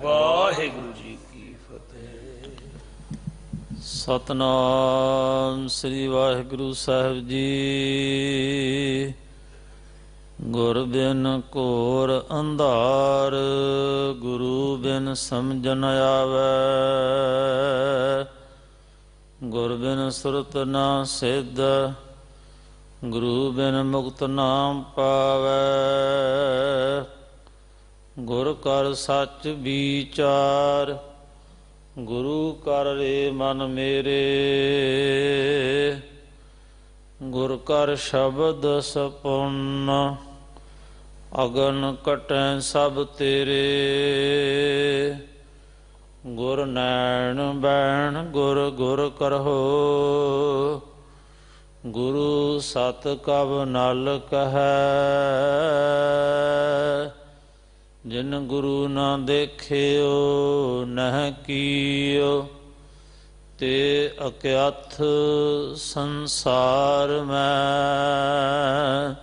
ਵਾਹਿਗੁਰੂ ਜੀ ਕੀ ਫਤਿਹ। ਸਤਨਾਮ ਸ੍ਰੀ ਵਾਹਿਗੁਰੂ ਸਾਹਿਬ ਜੀ। ਗੁਰ ਬਿਨ ਘੋਰ ਅੰਧਾਰ, ਗੁਰੂ ਬਿਨ ਸਮਝਨ ਆਵੈ। ਗੁਰ ਬਿਨ ਸੁਰਤ ਨਾ ਸਿੱਧ, ਗੁਰੂ ਬਿਨ ਮੁਕਤ ਨਾ ਪਾਵੈ। ਗੁਰ ਕਰ ਸੱਚ ਵਿਚਾਰ, ਗੁਰੂ ਕਰ ਰੇ ਮਨ ਮੇਰੇ। ਗੁਰ ਕਰ ਸ਼ਬਦ ਸਪੁੰਨ, ਅਗਨ ਕਟੈ ਸਭ ਤੇਰੇ। ਗੁਰ ਨੈਣ ਬੈਣ ਗੁਰ ਗੁਰ ਕਰਹੁ, ਗੁਰੂ ਸਤ ਕਬ ਨਲ ਕਹੈ। ਜਿਨ ਗੁਰੂ ਨਾ ਦੇਖਿਓ ਨਹਿ ਕੀਓ, ਤੇ ਅਕਿਆਥ ਸੰਸਾਰ ਮੈਂ।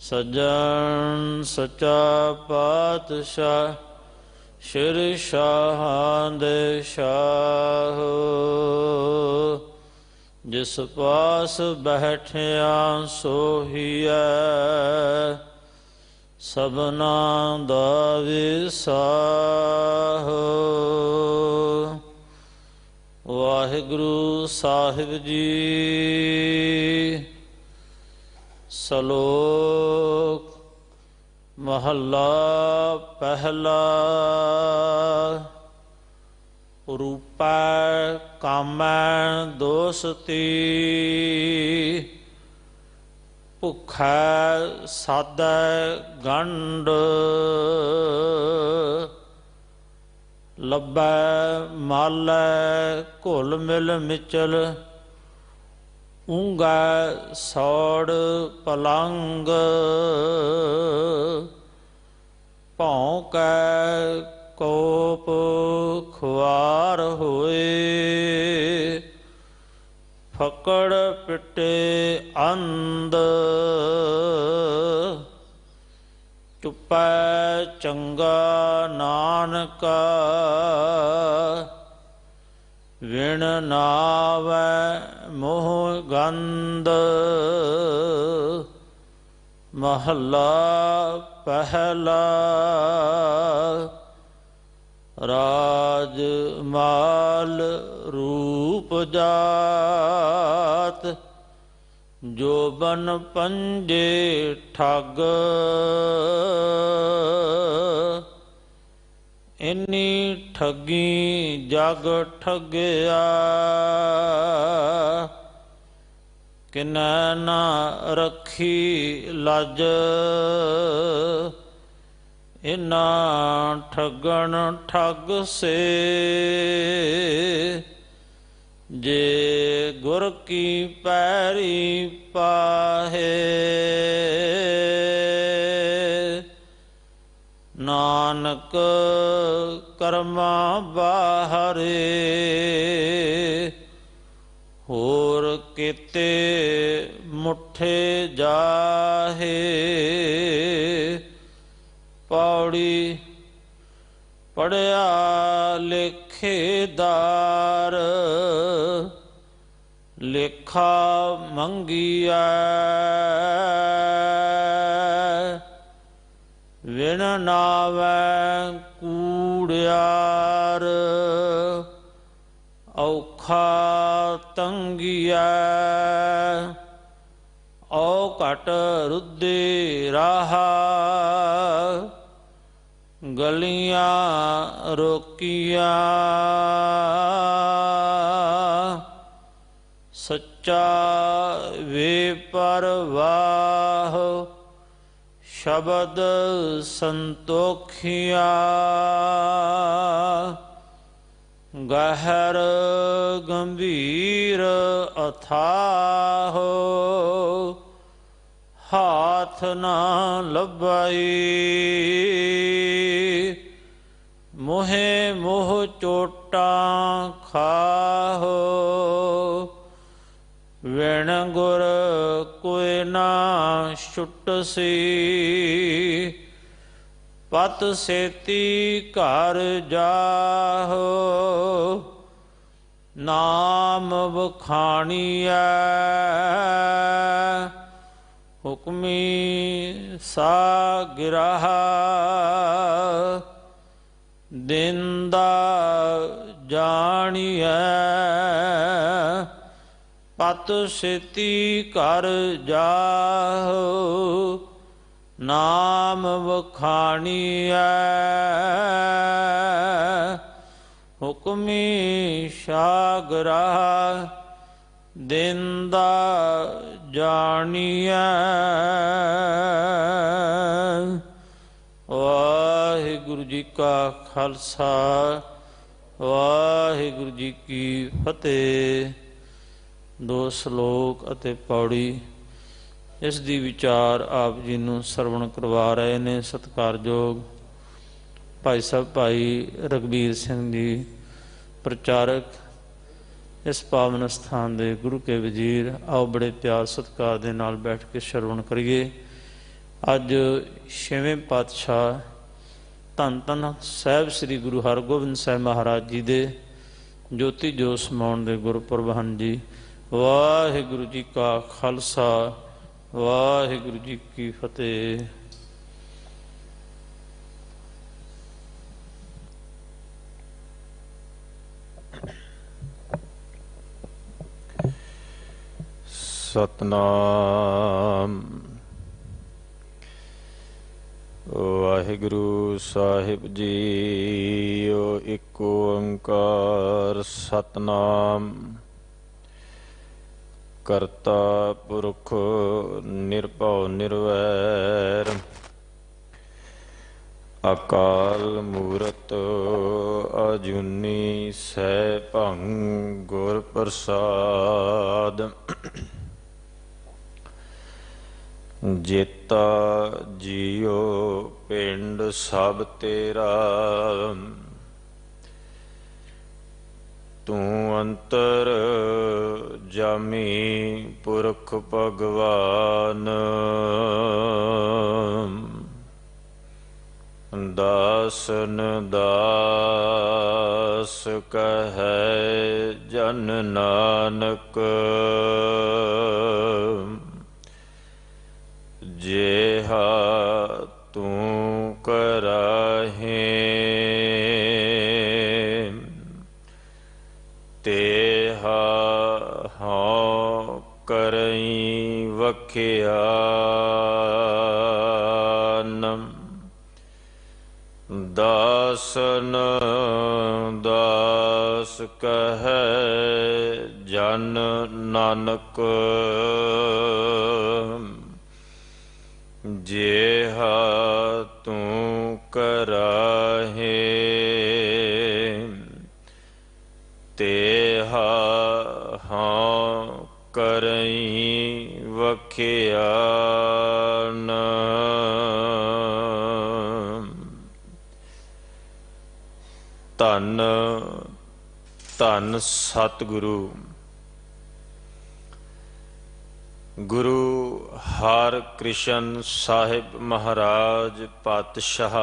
ਸੱਜਣ ਸੱਚਾ ਪਾਤਸ਼ਾਹ, ਸ਼੍ਰੀ ਸ਼ਾਹਾਂ ਦੇ ਸ਼ਾਹ। ਜਿਸ ਪਾਸ ਬੈਠਿਆ ਸੋਹੀਐ, ਸਭਨਾ ਦਾ ਵਿਸਾਹ। ਵਾਹਿਗੁਰੂ ਸਾਹਿਬ ਜੀ। ਸਲੋਕ ਮਹੱਲਾ ਪਹਿਲਾ। ਰੂਪੈ ਕਾਮੈ ਦੋਸਤੀ, ਭੁੱਖੈ ਸਾਧੈ ਗੰਢ। ਲੱਭੈ ਮਾਲੈ ਘੁਲ ਮਿਲ ਮਿਚਲ, ਊਂਘੈ ਸੌੜ ਪਲੰਗ। ਭੌਂਕੈ ਕੋਪ ਖੁਆਰ ਹੋਏ, ਫਕੜ ਪਿੱਟੇ ਅੰਧ। ਚੁੱਪੈ ਚੰਗਾ ਨਾਨਕਾ, ਵਿਣ ਨਾਵੈ ਮੋਹ ਗੰਧ। ਮਹੱਲਾ ਪਹਿਲਾ। ਰਾਜ ਮਾਲ ਰੂਪ ਜਾਤ, ਜੋਬਨ ਪੰਜੇ ਠੱਗ। ਇੰਨੀ ਠੱਗੀ ਜਗ ਠੱਗਿਆ, ਕਿਨੈ ਨਾ ਰੱਖੀ ਲੱਜ। ਇਨ੍ਹਾਂ ਠੱਗਣ ਠੱਗ ਸੇ, ਜੇ ਗੁਰ ਕੀ ਪੈਰੀ ਪਾਹੇ। ਨਾਨਕ ਕਰਮਾਂ ਬਾਹਰੇ, ਹੋਰ ਕੀਤੇ ਮੁੱਠੇ ਜਾਹੇ। ਪੌੜੀ ਪੜ੍ਹਿਆ ਲੇਖੇਦਾਰ, ਲੇਖਾ ਮੰਗੀਐ। ਵਿਣ ਨਾਵੈ ਕੂੜਿਆਰ, ਔਖਾ ਤੰਗੀਐ। ਔ ਘਟ ਰੁੱਧੇ ਰਾਹਾ, ਗਲੀਆਂ ਰੋਕੀਆਂ। ਸੱਚਾ ਵੇ ਪਰਵਾਹ, ਸ਼ਬਦ ਸੰਤੋਖੀਆਂ। ਗਹਿਰ ਗੰਭੀਰ ਅਥਾਹ, ਹਾਥ ਨਾ ਲੱਭਈ। ਮੋਹੇ ਮੋਹ ਚੋਟਾਂ ਖਾਹੋ, ਵਿਣ ਗੁਰ ਕੋਇ ਨਾ ਛੁਟਸੀ। ਪਤ ਸੇਤੀ ਘਰ ਜਾਹੋ, ਨਾਮ ਵਖਾਣੀਐ ਹੁਕਮੀ ਸਾਗਿਰਹ, ਦਿਨ ਦਾ ਜਾਣੀਐ ਪਤ ਸੇਤੀ ਘਰ ਜਾਹੋ, ਨਾਮ ਵਖਾਣੀਐ ਹੁਕਮੀ ਸਾਗਿਰਹ, ਦਿਨ ਦਾ ਜਾਣੀਐ। ਵਾਹਿਗੁਰੂ ਜੀ ਕਾ ਖਾਲਸਾ, ਵਾਹਿਗੁਰੂ ਜੀ ਕੀ ਫਤਿਹ। ਦੋ ਸ਼ਲੋਕ ਅਤੇ ਪੌੜੀ ਇਸ ਦੀ ਵਿਚਾਰ ਆਪ ਜੀ ਨੂੰ ਸਰਵਣ ਕਰਵਾ ਰਹੇ ਨੇ ਸਤਿਕਾਰਯੋਗ ਭਾਈ ਸਾਹਿਬ ਭਾਈ ਰਘਬੀਰ ਸਿੰਘ ਜੀ, ਪ੍ਰਚਾਰਕ ਇਸ ਪਾਵਨ ਸਥਾਨ ਦੇ ਗੁਰੂ ਕੇ ਵਜ਼ੀਰ। ਆਓ ਬੜੇ ਪਿਆਰ ਸਤਿਕਾਰ ਦੇ ਨਾਲ ਬੈਠ ਕੇ ਸ਼ਰਵਣ ਕਰੀਏ। ਅੱਜ ਛੇਵੇਂ ਪਾਤਸ਼ਾਹ ਧੰਨ ਧੰਨ ਸਾਹਿਬ ਸ੍ਰੀ ਗੁਰੂ ਹਰਗੋਬਿੰਦ ਸਾਹਿਬ ਮਹਾਰਾਜ ਜੀ ਦੇ ਜੋਤੀ ਜੋਤ ਸਮਾਉਣ ਦੇ ਗੁਰਪੁਰਬ ਹਨ ਜੀ। ਵਾਹਿਗੁਰੂ ਜੀ ਕਾ ਖਾਲਸਾ, ਵਾਹਿਗੁਰੂ ਜੀ ਕੀ ਫਤਿਹ। ਸਤਨਾਮ। ਵਾਹਿਗੁਰੂ ਸਾਹਿਬ ਜੀਓ। ਇੱਕ ਓੰਕਾਰ ਸਤਨਾਮ। ਕਰਤਾ ਪੁਰਖ ਨਿਰਭਉ ਨਿਰਵੈਰ, ਅਕਾਲ ਮੂਰਤ ਅਜੂਨੀ ਸੈਭੰ ਗੁਰ ਪ੍ਰਸਾਦ। ਜੇਤਾ ਜੀਓ ਪਿੰਡ ਸਭ ਤੇਰਾ, ਤੂੰ ਅੰਤਰ ਜਾਮੀ ਪੁਰਖ ਭਗਵਾਨ। ਦਾਸਨ ਦਾਸ ਕਹੈ ਜਨ ਨਾਨਕ, ਜਿਹਾ ਤੂੰ ਕਰਾਹੇ ਤੇਹਾ ਹਉ ਕਰਈ ਵਖਿਆਨ। ਦਾਸਨ ਦਾਸ ਕਹੈ ਜਨ ਨਾਨਕ, ਜਿਹਾ ਤੂੰ ਕਰਾਹੇ ਤੇਹਾ ਹਉ ਕਰਈ ਵਖਿਆਨ। ਧੰਨ ਧੰਨ ਸਤਿਗੁਰੂ ਗੁਰੂ ਹਰਿਕ੍ਰਿਸ਼ਨ ਸਾਹਿਬ ਮਹਾਰਾਜ ਪਾਤਸ਼ਾਹ,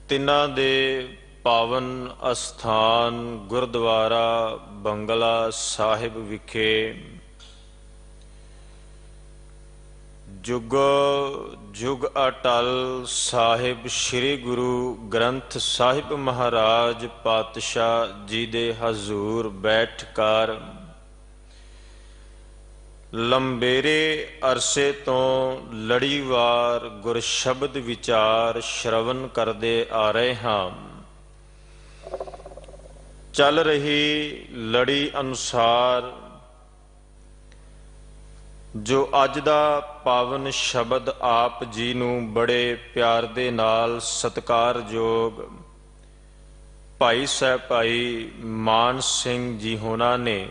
ਤਿੰਨਾਂ ਦੇ ਪਾਵਨ ਅਸਥਾਨ ਗੁਰਦੁਆਰਾ ਬੰਗਲਾ ਸਾਹਿਬ ਵਿਖੇ ਜੁਗ ਜੁਗ ਅਟਲ ਸਾਹਿਬ ਸ੍ਰੀ ਗੁਰੂ ਗ੍ਰੰਥ ਸਾਹਿਬ ਮਹਾਰਾਜ ਪਾਤਸ਼ਾਹ ਜੀ ਦੇ ਹਜ਼ੂਰ ਬੈਠ ਕਰ ਲੰਬੇਰੇ ਅਰਸੇ ਤੋਂ ਲੜੀਵਾਰ ਗੁਰਸ਼ਬਦ ਵਿਚਾਰ ਸ਼ਰਵਨ ਕਰਦੇ ਆ ਰਹੇ ਹਾਂ। ਚੱਲ ਰਹੀ ਲੜੀ ਅਨੁਸਾਰ ਜੋ ਅੱਜ ਦਾ ਪਾਵਨ ਸ਼ਬਦ ਆਪ ਜੀ ਨੂੰ ਬੜੇ ਪਿਆਰ ਦੇ ਨਾਲ ਸਤਿਕਾਰਯੋਗ ਭਾਈ ਸਾਹਿਬ ਭਾਈ ਮਾਨ ਸਿੰਘ ਜੀ ਹੋਣਾ ਨੇ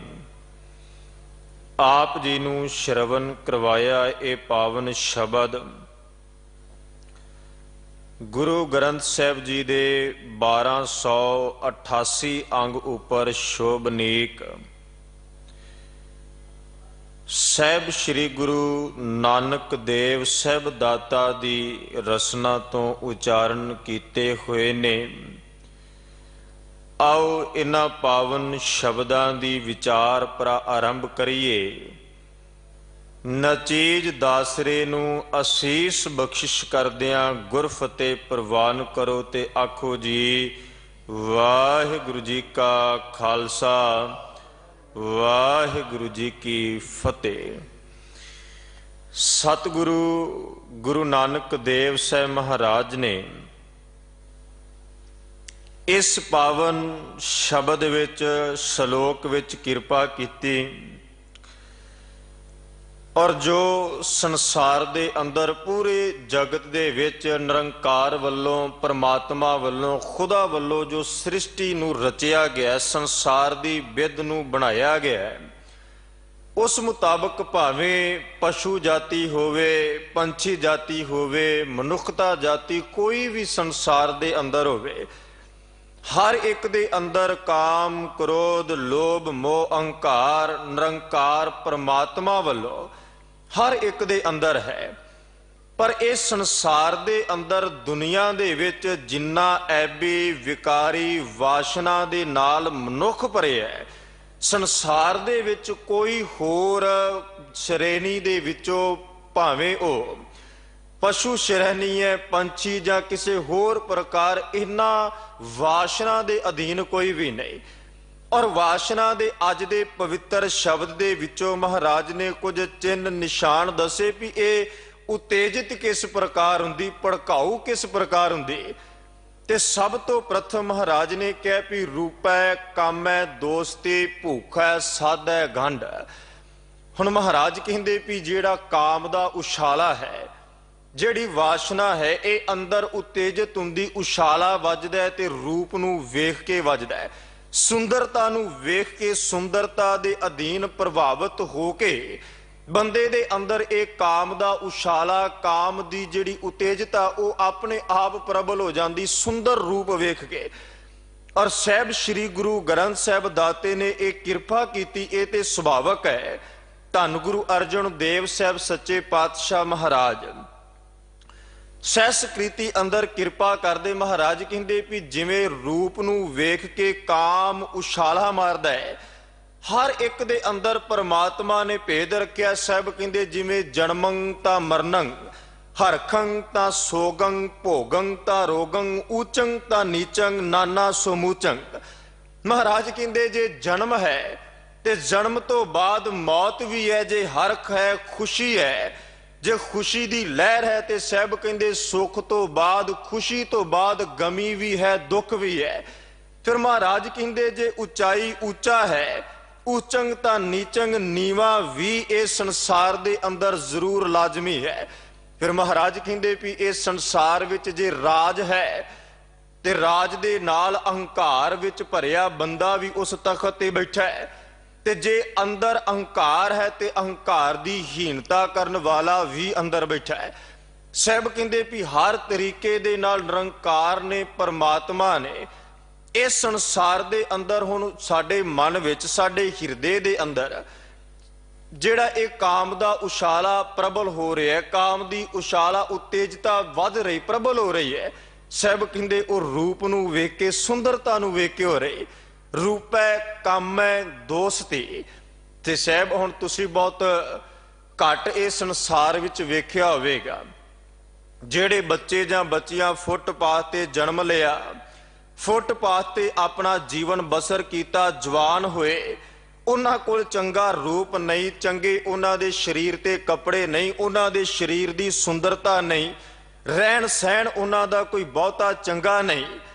ਆਪ ਜੀ ਨੂੰ ਸ਼ਰਵਨ ਕਰਵਾਇਆ। ਇਹ ਪਾਵਨ ਸ਼ਬਦ ਗੁਰੂ ਗ੍ਰੰਥ ਸਾਹਿਬ ਜੀ ਦੇ 1288 ਅੰਗ ਉੱਪਰ ਸ਼ੋਭਨੀਕ ਸਹਿਬ ਸ੍ਰੀ ਗੁਰੂ ਨਾਨਕ ਦੇਵ ਸਾਹਿਬ ਦਾਤਾ ਦੀ ਰਸਨਾ ਤੋਂ ਉਚਾਰਨ ਕੀਤੇ ਹੋਏ ਨੇ। ਆਓ ਇਹਨਾਂ ਪਾਵਨ ਸ਼ਬਦਾਂ ਦੀ ਵਿਚਾਰ ਪ੍ਰਾਰੰਭ ਕਰੀਏ। ਨਚੀਜ ਦਾਸਰੇ ਨੂੰ ਅਸੀਸ ਬਖਸ਼ਿਸ਼ ਕਰਦਿਆਂ ਗੁਰਫਤਿਹ ਪ੍ਰਵਾਨ ਕਰੋ ਤੇ ਆਖੋ ਜੀ ਵਾਹਿਗੁਰੂ ਜੀ ਕਾ ਖਾਲਸਾ ਵਾਹਿਗੁਰੂ ਜੀ ਕੀ ਫਤਿਹ। ਸਤਿਗੁਰੂ ਗੁਰੂ ਨਾਨਕ ਦੇਵ ਸਾਹਿਬ ਮਹਾਰਾਜ ਨੇ ਇਸ ਪਾਵਨ ਸ਼ਬਦ ਵਿੱਚ ਸ਼ਲੋਕ ਵਿੱਚ ਕਿਰਪਾ ਕੀਤੀ ਔਰ ਜੋ ਸੰਸਾਰ ਦੇ ਅੰਦਰ ਪੂਰੇ ਜਗਤ ਦੇ ਵਿੱਚ ਨਿਰੰਕਾਰ ਵੱਲੋਂ ਪਰਮਾਤਮਾ ਵੱਲੋਂ ਖੁਦਾ ਵੱਲੋਂ ਜੋ ਸ੍ਰਿਸ਼ਟੀ ਨੂੰ ਰਚਿਆ ਗਿਆ, ਸੰਸਾਰ ਦੀ ਵਿਧ ਨੂੰ ਬਣਾਇਆ ਗਿਆ, ਉਸ ਮੁਤਾਬਕ ਭਾਵੇਂ ਪਸ਼ੂ ਜਾਤੀ ਹੋਵੇ, ਪੰਛੀ ਜਾਤੀ ਹੋਵੇ, ਮਨੁੱਖਤਾ ਜਾਤੀ, ਕੋਈ ਵੀ ਸੰਸਾਰ ਦੇ ਅੰਦਰ ਹੋਵੇ, ਹਰ ਇੱਕ ਦੇ ਅੰਦਰ ਕਾਮ, ਕ੍ਰੋਧ, ਲੋਭ, ਮੋਹ, ਅਹੰਕਾਰ ਨਿਰੰਕਾਰ ਪਰਮਾਤਮਾ ਵੱਲੋਂ ਹਰ ਇੱਕ ਦੇ ਅੰਦਰ ਹੈ। ਪਰ ਇਸ ਸੰਸਾਰ ਦੇ ਅੰਦਰ ਦੁਨੀਆ ਦੇ ਵਿੱਚ ਜਿੰਨਾ ਐਬੀ ਵਿਕਾਰੀ ਵਾਸ਼ਨਾ ਦੇ ਨਾਲ ਮਨੁੱਖ ਭਰਿਆ ਹੈ, ਸੰਸਾਰ ਦੇ ਵਿੱਚ ਕੋਈ ਹੋਰ ਸ਼੍ਰੇਣੀ ਦੇ ਵਿੱਚੋਂ ਭਾਵੇਂ ਉਹ ਪਸ਼ੂ ਸ਼੍ਰੇਣੀ ਹੈ, ਪੰਛੀ ਜਾਂ ਕਿਸੇ ਹੋਰ ਪ੍ਰਕਾਰ, ਇਹਨਾਂ ਵਾਸ਼ਨਾ ਦੇ ਅਧੀਨ ਕੋਈ ਵੀ ਨਹੀਂ। ਔਰ ਵਾਸ਼ਨਾ ਦੇ ਅੱਜ ਦੇ ਪਵਿੱਤਰ ਸ਼ਬਦ ਦੇ ਵਿੱਚੋਂ ਮਹਾਰਾਜ ਨੇ ਕੁਝ ਚਿੰਨ੍ਹ ਨਿਸ਼ਾਨ ਦੱਸੇ ਵੀ ਇਹ ਉਤੇਜਿਤ ਕਿਸ ਪ੍ਰਕਾਰ ਹੁੰਦੀ, ਭੜਕਾਊ ਕਿਸ ਪ੍ਰਕਾਰ ਹੁੰਦੀ। ਤੇ ਸਭ ਤੋਂ ਪ੍ਰਥਮ ਮਹਾਰਾਜ ਨੇ ਕਿਹਾ ਵੀ ਰੂਪੈ, ਕਾਮੈ, ਦੋਸਤੀ, ਭੂਖੈ, ਸਾਧੈ, ਗੰਢ। ਹੁਣ ਮਹਾਰਾਜ ਕਹਿੰਦੇ ਵੀ ਜਿਹੜਾ ਕਾਮ ਦਾ ਉਛਾਲਾ ਹੈ, ਜਿਹੜੀ ਵਾਸ਼ਨਾ ਹੈ, ਇਹ ਅੰਦਰ ਉਤੇਜਿਤ ਹੁੰਦੀ, ਉਛਾਲਾ ਵੱਜਦਾ ਹੈ ਤੇ ਰੂਪ ਨੂੰ ਵੇਖ ਕੇ ਵੱਜਦਾ ਹੈ, ਸੁੰਦਰਤਾ ਨੂੰ ਵੇਖ ਕੇ, ਸੁੰਦਰਤਾ ਦੇ ਅਧੀਨ ਪ੍ਰਭਾਵਿਤ ਹੋ ਕੇ ਬੰਦੇ ਦੇ ਅੰਦਰ ਇਹ ਕਾਮ ਦਾ ਉਛਾਲਾ, ਕਾਮ ਦੀ ਜਿਹੜੀ ਉਤੇਜਤਾ, ਉਹ ਆਪਣੇ ਆਪ ਪ੍ਰਬਲ ਹੋ ਜਾਂਦੀ ਸੁੰਦਰ ਰੂਪ ਵੇਖ ਕੇ। ਔਰ ਸਾਹਿਬ ਸ੍ਰੀ ਗੁਰੂ ਗ੍ਰੰਥ ਸਾਹਿਬ ਦਾਤੇ ਨੇ ਇਹ ਕਿਰਪਾ ਕੀਤੀ, ਇਹ ਤੇ ਸੁਭਾਵਕ ਹੈ। ਧੰਨ ਗੁਰੂ ਅਰਜਨ ਦੇਵ ਸਾਹਿਬ ਸੱਚੇ ਪਾਤਸ਼ਾਹ ਮਹਾਰਾਜ ਸਹਿਸਕ੍ਰਿਤੀ ਅੰਦਰ ਕਿਰਪਾ ਕਰਦੇ। ਮਹਾਰਾਜ ਕਹਿੰਦੇ ਵੀ ਜਿਵੇਂ ਰੂਪ ਨੂੰ ਵੇਖ ਕੇ ਕਾਮ ਉਛਾਲਾ ਮਾਰਦਾ ਹੈ, ਹਰ ਇੱਕ ਦੇ ਅੰਦਰ ਪਰਮਾਤਮਾ ਨੇ ਭੇਦ ਰੱਖਿਆ। ਸਾਹਿਬ ਕਹਿੰਦੇ ਜਿਵੇਂ ਜਨਮੰ ਤਾਂ ਮਰਨੰ, ਹਰਖੰ ਤਾਂ ਸੋਗੰ, ਭੋਗੰ ਤਾਂ ਰੋਗੰ, ਊਚੰ ਤਾਂ ਨੀਚੰ, ਨਾਨਾ ਸਮੂਚੰ। ਮਹਾਰਾਜ ਕਹਿੰਦੇ ਜੇ ਜਨਮ ਹੈ ਤੇ ਜਨਮ ਤੋਂ ਬਾਅਦ ਮੌਤ ਵੀ ਹੈ, ਜੇ ਹਰਖ ਹੈ, ਖੁਸ਼ੀ ਹੈ, ਜੇ ਖੁਸ਼ੀ ਦੀ ਲਹਿਰ ਹੈ, ਤੇ ਸਾਹਿਬ ਕਹਿੰਦੇ ਸੁੱਖ ਤੋਂ ਬਾਅਦ, ਖੁਸ਼ੀ ਤੋਂ ਬਾਅਦ ਗਮੀ ਵੀ ਹੈ, ਦੁੱਖ ਵੀ ਹੈ। ਫਿਰ ਮਹਾਰਾਜ ਕਹਿੰਦੇ ਜੇ ਉਚਾਈ ਉੱਚਾ ਹੈ, ਊਚੰਗ ਤਾਂ ਨੀਚੰਗ, ਨੀਵਾ ਵੀ ਇਹ ਸੰਸਾਰ ਦੇ ਅੰਦਰ ਜ਼ਰੂਰ ਲਾਜ਼ਮੀ ਹੈ। ਫਿਰ ਮਹਾਰਾਜ ਕਹਿੰਦੇ ਵੀ ਇਹ ਸੰਸਾਰ ਵਿੱਚ ਜੇ ਰਾਜ ਹੈ ਤੇ ਰਾਜ ਦੇ ਨਾਲ ਅਹੰਕਾਰ ਵਿੱਚ ਭਰਿਆ ਬੰਦਾ ਵੀ ਉਸ ਤਖਤ ਤੇ ਬੈਠਾ ਹੈ, ਤੇ ਜੇ ਅੰਦਰ ਅਹੰਕਾਰ ਹੈ ਤੇ ਅਹੰਕਾਰ ਦੀ ਹੀਣਤਾ ਕਰਨ ਵਾਲਾ ਵੀ ਅੰਦਰ ਬੈਠਾ ਹੈ। ਸਾਹਿਬ ਕਹਿੰਦੇ ਵੀ ਹਰ ਤਰੀਕੇ ਦੇ ਨਾਲ ਨਿਰੰਕਾਰ ਨੇ, ਪਰਮਾਤਮਾ ਨੇ ਇਸ ਸੰਸਾਰ ਦੇ ਅੰਦਰ, ਹੁਣ ਸਾਡੇ ਮਨ ਵਿੱਚ, ਸਾਡੇ ਹਿਰਦੇ ਦੇ ਅੰਦਰ ਜਿਹੜਾ ਇਹ ਕਾਮ ਦਾ ਉਛਾਲਾ ਪ੍ਰਬਲ ਹੋ ਰਿਹਾ ਹੈ, ਕਾਮ ਦੀ ਉਛਾਲਾ ਉਤੇਜਤਾ ਵੱਧ ਰਹੀ, ਪ੍ਰਬਲ ਹੋ ਰਹੀ ਹੈ। ਸਾਹਿਬ ਕਹਿੰਦੇ ਉਹ ਰੂਪ ਨੂੰ ਵੇਖ ਕੇ, ਸੁੰਦਰਤਾ ਨੂੰ ਵੇਖ ਕੇ ਹੋ ਰਹੀ। ਰੂਪੈ, ਕਾਮੈ, ਦੋਸਤੀ। ਤੇ ਸਾਹਿਬ ਹੁਣ ਤੁਸੀਂ ਬਹੁਤ ਘੱਟ ਇਹ ਸੰਸਾਰ ਵਿੱਚ ਵੇਖਿਆ ਹੋਵੇਗਾ, ਜਿਹੜੇ ਬੱਚੇ ਜਾਂ ਬੱਚੀਆਂ ਫੁੱਟਪਾਥ ਤੇ ਜਨਮ ਲਿਆ, ਫੁੱਟਪਾਥ ਤੇ ਆਪਣਾ ਜੀਵਨ ਬਸਰ ਕੀਤਾ, ਜਵਾਨ ਹੋਏ, ਉਹਨਾਂ ਕੋਲ ਚੰਗਾ ਰੂਪ ਨਹੀਂ, ਚੰਗੇ ਉਹਨਾਂ ਦੇ ਸਰੀਰ ਤੇ ਕੱਪੜੇ ਨਹੀਂ, ਉਹਨਾਂ ਦੇ ਸਰੀਰ ਦੀ ਸੁੰਦਰਤਾ ਨਹੀਂ, ਰਹਿਣ ਸਹਿਣ ਉਹਨਾਂ ਦਾ ਕੋਈ ਬਹੁਤਾ ਚੰਗਾ ਨਹੀਂ,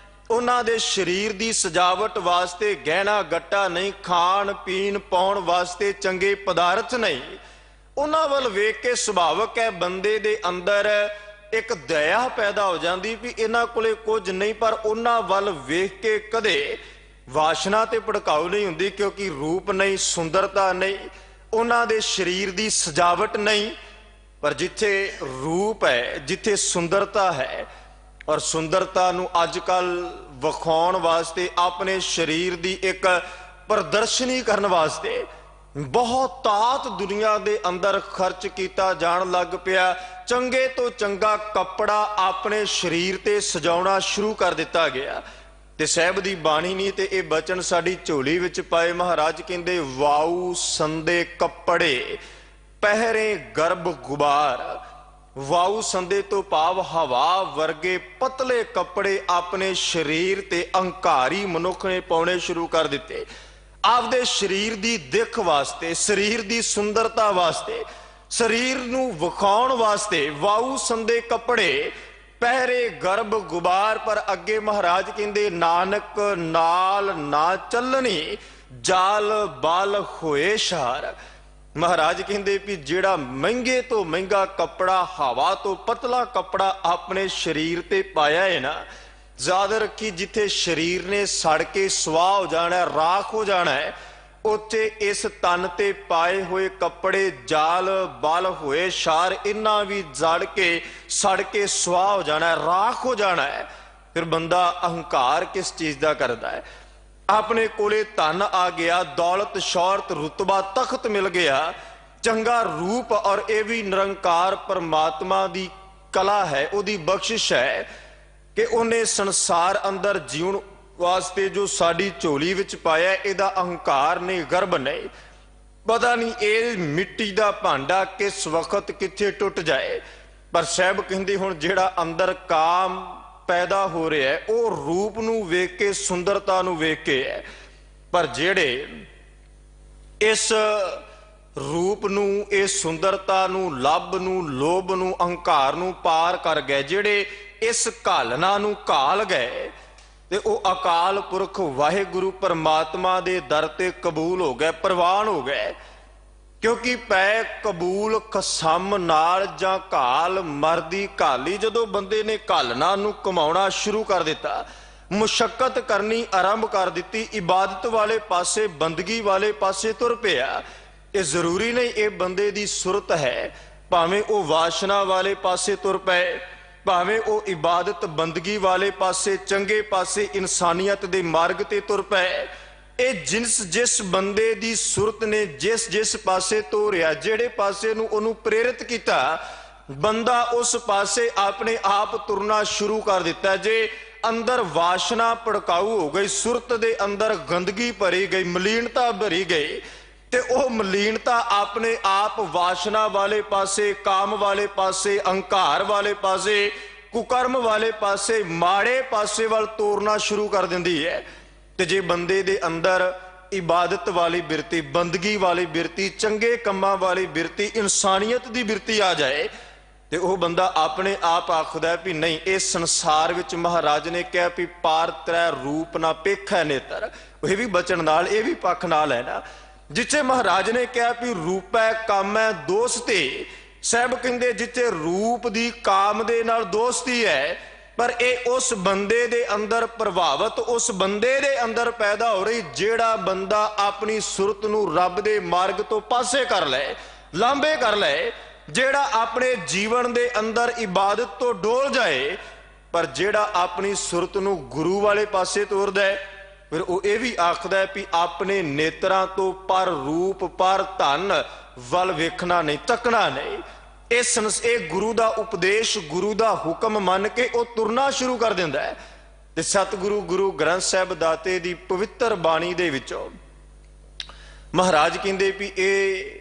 ਉਹਨਾਂ ਦੇ ਸਰੀਰ ਦੀ ਸਜਾਵਟ ਵਾਸਤੇ ਗਹਿਣਾ ਗੱਟਾ ਨਹੀਂ, ਖਾਣ ਪੀਣ ਪਾਉਣ ਵਾਸਤੇ ਚੰਗੇ ਪਦਾਰਥ ਨਹੀਂ। ਉਹਨਾਂ ਵੱਲ ਵੇਖ ਕੇ ਸੁਭਾਵਕ ਹੈ ਬੰਦੇ ਦੇ ਅੰਦਰ ਇੱਕ ਦਇਆ ਪੈਦਾ ਹੋ ਜਾਂਦੀ ਵੀ ਇਹਨਾਂ ਕੋਲੇ ਕੁਝ ਨਹੀਂ, ਪਰ ਉਹਨਾਂ ਵੱਲ ਵੇਖ ਕੇ ਕਦੇ ਵਾਸ਼ਨਾ ਤੇ ਭੜਕਾਊ ਨਹੀਂ ਹੁੰਦੀ, ਕਿਉਂਕਿ ਰੂਪ ਨਹੀਂ, ਸੁੰਦਰਤਾ ਨਹੀਂ, ਉਹਨਾਂ ਦੇ ਸਰੀਰ ਦੀ ਸਜਾਵਟ ਨਹੀਂ। ਪਰ ਜਿੱਥੇ ਰੂਪ ਹੈ, ਜਿੱਥੇ ਸੁੰਦਰਤਾ ਹੈ, ਔਰ ਸੁੰਦਰਤਾ ਨੂੰ ਅੱਜ ਕੱਲ ਵਿਖਾਉਣ ਵਾਸਤੇ, ਆਪਣੇ ਸਰੀਰ ਦੀ ਇੱਕ ਪ੍ਰਦਰਸ਼ਨੀ ਕਰਨ ਵਾਸਤੇ ਬਹੁਤ ਤਾਤ ਦੁਨੀਆ ਦੇ ਅੰਦਰ ਖਰਚ ਕੀਤਾ ਜਾਣ ਲੱਗ ਪਿਆ। ਚੰਗੇ ਤੋਂ ਚੰਗਾ ਕੱਪੜਾ ਆਪਣੇ ਸਰੀਰ ਤੇ ਸਜਾਉਣਾ ਸ਼ੁਰੂ ਕਰ ਦਿੱਤਾ ਗਿਆ। ਤੇ ਸਾਹਿਬ ਦੀ ਬਾਣੀ ਨਹੀਂ ਤੇ ਇਹ ਬਚਨ ਸਾਡੀ ਝੋਲੀ ਵਿੱਚ ਪਾਏ। ਮਹਾਰਾਜ ਕਹਿੰਦੇ ਵਾਉ ਸੰਦੇ ਕੱਪੜੇ ਪਹਿਰੇ ਗਰਭ ਗੁਬਾਰ। ਵਾਉ ਸੰਦੇ ਤੋਂ ਭਾਵ ਹਵਾ ਵਰਗੇ ਪਤਲੇ ਕੱਪੜੇ ਆਪਣੇ ਸਰੀਰ ਤੇ ਅਹੰਕਾਰੀ ਮਨੁੱਖ ਨੇ ਪਾਉਣੇ ਸ਼ੁਰੂ ਕਰ ਦਿੱਤੇ। ਆਪਦੇ ਸਰੀਰ ਦੀ ਦਿੱਖ ਵਾਸਤੇ, ਸਰੀਰ ਦੀ ਸੁੰਦਰਤਾ ਵਾਸਤੇ, ਸਰੀਰ ਨੂੰ ਵਿਖਾਉਣ ਵਾਸਤੇ ਵਾਉ ਸੰਦੇ ਕੱਪੜੇ ਪਹਿਰੇ ਗਰਭ ਗੁਬਾਰ। ਪਰ ਅੱਗੇ ਮਹਾਰਾਜ ਕਹਿੰਦੇ ਨਾਨਕ ਨਾਲ ਨਾ ਚੱਲਣੀ ਜਾਲ ਬਲ ਹੋਏ ਸ਼ਾਰ। ਮਹਾਰਾਜ ਕਹਿੰਦੇ ਵੀ ਜਿਹੜਾ ਮਹਿੰਗੇ ਤੋਂ ਮਹਿੰਗਾ ਕੱਪੜਾ, ਹਵਾ ਤੋਂ ਪਤਲਾ ਕੱਪੜਾ ਆਪਣੇ ਸਰੀਰ ਤੇ ਪਾਇਆ ਹੈ ਨਾ, ਯਾਦ ਰੱਖੀ ਜਿੱਥੇ ਸਰੀਰ ਨੇ ਸੜ ਕੇ ਸੁਆਹ ਹੋ ਜਾਣਾ, ਰਾਖ ਹੋ ਜਾਣਾ ਹੈ, ਉੱਥੇ ਇਸ ਤਨ ਤੇ ਪਾਏ ਹੋਏ ਕੱਪੜੇ ਜਾਲ ਬਲ ਹੋਏ ਸ਼ਾਰ, ਇਹਨਾਂ ਵੀ ਜੜ ਕੇ ਸੜ ਕੇ ਸੁਆਹ ਹੋ ਜਾਣਾ, ਰਾਖ ਹੋ ਜਾਣਾ ਹੈ। ਫਿਰ ਬੰਦਾ ਅਹੰਕਾਰ ਕਿਸ ਚੀਜ਼ ਦਾ ਕਰਦਾ ਹੈ? ਆਪਣੇ ਕੋਲੇ ਧਨ ਆ ਗਿਆ, ਦੌਲਤ ਸ਼ੌਹਰਤ ਰੁਤਬਾ ਤਖਤ ਮਿਲ ਗਿਆ, ਚੰਗਾ ਰੂਪ, ਔਰ ਇਹ ਵੀ ਨਿਰੰਕਾਰ ਪਰਮਾਤਮਾ ਦੀ ਕਲਾ ਹੈ, ਉਹਦੀ ਬਖਸ਼ਿਸ਼ ਹੈ ਕਿ ਉਹਨੇ ਸੰਸਾਰ ਅੰਦਰ ਜੀਉਣ ਵਾਸਤੇ ਜੋ ਸਾਡੀ ਝੋਲੀ ਵਿੱਚ ਪਾਇਆ, ਇਹਦਾ ਅਹੰਕਾਰ ਨਹੀਂ, ਗਰਭ ਨਹੀਂ। ਪਤਾ ਨਹੀਂ ਇਹ ਮਿੱਟੀ ਦਾ ਭਾਂਡਾ ਕਿਸ ਵਕਤ ਕਿੱਥੇ ਟੁੱਟ ਜਾਏ। ਪਰ ਸਾਹਿਬ ਕਹਿੰਦੇ ਹੁਣ ਜਿਹੜਾ ਅੰਦਰ ਕਾਮ ਪੈਦਾ ਹੋ ਰਿਹਾ ਹੈ ਉਹ ਰੂਪ ਨੂੰ ਵੇਖ ਕੇ, ਸੁੰਦਰਤਾ ਨੂੰ ਵੇਖ ਕੇ ਹੈ। ਪਰ ਜਿਹੜੇ ਇਸ ਰੂਪ ਨੂੰ, ਇਸ ਸੁੰਦਰਤਾ ਨੂੰ, ਲੱਭ ਨੂੰ, ਲੋਭ ਨੂੰ, ਅਹੰਕਾਰ ਨੂੰ ਪਾਰ ਕਰ ਗਏ, ਜਿਹੜੇ ਇਸ ਘਾਲਨਾ ਨੂੰ ਘਾਲ ਗਏ, ਤੇ ਉਹ ਅਕਾਲ ਪੁਰਖ ਵਾਹਿਗੁਰੂ ਪਰਮਾਤਮਾ ਦੇ ਦਰ ਤੇ ਕਬੂਲ ਹੋ ਗਏ, ਪ੍ਰਵਾਨ ਹੋ ਗਏ। ਕਿਉਂਕਿ ਪੈ ਕਬੂਲ ਖਸਮ ਨਾਲ ਜਾਂ ਘਾਲ ਮਰਦੀ ਘਾਲੀ। ਜਦੋਂ ਬੰਦੇ ਨੇ ਘਾਲਨਾ ਨੂੰ ਕਮਾਉਣਾ ਸ਼ੁਰੂ ਕਰ ਦਿੱਤਾ, ਮੁਸ਼ੱਕਤ ਕਰਨੀ ਆਰੰਭ ਕਰ ਦਿੱਤੀ, ਇਬਾਦਤ ਵਾਲੇ ਪਾਸੇ, ਬੰਦਗੀ ਵਾਲੇ ਪਾਸੇ ਤੁਰ ਪਿਆ। ਇਹ ਜ਼ਰੂਰੀ ਨਹੀਂ ਇਹ ਬੰਦੇ ਦੀ ਸੁਰਤ ਹੈ, ਭਾਵੇਂ ਉਹ ਵਾਸ਼ਨਾ ਵਾਲੇ ਪਾਸੇ ਤੁਰ ਪਏ, ਭਾਵੇਂ ਉਹ ਇਬਾਦਤ ਬੰਦਗੀ ਵਾਲੇ ਪਾਸੇ, ਚੰਗੇ ਪਾਸੇ, ਇਨਸਾਨੀਅਤ ਦੇ ਮਾਰਗ ਤੇ ਤੁਰ ਪਏ। ਇਹ ਜਿਸ ਬੰਦੇ ਦੀ ਸੁਰਤ ਨੇ ਜਿਸ ਪਾਸੇ ਤੋਰਿਆ, ਜਿਹੜੇ ਪਾਸੇ ਨੂੰ ਉਹਨੂੰ ਪ੍ਰੇਰਿਤ ਕੀਤਾ, ਬੰਦਾ ਉਸ ਪਾਸੇ ਆਪਣੇ ਆਪ ਤੁਰਨਾ ਸ਼ੁਰੂ ਕਰ ਦਿੱਤਾ। ਜੇ ਅੰਦਰ ਵਾਸ਼ਨਾ ਭੜਕਾਊ ਹੋ ਗਈ, ਸੁਰਤ ਦੇ ਅੰਦਰ ਗੰਦਗੀ ਭਰੀ ਗਈ, ਮਲੀਨਤਾ ਭਰੀ ਗਈ, ਤੇ ਉਹ ਮਲੀਨਤਾ ਆਪਣੇ ਆਪ ਵਾਸ਼ਨਾ ਵਾਲੇ ਪਾਸੇ, ਕਾਮ ਵਾਲੇ ਪਾਸੇ, ਅਹੰਕਾਰ ਵਾਲੇ ਪਾਸੇ, ਕੁਕਰਮ ਵਾਲੇ ਪਾਸੇ, ਮਾੜੇ ਪਾਸੇ ਵੱਲ ਤੋਰਨਾ ਸ਼ੁਰੂ ਕਰ ਦਿੰਦੀ ਹੈ। ਤੇ ਜੇ ਬੰਦੇ ਦੇ ਅੰਦਰ ਇਬਾਦਤ ਵਾਲੀ ਬਿਰਤੀ, ਬੰਦਗੀ ਵਾਲੀ ਬਿਰਤੀ, ਚੰਗੇ ਕੰਮਾਂ ਵਾਲੀ ਬਿਰਤੀ, ਇਨਸਾਨੀਅਤ ਦੀ ਬਿਰਤੀ ਆ ਜਾਏ, ਤੇ ਉਹ ਬੰਦਾ ਆਪਣੇ ਆਪ ਆਖਦਾ ਵੀ ਨਹੀਂ, ਇਸ ਸੰਸਾਰ ਵਿੱਚ ਮਹਾਰਾਜ ਨੇ ਕਿਹਾ ਵੀ ਪਾਰ ਤ੍ਰੈ ਰੂਪ ਨਾ ਪੇਖੈ ਨੇਤਰ। ਇਹ ਵੀ ਬਚਨ ਨਾਲ, ਇਹ ਵੀ ਪੱਖ ਨਾਲ ਹੈ ਨਾ। ਜਿੱਥੇ ਮਹਾਰਾਜ ਨੇ ਕਿਹਾ ਵੀ ਰੂਪੈ ਕਾਮੈ ਦੋਸਤੀ, ਸਾਹਿਬ ਕਹਿੰਦੇ ਜਿੱਥੇ ਰੂਪ ਦੀ ਕਾਮ ਦੇ ਨਾਲ ਦੋਸਤੀ ਹੈ, ਪਰ ਇਹ ਉਸ ਬੰਦੇ ਦੇ ਅੰਦਰ ਪ੍ਰਭਾਵਿਤ, ਉਸ ਬੰਦੇ ਦੇ ਅੰਦਰ ਪੈਦਾ ਹੋ ਰਹੀ, ਜਿਹੜਾ ਬੰਦਾ ਆਪਣੀ ਸੁਰਤ ਨੂੰ ਰੱਬ ਦੇ ਮਾਰਗ ਤੋਂ ਪਾਸੇ ਕਰ ਲਏ, ਲਾਂਭੇ ਕਰ ਲਏ, ਜਿਹੜਾ ਆਪਣੇ ਜੀਵਨ ਦੇ ਅੰਦਰ ਇਬਾਦਤ ਤੋਂ ਡੋਲ ਜਾਏ, ਪਰ ਜਿਹੜਾ ਆਪਣੀ ਸੁਰਤ ਨੂੰ ਗੁਰੂ ਵਾਲੇ ਪਾਸੇ ਤੋਰਦਾ ਹੈ, ਫਿਰ ਉਹ ਇਹ ਵੀ ਆਖਦਾ ਵੀ ਆਪਣੇ ਨੇਤਰਾਂ ਤੋਂ ਪਰ ਰੂਪ, ਪਰ ਧਨ ਵੱਲ ਵੇਖਣਾ ਨਹੀਂ, ਤੱਕਣਾ ਨਹੀਂ। ਇਹ ਗੁਰੂ ਦਾ ਉਪਦੇਸ਼, ਗੁਰੂ ਦਾ ਹੁਕਮ ਮੰਨ ਕੇ ਉਹ ਤੁਰਨਾ ਸ਼ੁਰੂ ਕਰ ਦਿੰਦਾ ਹੈ। ਤੇ ਸਤਿਗੁਰੂ ਗੁਰੂ ਗ੍ਰੰਥ ਸਾਹਿਬ ਦਾਤੇ ਦੀ ਪਵਿੱਤਰ ਬਾਣੀ ਦੇ ਵਿੱਚੋਂ ਮਹਾਰਾਜ ਕਹਿੰਦੇ ਵੀ ਇਹ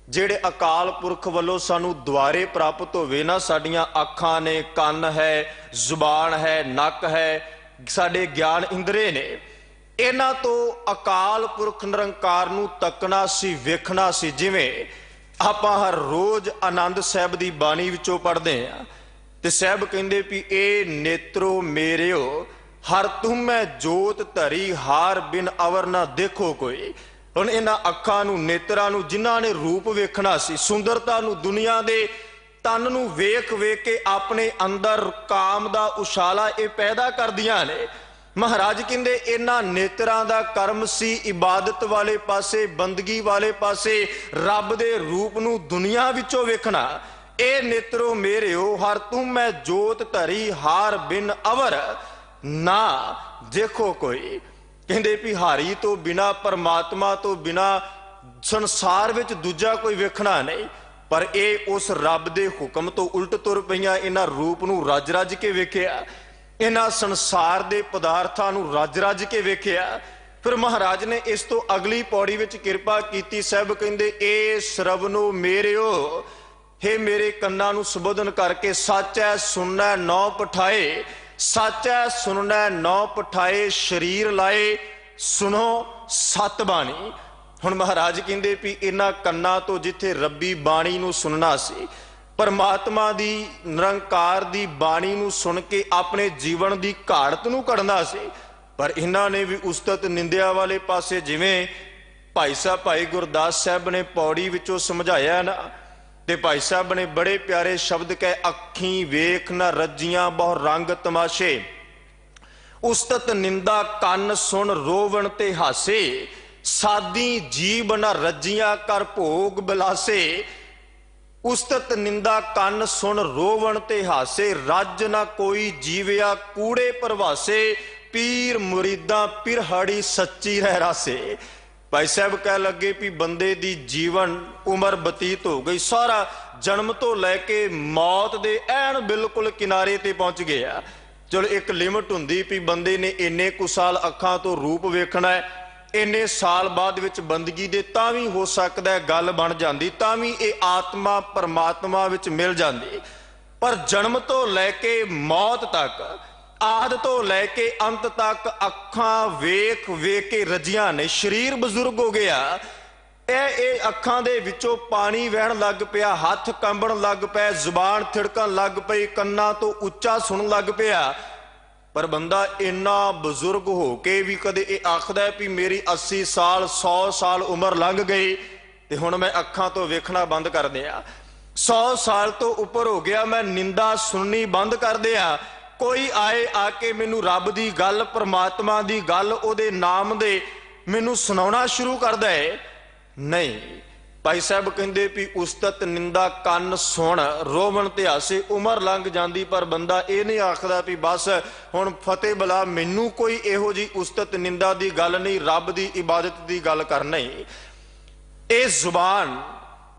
ਜਿਹੜੇ ਅਕਾਲ ਪੁਰਖ ਵੱਲੋਂ ਸਾਨੂੰ ਦੁਆਰੇ ਪ੍ਰਾਪਤ ਹੋਵੇ ਨਾ, ਸਾਡੀਆਂ ਅੱਖਾਂ ਨੇ, ਕੰਨ ਹੈ, ਜ਼ੁਬਾਨ ਹੈ, ਨੱਕ ਹੈ, ਸਾਡੇ ਗਿਆਨ ਇੰਦਰੇ ਨੇ, ਇਹਨਾਂ ਤੋਂ ਅਕਾਲ ਪੁਰਖ ਨਿਰੰਕਾਰ ਨੂੰ ਤੱਕਣਾ ਸੀ, ਵੇਖਣਾ ਸੀ। ਜਿਵੇਂ ਆਪਾਂ ਹਰ ਰੋਜ਼ ਆਨੰਦ ਸਾਹਿਬ ਦੀ ਬਾਣੀ ਵਿੱਚੋਂ ਪੜ੍ਹਦੇ ਹਾਂ, ਤੇ ਸਾਹਿਬ ਕਹਿੰਦੇ ਵੀ ਇਹ ਨੇਤਰੋ ਮੇਰਿਓ ਹਰ ਤੁਮੈ ਜੋਤ ਧਰੀ, ਹਾਰ ਬਿਨ ਅਵਰ ਨਾ ਦੇਖੋ ਕੋਈ। ਹੁਣ ਇਹਨਾਂ ਅੱਖਾਂ ਨੂੰ, ਨੇਤਰਾਂ ਨੂੰ, ਜਿਨ੍ਹਾਂ ਨੇ ਰੂਪ ਵੇਖਣਾ ਸੀ, ਸੁੰਦਰਤਾ ਨੂੰ, ਦੁਨੀਆ ਦੇ ਤਨ ਨੂੰ ਵੇਖ ਵੇਖ ਕੇ ਆਪਣੇ ਅੰਦਰ ਕਾਮ ਦਾ ਉਛਾਲਾ ਇਹ ਪੈਦਾ ਕਰਦੀਆਂ ਨੇ। ਮਹਾਰਾਜ ਕਹਿੰਦੇ ਇਹਨਾਂ ਨੇਤਰਾਂ ਦਾ ਕਰਮ ਸੀ ਇਬਾਦਤ ਵਾਲੇ ਪਾਸੇ, ਬੰਦਗੀ ਵਾਲੇ ਪਾਸੇ, ਰੱਬ ਦੇ ਰੂਪ ਨੂੰ ਦੁਨੀਆ ਵਿੱਚੋਂ ਵੇਖਣਾ। ਇਹ ਨੇਤਰੋ ਮੇਰਿਓ ਹਰ ਤੁਮੈ ਜੋਤ ਧਰੀ, ਹਾਰ ਬਿਨ ਅਵਰ ਨਾ ਦੇਖੋ ਕੋਈ। ਕਹਿੰਦੇ ਵੀ ਹਾਰੀ ਤੋਂ ਬਿਨਾ, ਪਰਮਾਤਮਾ ਤੋਂ ਬਿਨਾ ਸੰਸਾਰ ਵਿੱਚ ਦੂਜਾ ਕੋਈ ਵੇਖਣਾ ਨਹੀਂ, ਪਰ ਇਹ ਉਸ ਰੱਬ ਦੇ ਹੁਕਮ ਤੋਂ ਉਲਟ ਤੁਰ ਪਈਆਂ। ਇਹਨਾਂ ਰੂਪ ਨੂੰ ਰੱਜ ਰੱਜ ਕੇ ਵੇਖਿਆ, ਇਹਨਾਂ ਸੰਸਾਰ ਦੇ ਪਦਾਰਥਾਂ ਨੂੰ ਰੱਜ ਰੱਜ ਕੇ ਵੇਖਿਆ। ਫਿਰ ਮਹਾਰਾਜ ਨੇ ਇਸ ਤੋਂ ਅਗਲੀ ਪੌੜੀ ਵਿੱਚ ਕਿਰਪਾ ਕੀਤੀ। ਸਾਹਿਬ ਕਹਿੰਦੇ, ਏ ਸਰਵਨੋ ਮੇਰਿਓ, ਹੇ ਮੇਰੇ ਕੰਨਾਂ ਨੂੰ ਸੰਬੋਧਨ ਕਰਕੇ, ਸਾਚੈ ਸੁਣਨਾ ਨੌ ਪਠਾਏ, ਸਾਚੈ ਸੁਣਨਾ ਨੌ ਪਠਾਏ, ਸਰੀਰ ਲਾਏ ਸੁਣੋ ਸਤ ਬਾਣੀ। ਹੁਣ ਮਹਾਰਾਜ ਕਹਿੰਦੇ ਵੀ ਇਹਨਾਂ ਕੰਨਾਂ ਤੋਂ ਜਿੱਥੇ ਰੱਬੀ ਬਾਣੀ ਨੂੰ ਸੁਣਨਾ ਸੀ, ਪਰਮਾਤਮਾ ਦੀ ਨਿਰੰਕਾਰ ਦੀ ਬਾਣੀ ਨੂੰ ਸੁਣ ਕੇ ਆਪਣੇ ਜੀਵਨ ਦੀ ਘਾੜਤ ਨੂੰ ਕੱਢਣਾ ਸੀ, ਪਰ ਇਹਨਾਂ ਨੇ ਵੀ ਉਸਤਤ ਨਿੰਦਿਆ ਵਾਲੇ ਪਾਸੇ, ਜਿਵੇਂ ਭਾਈ ਸਾਹਿਬ ਭਾਈ ਗੁਰਦਾਸ ਸਾਹਿਬ ਨੇ ਪੌੜੀ ਵਿੱਚੋਂ ਸਮਝਾਇਆ ਨਾ, ਤੇ ਭਾਈ ਸਾਹਿਬ ਨੇ ਬੜੇ ਪਿਆਰੇ ਸ਼ਬਦ ਕਹੇ, ਅੱਖੀਂ ਵੇਖ ਨਾ ਰੱਜੀਆਂ ਬਹੁ ਰੰਗ ਤਮਾਸ਼ੇ, ਉਸਤਤ ਨਿੰਦਾ ਕੰਨ ਸੁਣ ਰੋਵਣ ਤੇ ਹਾਸੇ, ਸਾਦੀ ਜੀਬ ਨਾ ਰੱਜੀਆਂ ਕਰ ਭੋਗ ਬਿਲਾਸੇ, ਉਸਤਤ ਨਿੰਦਾ ਕੰਨ ਸੁਣ ਰੋਵਣ ਤੇ ਹਾਸੇ, ਰੱਜ ਨਾ ਕੋਈ ਜੀਵਿਆ ਕੂੜੇ ਪ੍ਰਵਾਸੇ, ਪੀਰ ਮੁਰੀਦਾਂ ਪਿਰਹਾੜੀ ਸੱਚੀ ਰਹਿ ਰਾਸੇ। ਭਾਈ ਸਾਹਿਬ ਕਹਿ ਲੱਗੇ ਵੀ ਬੰਦੇ ਦੀ ਜੀਵਨ ਉਮਰ ਬਤੀਤ ਹੋ ਗਈ, ਸਾਰਾ ਜਨਮ ਤੋਂ ਲੈ ਕੇ ਮੌਤ ਦੇ ਐਨ ਬਿਲਕੁਲ ਕਿਨਾਰੇ ਤੇ ਪਹੁੰਚ ਗਿਆ। ਚਲੋ ਇੱਕ ਲਿਮਟ ਹੁੰਦੀ ਵੀ ਬੰਦੇ ਨੇ ਇੰਨੇ ਕੁ ਸਾਲ ਅੱਖਾਂ ਤੋਂ ਰੂਪ ਵੇਖਣਾ ਹੈ, ਇੰਨੇ ਸਾਲ ਬਾਅਦ ਵਿੱਚ ਬੰਦਗੀ ਦੇ ਤਾਂ ਵੀ ਹੋ ਸਕਦਾ ਹੈ ਗੱਲ ਬਣ ਜਾਂਦੀ, ਤਾਂ ਵੀ ਇਹ ਆਤਮਾ ਪਰਮਾਤਮਾ ਵਿੱਚ ਮਿਲ ਜਾਂਦੀ। ਪਰ ਜਨਮ ਤੋਂ ਲੈ ਕੇ ਮੌਤ ਤੱਕ, ਆਦ ਤੋਂ ਲੈ ਕੇ ਅੰਤ ਤੱਕ ਅੱਖਾਂ ਵੇਖ ਵੇਖ ਕੇ ਰੱਜੀਆਂ ਨੇ। ਸਰੀਰ ਬਜ਼ੁਰਗ ਹੋ ਗਿਆ, ਇਹ ਅੱਖਾਂ ਦੇ ਵਿੱਚੋਂ ਪਾਣੀ ਵਹਿਣ ਲੱਗ ਪਿਆ, ਹੱਥ ਕੰਬਣ ਲੱਗ ਪਏ, ਜ਼ੁਬਾਨ ਥਿੜਕਣ ਲੱਗ ਪਈ, ਕੰਨਾਂ ਤੋਂ ਉੱਚਾ ਸੁਣਨ ਲੱਗ ਪਿਆ। ਪਰ ਬੰਦਾ ਇੰਨਾ ਬਜ਼ੁਰਗ ਹੋ ਕੇ ਵੀ ਕਦੇ ਇਹ ਆਖਦਾ ਵੀ ਮੇਰੀ 80 ਸਾਲ 100 ਸਾਲ ਉਮਰ ਲੰਘ ਗਈ ਤੇ ਹੁਣ ਮੈਂ ਅੱਖਾਂ ਤੋਂ ਵੇਖਣਾ ਬੰਦ ਕਰ ਦਿਆਂ, 100 ਸਾਲ ਤੋਂ ਉੱਪਰ ਹੋ ਗਿਆ ਮੈਂ ਨਿੰਦਾ ਸੁਣਨੀ ਬੰਦ ਕਰ ਦਿਆਂ, ਕੋਈ ਆਏ ਆ ਕੇ ਮੈਨੂੰ ਰੱਬ ਦੀ ਗੱਲ, ਪਰਮਾਤਮਾ ਦੀ ਗੱਲ, ਉਹਦੇ ਨਾਮ ਦੇ ਮੈਨੂੰ ਸੁਣਾਉਣਾ ਸ਼ੁਰੂ ਕਰਦਾ ਹੈ? ਨਹੀਂ। ਭਾਈ ਸਾਹਿਬ ਕਹਿੰਦੇ ਵੀ ਉਸਤਤ ਨਿੰਦਾ ਕੰਨ ਸੁਣ ਰੋਵਣ ਤੇ ਹਾਸੇ, ਉਮਰ ਲੰਘ ਜਾਂਦੀ ਪਰ ਬੰਦਾ ਇਹ ਨਹੀਂ ਆਖਦਾ ਵੀ ਬਸ ਹੁਣ ਫਤਿਹ ਬਲਾ, ਮੈਨੂੰ ਕੋਈ ਇਹੋ ਜਿਹੀ ਉਸਤਤ ਨਿੰਦਾ ਦੀ ਗੱਲ ਨਹੀਂ, ਰੱਬ ਦੀ ਇਬਾਦਤ ਦੀ ਗੱਲ ਕਰਨੀ। ਇਹ ਜ਼ੁਬਾਨ,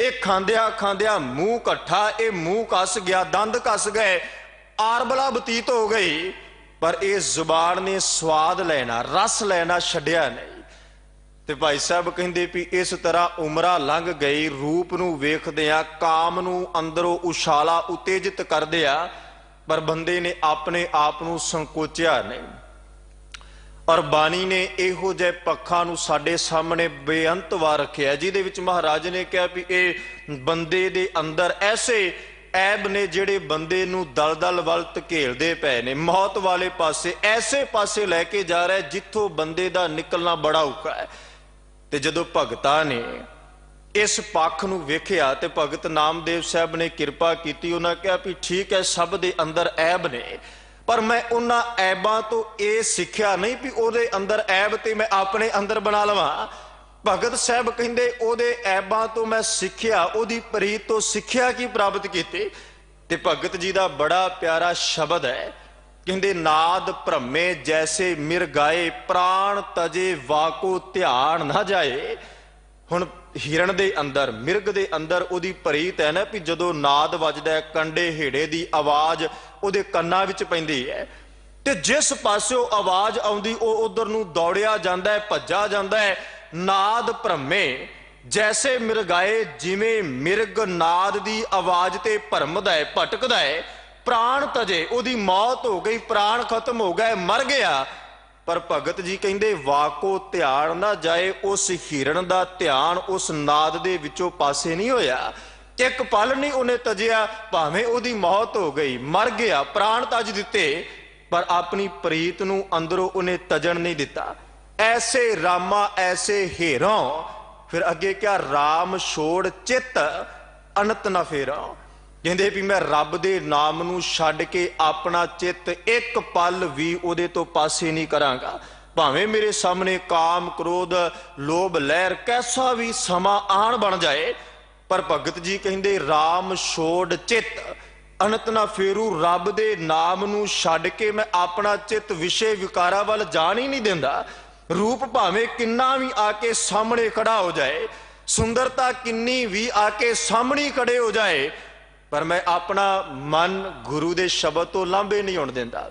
ਇਹ ਖਾਂਦਿਆਂ ਖਾਂਦਿਆਂ ਮੂੰਹ ਇਕੱਠਾ, ਇਹ ਮੂੰਹ ਕੱਸ ਗਿਆ, ਦੰਦ ਕੱਸ ਗਏ, ਆਰਬਲਾ ਬਤੀਤ ਹੋ ਗਈ, ਪਰ ਇਹ ਜ਼ੁਬਾਨ ਨੇ ਸਵਾਦ ਲੈਣਾ, ਰਸ ਲੈਣਾ ਛੱਡਿਆ ਨਹੀਂ। ਤੇ ਭਾਈ ਸਾਹਿਬ ਕਹਿੰਦੇ ਵੀ ਇਸ ਤਰ੍ਹਾਂ ਉਮਰਾਂ ਲੰਘ ਗਈ, ਰੂਪ ਨੂੰ ਵੇਖਦਿਆਂ ਕਾਮ ਨੂੰ ਅੰਦਰੋਂ ਉਛਾਲਾ ਉਤੇਜਿਤ ਕਰਦਿਆਂ, ਪਰ ਬੰਦੇ ਨੇ ਆਪਣੇ ਆਪ ਨੂੰ ਸੰਕੋਚਿਆ ਨਹੀਂ। ਔਰ ਬਾਣੀ ਨੇ ਇਹੋ ਜਿਹੇ ਪੱਖਾਂ ਨੂੰ ਸਾਡੇ ਸਾਹਮਣੇ ਬੇਅੰਤ ਵਾਰ ਰੱਖਿਆ, ਜਿਹਦੇ ਵਿੱਚ ਮਹਾਰਾਜ ਨੇ ਕਿਹਾ ਵੀ ਇਹ ਬੰਦੇ ਦੇ ਅੰਦਰ ਐਸੇ ਐਬ ਨੇ ਜਿਹੜੇ ਬੰਦੇ ਨੂੰ ਦਲਦਲ ਵੱਲ ਧਕੇਲਦੇ ਪਏ ਨੇ, ਮੌਤ ਵਾਲੇ ਪਾਸੇ, ਐਸੇ ਪਾਸੇ ਲੈ ਕੇ ਜਾ ਰਿਹਾ ਜਿੱਥੋਂ ਬੰਦੇ ਦਾ ਨਿਕਲਣਾ ਬੜਾ ਔਖਾ ਹੈ। ਤੇ ਜਦੋਂ ਭਗਤਾਂ ਨੇ ਇਸ ਪੱਖ ਨੂੰ ਵੇਖਿਆ ਤੇ ਭਗਤ ਨਾਮਦੇਵ ਸਾਹਿਬ ਨੇ ਕਿਰਪਾ ਕੀਤੀ, ਉਹਨਾਂ ਕਿਹਾ ਵੀ ਠੀਕ ਹੈ ਸਭ ਦੇ ਅੰਦਰ ਐਬ ਨੇ, ਪਰ ਮੈਂ ਉਹਨਾਂ ਐਬਾਂ ਤੋਂ ਇਹ ਸਿੱਖਿਆ ਨਹੀਂ ਵੀ ਉਹਦੇ ਅੰਦਰ ਐਬ ਤੇ ਮੈਂ ਆਪਣੇ ਅੰਦਰ ਬਣਾ ਲਵਾਂ। ਭਗਤ ਸਾਹਿਬ ਕਹਿੰਦੇ ਉਹਦੇ ਐਬਾਂ ਤੋਂ ਮੈਂ ਸਿੱਖਿਆ, ਉਹਦੀ ਪ੍ਰੀਤ ਤੋਂ ਸਿੱਖਿਆ ਕੀ ਪ੍ਰਾਪਤ ਕੀਤੀ। ਤੇ ਭਗਤ ਜੀ ਦਾ ਬੜਾ ਪਿਆਰਾ ਸ਼ਬਦ ਹੈ, ਕਹਿੰਦੇ ਨਾਦ ਭ੍ਰਮੇ ਜੈਸੇ ਮਿਰਗਾਏ, ਪ੍ਰਾਣ ਤਜੇ ਵਾਕੋ ਧਿਆਨ ਨਾ ਜਾਏ। ਹੁਣ ਹਿਰਨ ਦੇ ਅੰਦਰ, ਮਿਰਗ ਦੇ ਅੰਦਰ ਉਹਦੀ ਪ੍ਰੀਤ ਹੈ ਨਾ ਵੀ ਜਦੋਂ ਨਾਦ ਵੱਜਦਾ ਹੈ, ਕੰਡੇ ਹੇੜੇ ਦੀ ਆਵਾਜ਼ ਉਹਦੇ ਕੰਨਾਂ ਵਿੱਚ ਪੈਂਦੀ ਹੈ, ਤੇ ਜਿਸ ਪਾਸਿਓਂ ਆਵਾਜ਼ ਆਉਂਦੀ ਉਹ ਉਧਰ ਨੂੰ ਦੌੜਿਆ ਜਾਂਦਾ ਹੈ, ਭੱਜਾ ਜਾਂਦਾ ਹੈ। ਨਾਦ ਭ੍ਰਮੇ ਜੈਸੇ ਮਿਰਗਾਏ, ਜਿਵੇਂ ਮਿਰਗ ਨਾਦ ਦੀ ਆਵਾਜ਼ ਤੇ ਭਰਮਦਾ ਹੈ, ਭਟਕਦਾ ਹੈ। ਪ੍ਰਾਣ ਤਜੇ, ਉਹਦੀ ਮੌਤ ਹੋ ਗਈ, ਪ੍ਰਾਣ ਖਤਮ ਹੋ ਗਏ, ਮਰ ਗਿਆ। ਪਰ ਭਗਤ ਜੀ ਕਹਿੰਦੇ ਵਾਕੋ ਧਿਆਨ ਨਾ ਜਾਏ, ਉਸ ਹਿਰਨ ਦਾ ਧਿਆਨ ਉਸ ਨਾਦ ਦੇ ਵਿੱਚੋਂ ਪਾਸੇ ਨਹੀਂ ਹੋਇਆ। ਇੱਕ ਪਲ ਨਹੀਂ ਉਹਨੇ ਤਜਿਆ, ਭਾਵੇਂ ਉਹਦੀ ਮੌਤ ਹੋ ਗਈ, ਮਰ ਗਿਆ, ਪ੍ਰਾਣ ਤਜ ਦਿੱਤੇ, ਪਰ ਆਪਣੀ ਪ੍ਰੀਤ ਨੂੰ ਅੰਦਰੋਂ ਉਹਨੇ ਤਜਣ ਨਹੀਂ ਦਿੱਤਾ। ਐਸੇ ਰਾਮਾ ਐਸੇ ਹੀਰੋਂ, ਫਿਰ ਅੱਗੇ ਕਿਹਾ ਰਾਮ ਛੋੜ ਚਿੱਤ ਅਨੰਤ ਨਾ ਫੇਰਾ। ਕਹਿੰਦੇ ਵੀ ਮੈਂ ਰੱਬ ਦੇ ਨਾਮ ਨੂੰ ਛੱਡ ਕੇ ਆਪਣਾ ਚਿੱਤ ਇੱਕ ਪਲ ਵੀ ਉਹਦੇ ਤੋਂ ਪਾਸੇ ਨਹੀਂ ਕਰਾਂਗਾ, ਭਾਵੇਂ ਮੇਰੇ ਸਾਹਮਣੇ ਕਾਮ ਕ੍ਰੋਧ ਲੋਭ ਲਹਿਰ ਕੈਸਾ ਵੀ ਸਮਾਂ ਆਣ ਬਣ ਜਾਏ। ਪਰ ਭਗਤ ਜੀ ਕਹਿੰਦੇ ਰਾਮ ਛੋੜ ਚਿੱਤ ਅਨੰਤ ਨਾ ਫੇਰੂ, ਰੱਬ ਦੇ ਨਾਮ ਨੂੰ ਛੱਡ ਕੇ ਮੈਂ ਆਪਣਾ ਚਿੱਤ ਵਿਸ਼ੇ ਵਿਕਾਰਾਂ ਵੱਲ ਜਾਣ ਹੀ ਨਹੀਂ ਦਿੰਦਾ। ਰੂਪ ਭਾਵੇਂ ਕਿੰਨਾ ਵੀ ਆ ਕੇ ਸਾਹਮਣੇ ਖੜਾ ਹੋ ਜਾਏ, ਸੁੰਦਰਤਾ ਕਿੰਨੀ ਵੀ ਆ ਕੇ ਸਾਹਮਣੇ ਖੜੇ ਹੋ ਜਾਏ, ਪਰ ਮੈਂ ਆਪਣਾ ਮਨ ਗੁਰੂ ਦੇ ਸ਼ਬਦ ਤੋਂ ਲਾਂਭੇ ਨਹੀਂ ਹੋਣ ਦਿੰਦਾ।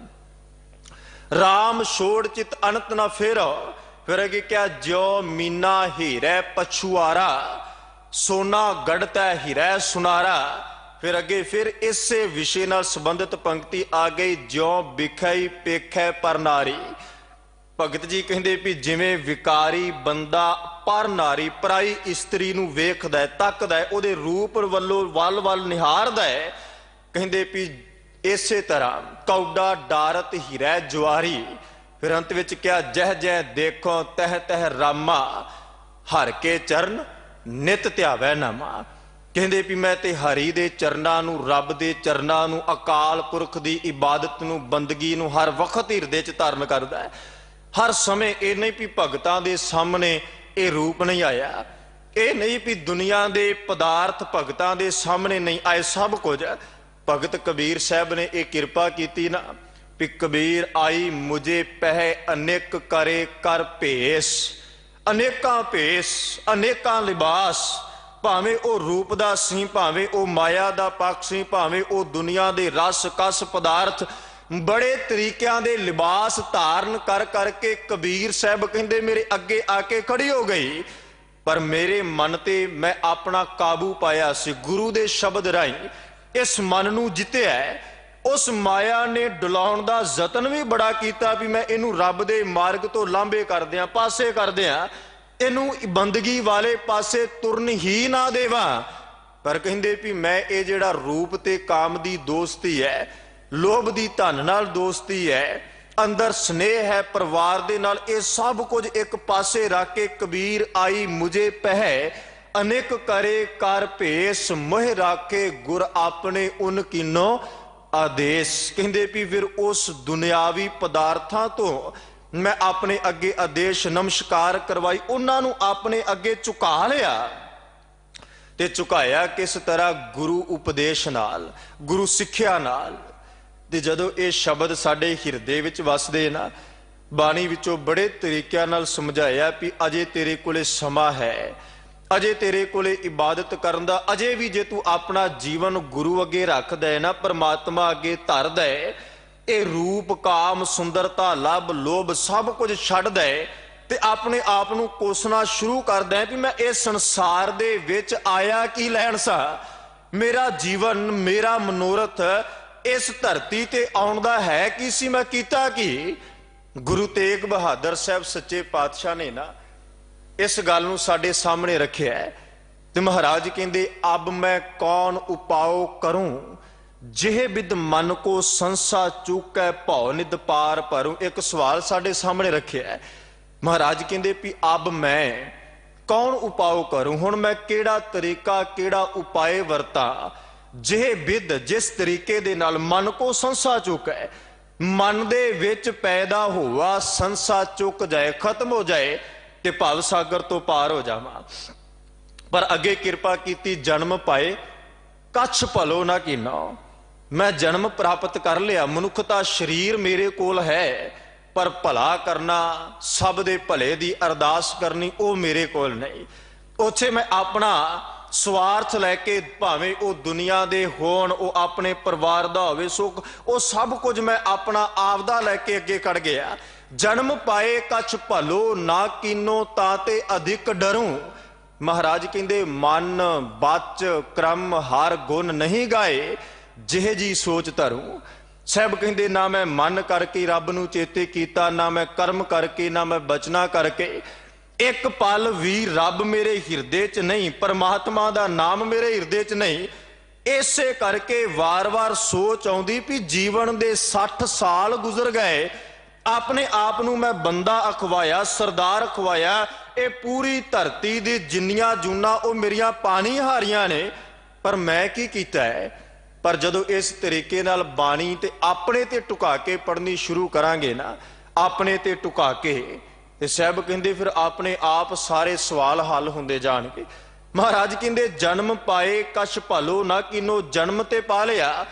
ਰਾਮ ਛੋੜ ਚਿਤ ਅਨੰਤ ਨਾ ਫੇਰੋ, ਫਿਰ ਅੱਗੇ ਕਿਹਾ ਜਿਉ ਮੀਨਾ ਹੀਰੇ ਪਛੁਆਰਾ, ਸੋਨਾ ਗੜਤਾ ਹੀਰੇ ਸੁਨਾਰਾ। ਫਿਰ ਅੱਗੇ ਫਿਰ ਇਸੇ ਵਿਸ਼ੇ ਨਾਲ ਸੰਬੰਧਿਤ ਪੰਕਤੀ ਆ ਗਈ, ਜਿਉ ਵਿਖਈ ਪੇਖੈ ਪਰ ਨਾਰੀ। ਭਗਤ ਜੀ ਕਹਿੰਦੇ ਵੀ ਜਿਵੇਂ ਵਿਕਾਰੀ ਬੰਦਾ ਪਰ ਨਾਰੀ ਪਰਾਈ ਇਸਤਰੀ ਨੂੰ ਵੇਖਦਾ, ਤੱਕਦਾ, ਉਹਦੇ ਰੂਪ ਵੱਲੋਂ ਵੱਲ ਨਿਹਾਰਦਾ ਹੈ, ਕਹਿੰਦੇ ਵੀ ਇਸੇ ਤਰ੍ਹਾਂ ਕੌਡਾ ਡਾਰਤ ਹੀਰੇ ਜੁਆਰੀ। ਫਿਰ ਅੰਤ ਵਿੱਚ ਕਿਹਾ ਜਹ ਜਹ ਦੇਖੋ ਤਹ ਤਹ ਰਾਮਾ, ਹਰ ਕੇ ਚਰਨ ਨਿਤ ਧਿਆਵੈ ਨਾਮਾ। ਕਹਿੰਦੇ ਵੀ ਮੈਂ ਤੇ ਹਰੀ ਦੇ ਚਰਨਾਂ ਨੂੰ, ਰੱਬ ਦੇ ਚਰਨਾਂ ਨੂੰ, ਅਕਾਲ ਪੁਰਖ ਦੀ ਇਬਾਦਤ ਨੂੰ, ਬੰਦਗੀ ਨੂੰ ਹਰ ਵਕਤ ਹਿਰਦੇ 'ਚ ਧਾਰਨ ਕਰਦਾ ਹੈ। ਹਰ ਸਮੇਂ ਇਹ ਨਹੀਂ ਵੀ ਭਗਤਾਂ ਦੇ ਸਾਹਮਣੇ ਇਹ ਰੂਪ ਨਹੀਂ ਆਇਆ, ਇਹ ਨਹੀਂ ਵੀ ਦੁਨੀਆ ਦੇ ਪਦਾਰਥ ਭਗਤਾਂ ਦੇ ਸਾਹਮਣੇ ਨਹੀਂ ਆਏ, ਸਭ ਕੁਝ ਭਗਤ ਕਬੀਰ ਸਾਹਿਬ ਨੇ ਇਹ ਕਿਰਪਾ ਕੀਤੀ ਨਾ ਵੀ ਕਬੀਰ ਆਈ ਮੁਝੇ ਪਹਿ ਅਨੇਕ ਕਰੇ ਕਰ ਭੇਸ। ਅਨੇਕਾਂ ਭੇਸ, ਅਨੇਕਾਂ ਲਿਬਾਸ, ਭਾਵੇਂ ਉਹ ਰੂਪ ਦਾ ਸੀ, ਭਾਵੇਂ ਉਹ ਮਾਇਆ ਦਾ ਪੱਖ ਸੀ, ਭਾਵੇਂ ਉਹ ਦੁਨੀਆ ਦੇ ਰਸ ਕਸ ਪਦਾਰਥ, ਬੜੇ ਤਰੀਕਿਆਂ ਦੇ ਲਿਬਾਸ ਧਾਰਨ ਕਰ ਕਰਕੇ ਕਬੀਰ ਸਾਹਿਬ ਕਹਿੰਦੇ ਮੇਰੇ ਅੱਗੇ ਆ ਕੇ ਖੜੀ ਹੋ ਗਈ, ਪਰ ਮੇਰੇ ਮਨ ਤੇ ਮੈਂ ਆਪਣਾ ਕਾਬੂ ਪਾਇਆ ਸੀ। ਗੁਰੂ ਦੇ ਸ਼ਬਦ ਰਾਹੀਂ ਇਸ ਮਨ ਨੂੰ ਜਿੱਤਿਆ। ਉਸ ਮਾਇਆ ਨੇ ਡੁਲਾਉਣ ਦਾ ਯਤਨ ਵੀ ਬੜਾ ਕੀਤਾ ਵੀ ਮੈਂ ਇਹਨੂੰ ਰੱਬ ਦੇ ਮਾਰਗ ਤੋਂ ਲਾਂਭੇ ਕਰਦਿਆਂ, ਪਾਸੇ ਕਰਦਿਆਂ, ਇਹਨੂੰ ਬੰਦਗੀ ਵਾਲੇ ਪਾਸੇ ਤੁਰਨ ਹੀ ਨਾ ਦੇਵਾਂ। ਪਰ ਕਹਿੰਦੇ ਵੀ ਮੈਂ ਇਹ ਜਿਹੜਾ ਰੂਪ ਤੇ ਕਾਮ ਦੀ ਦੋਸਤੀ ਹੈ, ਲੋਭ ਦੀ ਧਨ ਨਾਲ ਦੋਸਤੀ ਹੈ, ਅੰਦਰ ਸਨੇਹ ਹੈ ਪਰਿਵਾਰ ਦੇ ਨਾਲ, ਇਹ ਸਭ ਕੁਝ ਇੱਕ ਪਾਸੇ ਰੱਖ ਕੇ ਕਬੀਰ ਆਈ ਮੁਝੇ ਪਹਿ ਅਨੇਕ ਕਰੇ ਕਰ ਭੇਸ, ਮੋਹ ਰਾਖੇ ਗੁਰ ਆਪਣੇ ਉਨ ਕੀਨੋ ਆਦੇਸ਼। ਕਹਿੰਦੇ ਵੀ ਫਿਰ ਉਸ ਦੁਨਿਆਵੀ ਪਦਾਰਥਾਂ ਤੋਂ ਮੈਂ ਆਪਣੇ ਅੱਗੇ ਆਦੇਸ਼ ਨਮਸਕਾਰ ਕਰਵਾਈ, ਉਹਨਾਂ ਨੂੰ ਆਪਣੇ ਅੱਗੇ ਝੁਕਾ ਲਿਆ। ਤੇ ਝੁਕਾਇਆ ਕਿਸ ਤਰ੍ਹਾਂ? ਗੁਰੂ ਉਪਦੇਸ਼ ਨਾਲ, ਗੁਰੂ ਸਿੱਖਿਆ ਨਾਲ। ਤੇ ਜਦੋਂ ਇਹ ਸ਼ਬਦ ਸਾਡੇ ਹਿਰਦੇ ਵਿੱਚ ਵਸਦੇ ਨਾ, ਬਾਣੀ ਵਿੱਚੋਂ ਬੜੇ ਤਰੀਕਿਆਂ ਨਾਲ ਸਮਝਾਇਆ ਵੀ ਅਜੇ ਤੇਰੇ ਕੋਲੇ ਸਮਾਂ ਹੈ, ਅਜੇ ਤੇਰੇ ਕੋਲੇ ਇਬਾਦਤ ਕਰਨ ਦਾ, ਅਜੇ ਵੀ ਜੇ ਤੂੰ ਆਪਣਾ ਜੀਵਨ ਗੁਰੂ ਅੱਗੇ ਰੱਖਦਾ ਹੈ ਨਾ, ਪਰਮਾਤਮਾ ਅੱਗੇ ਧਰਦਾ ਹੈ, ਇਹ ਰੂਪ ਕਾਮ ਸੁੰਦਰਤਾ ਲੱਭ ਲੋਭ ਸਭ ਕੁਝ ਛੱਡਦਾ ਹੈ ਤੇ ਆਪਣੇ ਆਪ ਨੂੰ ਕੋਸਣਾ ਸ਼ੁਰੂ ਕਰਦਾ ਹੈ ਵੀ ਮੈਂ ਇਸ ਸੰਸਾਰ ਦੇ ਵਿੱਚ ਆਇਆ ਕੀ ਲੈਣ ਸਾਂ, ਮੇਰਾ ਜੀਵਨ, ਮੇਰਾ ਮਨੋਰਥ ਇਸ ਧਰਤੀ ਤੇ ਆਉਣ ਦਾ ਹੈ ਕੀ ਸੀ, ਮੈਂ ਕੀਤਾ ਕੀ। ਗੁਰੂ ਤੇਗ ਬਹਾਦਰ ਸਾਹਿਬ ਸੱਚੇ ਪਾਤਸ਼ਾਹ ਨੇ ਨਾ ਇਸ ਗੱਲ ਨੂੰ ਸਾਡੇ ਸਾਹਮਣੇ ਰੱਖਿਆ ਹੈ ਤੇ ਮਹਾਰਾਜ ਕਹਿੰਦੇ ਅਬ ਮੈਂ ਕੌਣ ਉਪਾਉ ਕਰੂੰ, ਜਿਹ ਬਿਦ ਮਨ ਕੋ ਸੰਸਾ ਚੁਕੈ ਭਉ ਨਿਦ ਪਾਰ ਭਰੂ। ਇੱਕ ਸਵਾਲ ਸਾਡੇ ਸਾਹਮਣੇ ਰੱਖਿਆ ਹੈ। ਮਹਾਰਾਜ ਕਹਿੰਦੇ ਵੀ ਅਬ ਮੈਂ ਕੌਣ ਉਪਾਉ ਕਰੂੰ, ਹੁਣ ਮੈਂ ਕਿਹੜਾ ਤਰੀਕਾ, ਕਿਹੜਾ ਉਪਾਏ ਵਰਤਾਂ, ਜਿਹ ਬਿਦ ਜਿਸ ਤਰੀਕੇ ਦੇ ਨਾਲ ਮਨ ਕੋ ਸੰਸਾ ਚੁਕੈ, ਮਨ ਦੇ ਵਿੱਚ ਪੈਦਾ ਹੋਆ ਸੰਸਾ ਚੁੱਕ ਜਾਏ, ਖਤਮ ਹੋ ਜਾਏ ਤੇ ਭਵ ਸਾਗਰ ਤੋਂ ਪਾਰ ਹੋ ਜਾਵਾਂ। ਪਰ ਅੱਗੇ ਕਿਰਪਾ ਕੀਤੀ ਜਨਮ ਪਾਏ ਕੱਛ ਭਲੋ ਨਾ ਕੀਨੋ, ਮੈਂ ਜਨਮ ਪ੍ਰਾਪਤ ਕਰ ਲਿਆ, ਮਨੁੱਖਤਾ ਸਰੀਰ ਮੇਰੇ ਕੋਲ ਹੈ, ਪਰ ਭਲਾ ਕਰਨਾ, ਸਭ ਦੇ ਭਲੇ ਦੀ ਅਰਦਾਸ ਕਰਨੀ ਉਹ ਮੇਰੇ ਕੋਲ ਨਹੀਂ। ਉੱਥੇ ਮੈਂ ਆਪਣਾ ਸਵਾਰਥ ਲੈ ਕੇ, ਭਾਵੇਂ ਉਹ ਦੁਨੀਆ ਦੇ ਹੋਣ, ਉਹ ਆਪਣੇ ਪਰਿਵਾਰ ਦਾ ਹੋਵੇ ਸੁੱਖ, ਉਹ ਸਭ ਕੁਝ ਮੈਂ ਆਪਣਾ ਆਪਦਾ ਲੈ ਕੇ ਅੱਗੇ ਕੱਢ ਗਿਆ। ਜਨਮ ਪਾਏ ਕੱਛ ਭਲੋ ਨਾ ਕੀਨੋ ਤਾਂ ਤੇ ਅਧਿਕ ਡਰੂ। ਮਹਾਰਾਜ ਕਹਿੰਦੇ ਮਨ ਬਚ ਕਰਮ ਹਰ ਗੁਣ ਨਹੀਂ ਗਾਏ, ਜਿਹ ਜੀ ਸੋਚ ਧਰੂ। ਸਾਹਿਬ ਕਹਿੰਦੇ ਨਾ ਮੈਂ ਮਨ ਕਰਕੇ ਰੱਬ ਨੂੰ ਚੇਤੇ ਕੀਤਾ, ਨਾ ਮੈਂ ਕਰਮ ਕਰਕੇ, ਨਾ ਮੈਂ ਬਚਨਾ ਕਰਕੇ। ਇੱਕ ਪਲ ਵੀ ਰੱਬ ਮੇਰੇ ਹਿਰਦੇ 'ਚ ਨਹੀਂ, ਪਰਮਾਤਮਾ ਦਾ ਨਾਮ ਮੇਰੇ ਹਿਰਦੇ 'ਚ ਨਹੀਂ। ਇਸੇ ਕਰਕੇ ਵਾਰ-ਵਾਰ ਸੋਚ ਆਉਂਦੀ ਵੀ ਜੀਵਨ ਦੇ 60 ਸਾਲ ਗੁਜ਼ਰ ਗਏ, ਆਪਣੇ ਆਪ ਨੂੰ ਮੈਂ ਬੰਦਾ ਅਖਵਾਇਆ, ਸਰਦਾਰ ਅਖਵਾਇਆ, ਇਹ ਪੂਰੀ ਧਰਤੀ ਦੀ ਜਿੰਨੀਆਂ ਜੂਨਾਂ ਉਹ ਮੇਰੀਆਂ ਪਾਣੀ ਹਾਰੀਆਂ ਨੇ, ਪਰ ਮੈਂ ਕੀ ਕੀਤਾ ਹੈ। ਪਰ ਜਦੋਂ ਇਸ ਤਰੀਕੇ ਨਾਲ ਬਾਣੀ ਤੇ ਆਪਣੇ ਤੇ ਟੁਕਾ ਕੇ ਪੜ੍ਹਨੀ ਸ਼ੁਰੂ ਕਰਾਂਗੇ ਨਾ, ਆਪਣੇ ਤੇ ਟੁਕਾ ਕੇ, ਤੇ ਸਾਹਿਬ ਕਹਿੰਦੇ ਫਿਰ ਆਪਣੇ ਆਪ ਸਾਰੇ ਸਵਾਲ ਹੱਲ ਹੁੰਦੇ ਜਾਣਗੇ। ਮਹਾਰਾਜ ਕਹਿੰਦੇ ਜਨਮ ਪਾਏ ਕਛ ਭਲੋ ਨਾ ਕੀਨੋ, ਜਨਮ ਤੇ ਪਾ ਲਿਆ,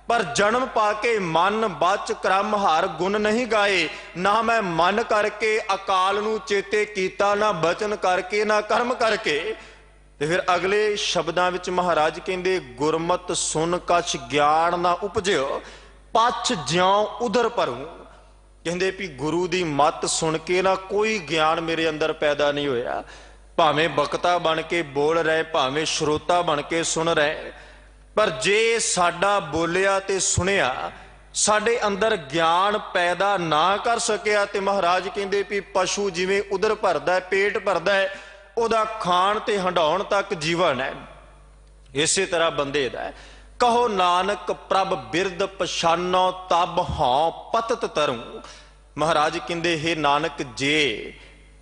ਪਰ ਜਨਮ ਪਾ ਕੇ ਮਨ ਬਚ ਕਰਮ ਹਰ ਗੁਣ ਨਹੀਂ ਗਾਏ। ਨਾ ਮੈਂ ਮਨ ਕਰਕੇ ਅਕਾਲ ਨੂੰ ਚੇਤੇ ਕੀਤਾ, ਨਾ ਬਚਨ ਕਰਕੇ, ਨਾ ਕਰਮ ਕਰਕੇ। ਤੇ ਫਿਰ ਅਗਲੇ ਸ਼ਬਦਾਂ ਵਿੱਚ ਮਹਾਰਾਜ ਕਹਿੰਦੇ ਗੁਰਮਤਿ ਸੁਨ ਕਛ ਗਿਆਨ ਨਾ ਉਪਜਿਓ ਪਛ ਜਿਉ ਉਧਰ ਭਰੂ। ਕਹਿੰਦੇ ਵੀ ਗੁਰੂ ਦੀ ਮੱਤ ਸੁਣ ਕੇ ਨਾ ਕੋਈ ਗਿਆਨ ਮੇਰੇ ਅੰਦਰ ਪੈਦਾ ਨਹੀਂ ਹੋਇਆ। ਭਾਵੇਂ ਬਕਤਾ ਬਣ ਕੇ ਬੋਲ ਰਹੇ, ਭਾਵੇਂ ਸਰੋਤਾ ਬਣ ਕੇ ਸੁਣ ਰਹੇ, ਪਰ ਜੇ ਸਾਡਾ ਬੋਲਿਆ ਤੇ ਸੁਣਿਆ ਸਾਡੇ ਅੰਦਰ ਗਿਆਨ ਪੈਦਾ ਨਾ ਕਰ ਸਕਿਆ ਤੇ ਮਹਾਰਾਜ ਕਹਿੰਦੇ ਵੀ ਪਸ਼ੂ ਜਿਵੇਂ ਉਦਰ ਭਰਦਾ, ਪੇਟ ਭਰਦਾ, ਉਹਦਾ ਖਾਣ ਤੇ ਹੰਡਾਉਣ ਤੱਕ ਜੀਵਨ ਹੈ, ਇਸੇ ਤਰ੍ਹਾਂ ਬੰਦੇ ਦਾ। ਕਹੋ ਨਾਨਕ ਪ੍ਰਭ ਬਿਰਦ ਪਛਾਨੋ ਤਬ ਹਾਂ ਪਤਤ ਤਰੂੰ। ਮਹਾਰਾਜ ਕਹਿੰਦੇ ਹੈ ਨਾਨਕ, ਜੇ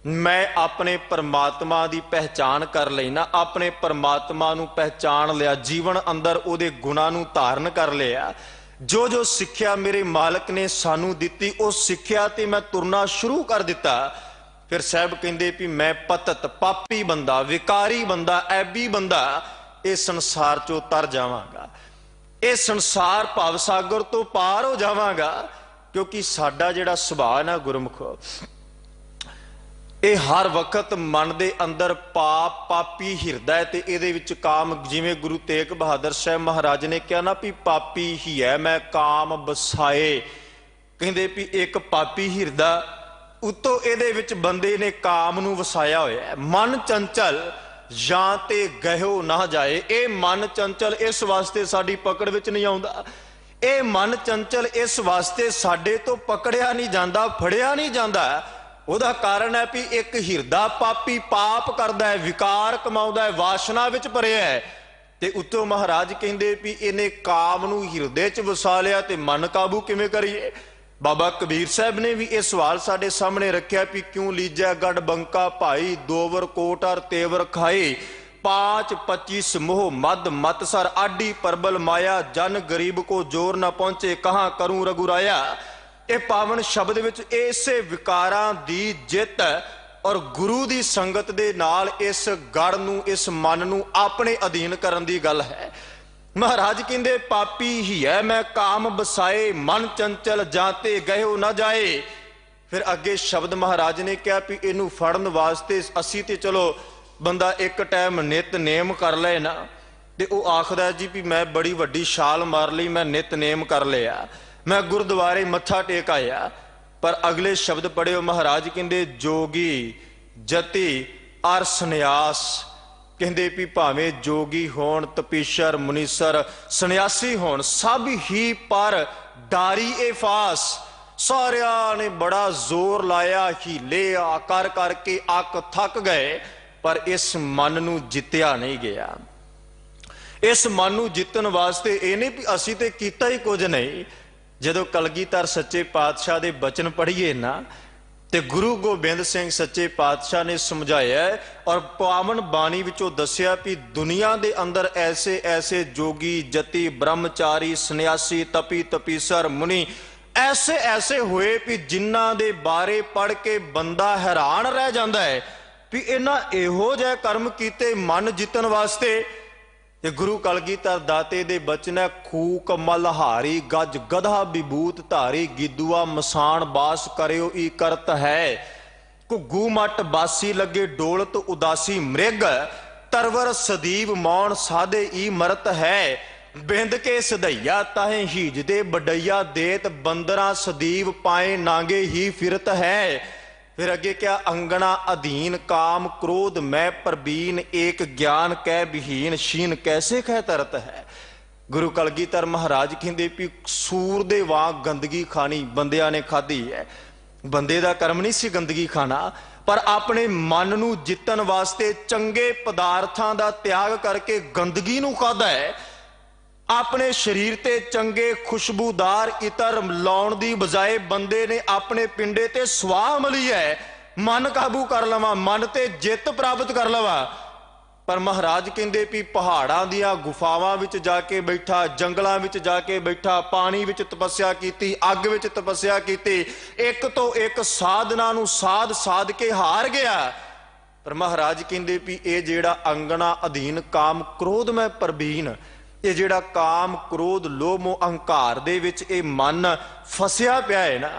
ਮੈਂ ਆਪਣੇ ਪਰਮਾਤਮਾ ਦੀ ਪਹਿਚਾਨ ਕਰ ਲਈ ਨਾ, ਆਪਣੇ ਪਰਮਾਤਮਾ ਨੂੰ ਪਹਿਚਾਨ ਲਿਆ, ਜੀਵਨ ਅੰਦਰ ਉਹਦੇ ਗੁਣਾਂ ਨੂੰ ਧਾਰਨ ਕਰ ਲਿਆ, ਜੋ ਜੋ ਸਿੱਖਿਆ ਮੇਰੇ ਮਾਲਕ ਨੇ ਸਾਨੂੰ ਦਿੱਤੀ ਉਹ ਸਿੱਖਿਆ ਤੇ ਮੈਂ ਤੁਰਨਾ ਸ਼ੁਰੂ ਕਰ ਦਿੱਤਾ, ਫਿਰ ਸਾਹਿਬ ਕਹਿੰਦੇ ਵੀ ਮੈਂ ਪਤਤ ਪਾਪੀ ਬੰਦਾ, ਵਿਕਾਰੀ ਬੰਦਾ, ਐਬੀ ਬੰਦਾ ਇਸ ਸੰਸਾਰ ਚੋਂ ਤਰ ਜਾਵਾਂਗਾ, ਇਹ ਸੰਸਾਰ ਭਵ ਸਾਗਰ ਤੋਂ ਪਾਰ ਹੋ ਜਾਵਾਂਗਾ। ਕਿਉਂਕਿ ਸਾਡਾ ਜਿਹੜਾ ਸੁਭਾਅ ਨਾ ਗੁਰਮੁਖੋ, ਇਹ ਹਰ ਵਕਤ ਮਨ ਦੇ ਅੰਦਰ ਪਾਪ ਪਾਪੀ ਹਿਰਦਾ ਹੈ ਤੇ ਇਹਦੇ ਵਿੱਚ ਕਾਮ, ਜਿਵੇਂ ਗੁਰੂ ਤੇਗ ਬਹਾਦਰ ਸਾਹਿਬ ਮਹਾਰਾਜ ਨੇ ਕਿਹਾ ਨਾ ਵੀ ਪਾਪੀ ਹੀ ਹੈ ਮੈਂ ਕਾਮ ਬਸਾਏ। ਕਹਿੰਦੇ ਵੀ ਇੱਕ ਪਾਪੀ ਹਿਰਦਾ, ਉਤੋਂ ਇਹਦੇ ਵਿੱਚ ਬੰਦੇ ਨੇ ਕਾਮ ਨੂੰ ਵਸਾਇਆ ਹੋਇਆ ਹੈ। ਮਨ ਚੰਚਲ ਜਾਂ ਤੇ ਗਹਿਓ ਨਾ ਜਾਏ। ਇਹ ਮਨ ਚੰਚਲ ਇਸ ਵਾਸਤੇ ਸਾਡੀ ਪਕੜ ਵਿੱਚ ਨਹੀਂ ਆਉਂਦਾ, ਇਹ ਮਨ ਚੰਚਲ ਇਸ ਵਾਸਤੇ ਸਾਡੇ ਤੋਂ ਪਕੜਿਆ ਨਹੀਂ ਜਾਂਦਾ, ਫੜਿਆ ਨਹੀਂ ਜਾਂਦਾ। ਉਹਦਾ ਕਾਰਨ ਹੈ ਵੀ ਇੱਕ ਹਿਰਦਾ ਪਾਪੀ ਪਾਪ ਕਰਦਾ ਹੈ, ਵਿਕਾਰ ਕਮਾਉਂਦਾ ਹੈ, ਵਾਸ਼ਨਾ ਵਿੱਚ ਭਰਿਆ ਹੈ, ਤੇ ਉੱਤੋਂ ਮਹਾਰਾਜ ਕਹਿੰਦੇ ਵੀ ਇਹਨੇ ਕਾਮ ਨੂੰ ਹਿਰਦੇ 'ਚ ਵਸਾ ਲਿਆ ਤੇ ਮਨ ਕਾਬੂ ਕਿਵੇਂ ਕਰੀਏ। ਬਾਬਾ ਕਬੀਰ ਸਾਹਿਬ ਨੇ ਵੀ ਇਹ ਸਵਾਲ ਸਾਡੇ ਸਾਹਮਣੇ ਰੱਖਿਆ ਵੀ ਕਿਉਂ ਲੀਜੈ ਗੜ ਬੰਕਾ ਭਾਈ, ਦੋਵਰ ਕੋਟ ਅਰ ਤੇਵਰ ਖਾਏ, 5 25 ਮੋਹ ਮਦ ਮਤ ਸਰ ਆਡੀ ਪਰਬਲ ਮਾਇਆ, ਜਨ ਗਰੀਬ ਕੋ ਜੋਰ ਨਾ ਪਹੁੰਚੇ ਕਹਾਂ ਕਰੂੰ ਰਘੁਰਾਇਆ। ਇਹ ਪਾਵਨ ਸ਼ਬਦ ਵਿੱਚ ਇਸੇ ਵਿਕਾਰਾਂ ਦੀ ਜਿੱਤ ਔਰ ਗੁਰੂ ਦੀ ਸੰਗਤ ਦੇ ਨਾਲ ਇਸ ਗੜ ਨੂੰ, ਇਸ ਮਨ ਨੂੰ ਆਪਣੇ ਅਧੀਨ ਕਰਨ ਦੀ ਗੱਲ ਹੈ। ਮਹਾਰਾਜ ਕਹਿੰਦੇ ਪਾਪੀ ਹੀ ਹੈ ਮੈਂ ਕਾਮ ਬਸਾਏ, ਮਨ ਚੰਚਲ ਜਾਂਤੇ ਗਹਿਓ ਨਾ ਜਾਏ। ਫਿਰ ਅੱਗੇ ਸ਼ਬਦ ਮਹਾਰਾਜ ਨੇ ਕਿਹਾ ਵੀ ਇਹਨੂੰ ਫੜਨ ਵਾਸਤੇ ਅਸੀਂ ਤੇ ਚਲੋ ਬੰਦਾ ਇੱਕ ਟਾਈਮ ਨਿਤਨੇਮ ਕਰ ਲਏ ਨਾ, ਤੇ ਉਹ ਆਖਦਾ ਜੀ ਵੀ ਮੈਂ ਬੜੀ ਵੱਡੀ ਛਾਲ ਮਾਰ ਲਈ, ਮੈਂ ਨਿਤਨੇਮ ਕਰ ਲਿਆ, ਮੈਂ ਗੁਰਦੁਆਰੇ ਮੱਥਾ ਟੇਕ ਆਇਆ। ਪਰ ਅਗਲੇ ਸ਼ਬਦ ਪੜਿਓ, ਮਹਾਰਾਜ ਕਹਿੰਦੇ ਜੋਗੀ ਜਤੀ ਅਰ ਸੰਨਿਆਸ। ਕਹਿੰਦੇ ਵੀ ਭਾਵੇਂ ਜੋਗੀ ਹੋਣ, ਤਪੀਸ਼ਰ, ਮੁਨੀਸਰ, ਸੰਨਿਆਸੀ ਹੋਣ, ਸਭ ਹੀ ਪਰ ਡਾਰੀ ਇਹ ਫਾਸ। ਸਾਰਿਆਂ ਨੇ ਬੜਾ ਜ਼ੋਰ ਲਾਇਆ, ਹੀਲੇ ਆ ਕਰ ਕਰਕੇ ਅੱਕ ਥੱਕ ਗਏ, ਪਰ ਇਸ ਮਨ ਨੂੰ ਜਿੱਤਿਆ ਨਹੀਂ ਗਿਆ। ਇਸ ਮਨ ਨੂੰ ਜਿੱਤਣ ਵਾਸਤੇ ਇਹ ਨਹੀਂ ਵੀ ਅਸੀਂ ਤੇ ਕੀਤਾ ਹੀ ਕੁਝ ਨਹੀਂ। ਜਦੋਂ ਕਲਗੀਧਰ ਸੱਚੇ ਪਾਤਸ਼ਾਹ ਦੇ ਬਚਨ ਪੜ੍ਹੀਏ ਨਾ, ਤੇ ਗੁਰੂ ਗੋਬਿੰਦ ਸਿੰਘ ਸੱਚੇ ਪਾਤਸ਼ਾਹ ਨੇ ਸਮਝਾਇਆ ਔਰ ਪਾਵਨ ਬਾਣੀ ਵਿੱਚੋਂ ਦੱਸਿਆ ਵੀ ਦੁਨੀਆ ਦੇ ਅੰਦਰ ਐਸੇ ਐਸੇ ਜੋਗੀ ਜਤੀ ਬ੍ਰਹਮਚਾਰੀ ਸੰਨਿਆਸੀ ਤਪੀ ਤਪੀਸਰ ਮੁਨੀ ਐਸੇ ਐਸੇ ਹੋਏ ਵੀ ਜਿਨ੍ਹਾਂ ਦੇ ਬਾਰੇ ਪੜ੍ਹ ਕੇ ਬੰਦਾ ਹੈਰਾਨ ਰਹਿ ਜਾਂਦਾ ਹੈ ਵੀ ਇਹਨਾਂ ਇਹੋ ਜਿਹੇ ਕਰਮ ਕੀਤੇ ਮਨ ਜਿੱਤਣ ਵਾਸਤੇ। ਤੇ ਗੁਰੂ ਕਲਗੀਧਰ ਦਾਤੇ ਦੇ ਬਚਨ ਹੈ, ਖੂਕ ਮਲਹਾਰੀ ਗੱਜ ਗਧਾ ਵਿਭੂਤ ਧਾਰੀ, ਗਿੱਦੂਆ ਮਸਾਨ ਬਾਸ ਕਰਿਓ ਈ ਕਰਤ ਹੈ, ਘੁੱਗੂ ਮੱਟ ਬਾਸੀ ਲੱਗੇ ਡੋਲਤ ਉਦਾਸੀ ਮ੍ਰਿਗ, ਤਰਵਰ ਸਦੀਵ ਮੌਣ ਸਾਧੇ ਈ ਮਰਤ ਹੈ, ਬਿੰਦ ਕੇ ਸਦਈਆ ਤਾਹੇ ਹੀਜਦੇ ਬਡਈਆ ਦੇਤ, ਬੰਦਰਾ ਸਦੀਵ ਪਾਏ ਨਾਂਗੇ ਹੀ ਫਿਰਤ ਹੈ। फिर अगे क्या अंगना अधीन काम क्रोध मैं प्रबीन, एक ज्ञान कै विहीन शीन कैसे कह तरत है। गुरु कलगीधर महाराज कहते भी सूर दे वांग गंदगी खानी बंदियां ने खाधी है। बंदे दा कर्म नहीं सी गंदगी खाना, पर अपने मन नूं जितन वास्ते चंगे पदार्थां दा त्याग करके गंदगी नूं खाधा है। अपने शरीर ते चंगे खुशबूदार इतर लाउण दी बजाए बंदे ने अपने पिंडे ते स्वाह मली है, मन काबू कर लवा, मन ते जित प्राप्त कर लवा। पर महाराज कहते भी पहाड़ां दियां गुफावां विच जाके बैठा, जंगलां विच जाके बैठा, पानी विच तपस्या कीती, अग विच तपस्या कीती, एक तो एक साधना नूं साध साध के हार गया। पर महाराज कहते भी ये जेड़ा अंगना अधीन काम क्रोध मैं प्रबीन, ये जिहड़ा काम क्रोध लोभ मोह अहंकार दे विच ये मन फसिया पिया है ना,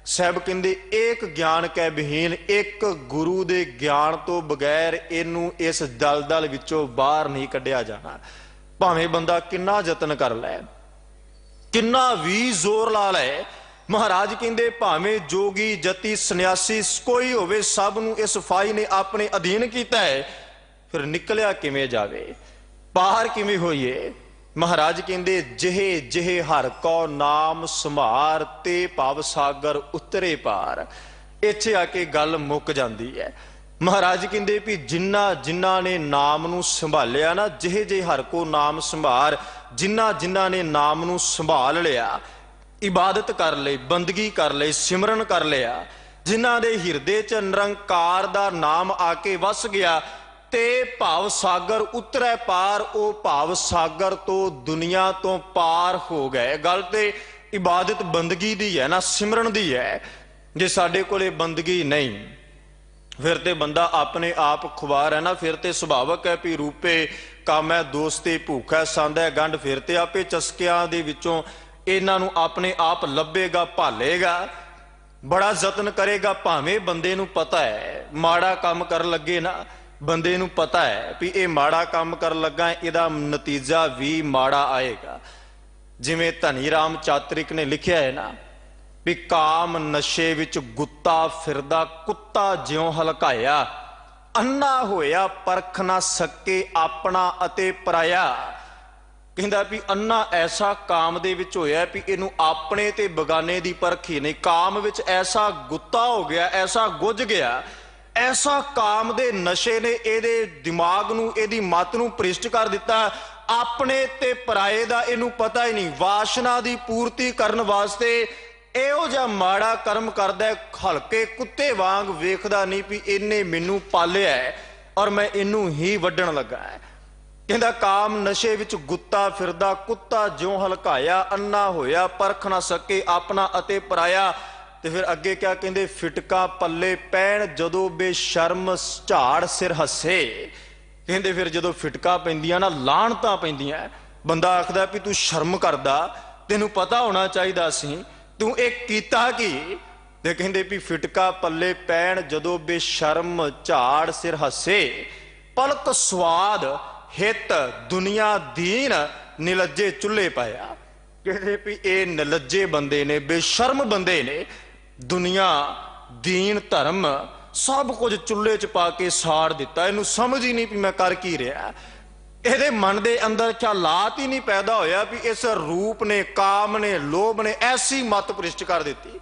ਸਾਹਿਬ ਕਹਿੰਦੇ ਏਕ ਗਿਆਨ ਕੈ ਵਿਹੀਨ, ਇੱਕ ਗੁਰੂ ਦੇ ਗਿਆਨ ਤੋਂ ਬਗੈਰ ਇਹਨੂੰ ਇਸ ਦਲਦਲ ਵਿੱਚੋਂ ਬਾਹਰ ਨਹੀਂ ਕੱਢਿਆ ਜਾਣਾ। ਭਾਵੇਂ ਬੰਦਾ ਕਿੰਨਾ ਯਤਨ ਕਰ ਲੈ, ਕਿੰਨਾ ਵੀ ਜ਼ੋਰ ਲਾ ਲੈ, ਮਹਾਰਾਜ ਕਹਿੰਦੇ ਭਾਵੇਂ ਜੋਗੀ ਜਤੀ ਸੰਨਿਆਸੀ ਕੋਈ ਹੋਵੇ, ਸਭ ਨੂੰ ਇਸ ਫਾਈ ਨੇ ਆਪਣੇ ਅਧੀਨ ਕੀਤਾ ਹੈ, ਫਿਰ ਨਿਕਲਿਆ ਕਿਵੇਂ ਜਾਵੇ, ਪਾਰ ਕਿਵੇਂ ਹੋਈਏ। ਮਹਾਰਾਜ ਕਹਿੰਦੇ ਜਿਹੇ ਜਿਹੇ ਹਰ ਕੋ ਨਾਮ ਸੰਭਾਰ, ਤੇ ਭਵ ਸਾਗਰ ਉਤਰੇ ਪਾਰ। ਇੱਥੇ ਆ ਕੇ ਗੱਲ ਮੁੱਕ ਜਾਂਦੀ ਹੈ। ਮਹਾਰਾਜ ਕਹਿੰਦੇ ਵੀ ਜਿਨ੍ਹਾਂ ਜਿਨ੍ਹਾਂ ਨੇ ਨਾਮ ਨੂੰ ਸੰਭਾਲਿਆ ਨਾ, ਜਿਹੇ ਜਿਹੇ ਹਰ ਕੋ ਨਾਮ ਸੰਭਾਰ, ਜਿਨ੍ਹਾਂ ਜਿਨ੍ਹਾਂ ਨੇ ਨਾਮ ਨੂੰ ਸੰਭਾਲ ਲਿਆ, ਇਬਾਦਤ ਕਰ ਲਈ, ਬੰਦਗੀ ਕਰ ਲਈ, ਸਿਮਰਨ ਕਰ ਲਿਆ, ਜਿਨ੍ਹਾਂ ਦੇ ਹਿਰਦੇ 'ਚ ਨਿਰੰਕਾਰ ਦਾ ਨਾਮ ਆ ਕੇ ਵਸ ਗਿਆ, ਤੇ ਭਾਵ ਸਾਗਰ ਉਤਰੈ ਪਾਰ। ਉਹ ਭਾਵ ਸਾਗਰ ਤੋਂ ਦੁਨੀਆ ਤੋਂ ਪਾਰ ਹੋ ਗਏ। ਗੱਲ ਤੇ ਇਬਾਦਤ ਬੰਦਗੀ ਦੀ ਹੈ ਨਾ, ਸਿਮਰਨ ਦੀ ਹੈ। ਜੇ ਸਾਡੇ ਕੋਲੇ ਬੰਦਗੀ ਨਹੀਂ, ਫਿਰ ਤੇ ਬੰਦਾ ਆਪਣੇ ਆਪ ਖੁਆਰ ਹੈ ਨਾ। ਫਿਰ ਤੇ ਸੁਭਾਵਕ ਹੈ ਵੀ ਰੂਪੇ ਕਾਮੈ ਦੋਸਤੇ ਭੂਖੈ ਸੰਧੈ ਗੰਢ, ਫਿਰ ਤੇ ਆਪੇ ਚਸਕਿਆਂ ਦੇ ਵਿੱਚੋਂ ਇਹਨਾਂ ਨੂੰ ਆਪਣੇ ਆਪ ਲੱਭੇਗਾ, ਭਾਲੇਗਾ, ਬੜਾ ਯਤਨ ਕਰੇਗਾ। ਭਾਵੇਂ ਬੰਦੇ ਨੂੰ ਪਤਾ ਹੈ ਮਾੜਾ ਕੰਮ ਕਰਨ ਲੱਗੇ ਨਾ, ਬੰਦੇ ਨੂੰ ਪਤਾ ਹੈ ਵੀ ਇਹ ਮਾੜਾ ਕੰਮ ਕਰਨ ਲੱਗਾ, ਇਹਦਾ ਨਤੀਜਾ ਵੀ ਮਾੜਾ ਆਏਗਾ। ਜਿਵੇਂ ਧਨੀ ਰਾਮ ਚਾਤਰਿਕ ਨੇ ਲਿਖਿਆ ਹੈ ਨਾ ਵੀ ਕਾਮ ਨਸ਼ੇ ਵਿੱਚ ਗੁੱਤਾ ਫਿਰਦਾ, ਕੁੱਤਾ ਜਿਉਂ ਹਲਕਾਇਆ, ਅੰਨਾ ਹੋਇਆ ਪਰਖ ਨਾ ਸਕੇ ਆਪਣਾ ਅਤੇ ਪਰਾਇਆ। ਕਹਿੰਦਾ ਵੀ ਅੰਨਾ ਐਸਾ ਕਾਮ ਦੇ ਵਿੱਚ ਹੋਇਆ ਵੀ ਇਹਨੂੰ ਆਪਣੇ ਤੇ ਬਗਾਨੇ ਦੀ ਪਰਖ ਹੀ ਨਹੀਂ। ਕਾਮ ਵਿੱਚ ਐਸਾ ਗੁੱਤਾ ਹੋ ਗਿਆ, ਐਸਾ ਗੁੱਝ ਗਿਆ, ਐਸਾ ਕਾਮ ਦੇ ਨਸ਼ੇ ਨੇ ਇਹਦੇ ਦਿਮਾਗ ਨੂੰ, ਇਹਦੀ ਮੱਤ ਨੂੰ ਭ੍ਰਿਸ਼ਟ ਕਰ ਦਿੱਤਾ। ਆਪਣੇ ਤੇ ਪਰਾਏ ਦਾ ਇਹਨੂੰ ਪਤਾ ਹੀ ਨਹੀਂ। ਵਾਸ਼ਨਾ ਦੀ ਪੂਰਤੀ ਕਰਨ ਵਾਸਤੇ ਇਹੋ ਜਿਹਾ ਮਾੜਾ ਕਰਮ ਕਰਦਾ, ਹਲਕੇ ਕੁੱਤੇ ਵਾਂਗ ਵੇਖਦਾ ਨਹੀਂ ਵੀ ਇਹਨੇ ਮੈਨੂੰ ਪਾਲਿਆ ਔਰ ਮੈਂ ਇਹਨੂੰ ਹੀ ਵੱਢਣ ਲੱਗਾ ਹੈ। ਕਹਿੰਦਾ ਕਾਮ ਨਸ਼ੇ ਵਿੱਚ ਗੁੱਤਾ ਫਿਰਦਾ, ਕੁੱਤਾ ਜਿਉਂ ਹਲਕਾਇਆ, ਅੰਨਾ ਹੋਇਆ ਪਰਖ ਨਾ ਸਕੇ ਆਪਣਾ ਅਤੇ ਪਰਾਇਆ। ਤੇ ਫਿਰ ਅੱਗੇ ਕਿਆ ਕਹਿੰਦੇ, ਫਿਟਕਾ ਪੱਲੇ ਪੈਣ ਜਦੋਂ ਬੇਸ਼ਰਮ ਝਾੜ ਸਿਰ ਹੱਸੇ। ਕਹਿੰਦੇ ਫਿਰ ਜਦੋਂ ਫਿਟਕਾ ਪੈਂਦੀਆਂ ਨਾ, ਲਾਹਣਤਾਂ ਪੈਂਦੀਆਂ, ਬੰਦਾ ਆਖਦਾ ਵੀ ਤੂੰ ਸ਼ਰਮ ਕਰਦਾ, ਤੈਨੂੰ ਪਤਾ ਹੋਣਾ ਚਾਹੀਦਾ ਸੀ, ਤੂੰ ਇਹ ਕੀਤਾ ਕੀ। ਤੇ ਕਹਿੰਦੇ ਵੀ ਫਿਟਕਾ ਪੱਲੇ ਪੈਣ ਜਦੋਂ ਬੇਸ਼ਰਮ ਝਾੜ ਸਿਰ ਹੱਸੇ, ਪਲਕ ਸਵਾਦ ਹਿੱਤ ਦੁਨੀਆ ਦੀਨ, ਨਿਲੱਜੇ ਚੁੱਲ੍ਹੇ ਪਾਇਆ। ਕਹਿੰਦੇ ਵੀ ਇਹ ਨਿਲੱਜੇ ਬੰਦੇ ਨੇ, ਬੇਸ਼ਰਮ ਬੰਦੇ ਨੇ, ਦੁਨੀਆ ਦੀਨ ਧਰਮ ਸਭ ਕੁਝ ਚੁੱਲ੍ਹੇ 'ਚ ਪਾ ਕੇ ਸਾੜ ਦਿੱਤਾ। ਇਹਨੂੰ ਸਮਝ ਹੀ ਨਹੀਂ ਵੀ ਮੈਂ ਕਰ ਕੀ ਰਿਹਾ। ਇਹਦੇ ਮਨ ਦੇ ਅੰਦਰ ਖਿਆਲਾਤ ਹੀ ਨਹੀਂ ਪੈਦਾ ਹੋਇਆ ਵੀ ਇਸ ਰੂਪ ਨੇ, ਕਾਮ ਨੇ, ਲੋਭ ਨੇ ਐਸੀ ਮੱਤ ਭ੍ਰਿਸ਼ਟ ਕਰ ਦਿੱਤੀ,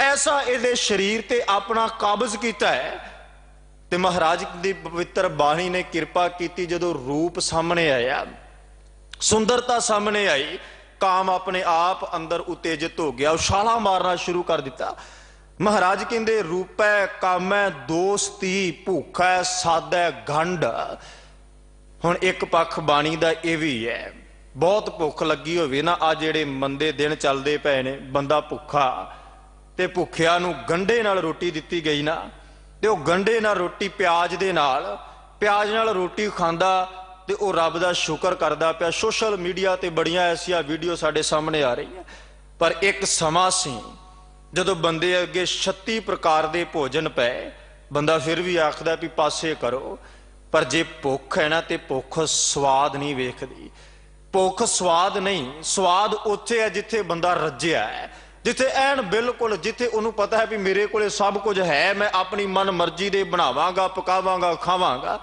ਐਸਾ ਇਹਦੇ ਸਰੀਰ ਤੇ ਆਪਣਾ ਕਾਬਜ਼ ਕੀਤਾ ਹੈ। ਤੇ ਮਹਾਰਾਜ ਦੀ ਪਵਿੱਤਰ ਬਾਣੀ ਨੇ ਕਿਰਪਾ ਕੀਤੀ, ਜਦੋਂ ਰੂਪ ਸਾਹਮਣੇ ਆਇਆ, ਸੁੰਦਰਤਾ ਸਾਹਮਣੇ ਆਈ, ਕਾਮ ਆਪਣੇ ਆਪ ਅੰਦਰ ਉਤੇਜਿਤ ਹੋ ਗਿਆ, ਉਛਾਲਾ ਮਾਰਨਾ ਸ਼ੁਰੂ ਕਰ ਦਿੱਤਾ। ਮਹਾਰਾਜ ਕਹਿੰਦੇ ਰੂਪੈ ਕਾਮੈ ਦੋਸਤੀ, ਭੂਖੈ ਸਾਧੈ ਗੰਢ। ਹੁਣ ਇੱਕ ਪੱਖ ਬਾਣੀ ਦਾ ਇਹ ਵੀ ਹੈ, ਬਹੁਤ ਭੁੱਖ ਲੱਗੀ ਹੋਵੇ ਨਾ, ਆ ਜਿਹੜੇ ਮੰਦੇ ਦਿਨ ਚੱਲਦੇ ਪਏ ਨੇ, ਬੰਦਾ ਭੁੱਖਾ, ਤੇ ਭੁੱਖਿਆ ਨੂੰ ਗੰਢੇ ਨਾਲ ਰੋਟੀ ਦਿੱਤੀ ਗਈ ਨਾ, ਤੇ ਉਹ ਗੰਢੇ ਨਾਲ ਰੋਟੀ, ਪਿਆਜ਼ ਦੇ ਨਾਲ, ਪਿਆਜ਼ ਨਾਲ ਰੋਟੀ ਖਾਂਦਾ ਤੇ ਉਹ ਰੱਬ ਦਾ ਸ਼ੁਕਰ ਕਰਦਾ ਪਿਆ। ਸੋਸ਼ਲ ਮੀਡੀਆ ਤੇ ਬੜੀਆਂ ਐਸੀਆਂ ਵੀਡੀਓ ਸਾਡੇ ਸਾਹਮਣੇ ਆ ਰਹੀਆਂ। ਪਰ ਇੱਕ ਸਮਾਂ ਸੀ ਜਦੋਂ ਬੰਦੇ ਅੱਗੇ 36 ਪ੍ਰਕਾਰ ਦੇ ਭੋਜਨ ਪਏ, ਬੰਦਾ ਫਿਰ ਵੀ ਆਖਦਾ ਵੀ ਪਾਸੇ ਕਰੋ। ਪਰ ਜੇ ਭੁੱਖ ਹੈ ਨਾ, ਤੇ ਭੁੱਖ ਸਵਾਦ ਨਹੀਂ ਵੇਖਦੀ। ਭੁੱਖ ਸਵਾਦ ਨਹੀਂ, ਸਵਾਦ ਉੱਥੇ ਹੈ ਜਿੱਥੇ ਬੰਦਾ ਰੱਜਿਆ ਹੈ, ਜਿੱਥੇ ਐਨ ਬਿਲਕੁਲ, ਜਿੱਥੇ ਉਹਨੂੰ ਪਤਾ ਹੈ ਵੀ ਮੇਰੇ ਕੋਲੇ ਸਭ ਕੁਝ ਹੈ, ਮੈਂ ਆਪਣੀ ਮਨ ਮਰਜ਼ੀ ਦੇ ਬਣਾਵਾਂਗਾ, ਪਕਾਵਾਂਗਾ, ਖਾਵਾਂਗਾ।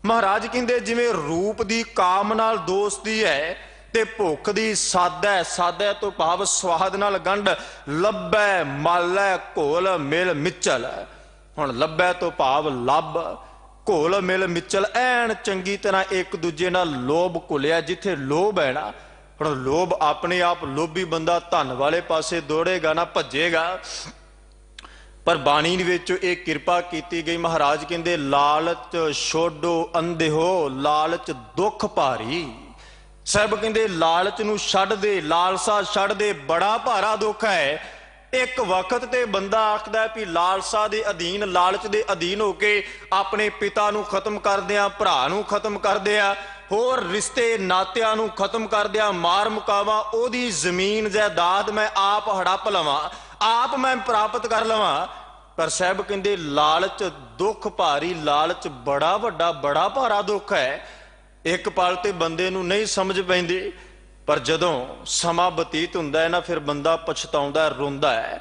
ਮਹਾਰਾਜ ਕਹਿੰਦੇ ਜਿਵੇਂ ਰੂਪ ਦੀ ਕਾਮ ਨਾਲ ਦੋਸਤੀ ਹੈ, ਤੇ ਭੁੱਖ ਦੀ ਸਾਧੈ, ਸਾਧੈ ਤੋਂ ਭਾਵ ਸਵਾਦ ਨਾਲ ਗੰਢ, ਲੱਭੈ ਮਾਲੈ ਘੋਲ ਮਿਲ ਮਿਚਲ। ਹੁਣ ਲੱਭੈ ਤੋਂ ਭਾਵ ਲੱਭ, ਘੋਲ ਮਿਲ ਮਿਚਲ, ਐਨ ਚੰਗੀ ਤਰ੍ਹਾਂ ਇੱਕ ਦੂਜੇ ਨਾਲ ਲੋਭ ਘੁਲਿਆ। ਜਿੱਥੇ ਲੋਭ ਹੈ ਨਾ, ਹੁਣ ਲੋਭ ਆਪਣੇ ਆਪ, ਲੋਭੀ ਬੰਦਾ ਧਨ ਵਾਲੇ ਪਾਸੇ ਦੌੜੇਗਾ ਨਾ, ਭੱਜੇਗਾ। ਪਰ ਬਾਣੀ ਵਿੱਚ ਇਹ ਕਿਰਪਾ ਕੀਤੀ ਗਈ। ਮਹਾਰਾਜ ਕਹਿੰਦੇ ਲਾਲਚ ਛੋਡੋ ਅੰਧਿਓ, ਲਾਲਚ ਦੁੱਖ ਭਾਰੀ। ਸਾਹਿਬ ਕਹਿੰਦੇ ਲਾਲਚ ਨੂੰ ਛੱਡ ਦੇ, ਲਾਲਸਾ ਛੱਡ ਦੇ, ਬੜਾ ਭਾਰਾ ਦੁੱਖ ਹੈ। ਇੱਕ ਵਕਤ ਤੇ ਬੰਦਾ ਆਖਦਾ ਵੀ ਲਾਲਸਾ ਦੇ ਅਧੀਨ, ਲਾਲਚ ਦੇ ਅਧੀਨ ਹੋ ਕੇ ਆਪਣੇ ਪਿਤਾ ਨੂੰ ਖਤਮ ਕਰਦਿਆਂ, ਭਰਾ ਨੂੰ ਖਤਮ ਕਰਦਿਆਂ, ਹੋਰ ਰਿਸ਼ਤੇ ਨਾਤਿਆਂ ਨੂੰ ਖਤਮ ਕਰਦਿਆਂ, ਮਾਰ ਮੁਕਾਵਾਂ, ਉਹਦੀ ਜ਼ਮੀਨ ਜਾਇਦਾਦ ਮੈਂ ਆਪ ਹੜੱਪ ਲਵਾਂ, ਆਪ ਮੈਂ ਪ੍ਰਾਪਤ ਕਰ ਲਵਾਂ। ਪਰ ਸਾਹਿਬ ਕਹਿੰਦੇ ਲਾਲਚ ਦੁੱਖ ਭਾਰੀ, ਲਾਲਚ ਬੜਾ ਵੱਡਾ ਬੜਾ ਭਾਰਾ ਦੁੱਖ ਹੈ। ਇੱਕ ਪਲ ਤੇ ਬੰਦੇ ਨੂੰ ਨਹੀਂ ਸਮਝ ਪੈਂਦੀ, ਪਰ ਜਦੋਂ ਸਮਾਂ ਬਤੀਤ ਹੁੰਦਾ ਹੈ ਨਾ, ਫਿਰ ਬੰਦਾ ਪਛਤਾਉਂਦਾ, ਰੋਂਦਾ ਹੈ।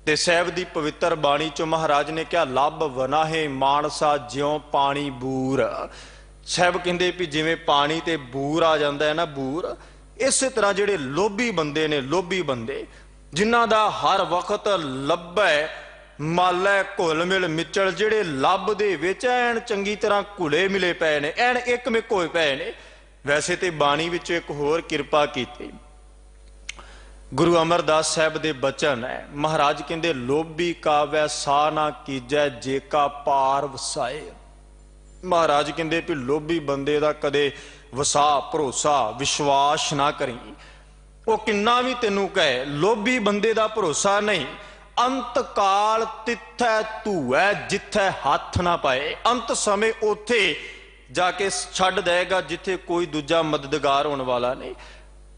ਤੇ ਸਾਹਿਬ ਦੀ ਪਵਿੱਤਰ ਬਾਣੀ ਚੋਂ ਮਹਾਰਾਜ ਨੇ ਕਿਹਾ, ਲੱਭ ਵਨਾਹੇ ਮਾਨਸਾ ਜਿਉਂ ਪਾਣੀ ਬੂਰ। ਸਾਹਿਬ ਕਹਿੰਦੇ ਵੀ ਜਿਵੇਂ ਪਾਣੀ ਤੇ ਬੂਰ ਆ ਜਾਂਦਾ ਹੈ ਨਾ, ਬੂਰ, ਇਸੇ ਤਰ੍ਹਾਂ ਜਿਹੜੇ ਲੋਭੀ ਬੰਦੇ ਨੇ, ਲੋਭੀ ਬੰਦੇ ਜਿਨ੍ਹਾਂ ਦਾ ਹਰ ਵਕਤ ਲੱਭੈ ਮਾਲੈ ਘੁਲ ਮਿਲ ਮਿਚਲ, ਜਿਹੜੇ ਲੱਭ ਦੇ ਵਿੱਚ ਐਨ ਚੰਗੀ ਤਰ੍ਹਾਂ ਘੁਲੇ ਮਿਲੇ ਪਏ ਨੇ, ਐਨ ਇੱਕਮਿਕ ਹੋਏ ਪਏ ਨੇ। ਵੈਸੇ ਤੇ ਬਾਣੀ ਵਿੱਚ ਇੱਕ ਹੋਰ ਕਿਰਪਾ ਕੀਤੀ, ਗੁਰੂ ਅਮਰਦਾਸ ਸਾਹਿਬ ਦੇ ਬਚਨ ਹੈ। ਮਹਾਰਾਜ ਕਹਿੰਦੇ, ਲੋਭੀ ਕਾ ਵੈ ਸਾ ਨਾ ਕੀਜੈ ਜੇ ਕਾ ਪਾਰ ਵਸਾਏ। ਮਹਾਰਾਜ ਕਹਿੰਦੇ ਵੀ ਲੋਭੀ ਬੰਦੇ ਦਾ ਕਦੇ ਵਸਾ, ਭਰੋਸਾ, ਵਿਸ਼ਵਾਸ ਨਾ ਕਰੀ। ਉਹ ਕਿੰਨਾ ਵੀ ਤੈਨੂੰ ਕਹੇ, ਲੋਭੀ ਬੰਦੇ ਦਾ ਭਰੋਸਾ ਨਹੀਂ। ਅੰਤ ਕਾਲ ਤਿੱਥੈ ਧੂਐ ਜਿੱਥੈ ਹੱਥ ਨਾ ਪਾਏ। ਅੰਤ ਸਮੇਂ ਉੱਥੇ ਜਾ ਕੇ ਛੱਡ ਦੇਗਾ ਜਿੱਥੇ ਕੋਈ ਦੂਜਾ ਮਦਦਗਾਰ ਹੋਣ ਵਾਲਾ ਨਹੀਂ।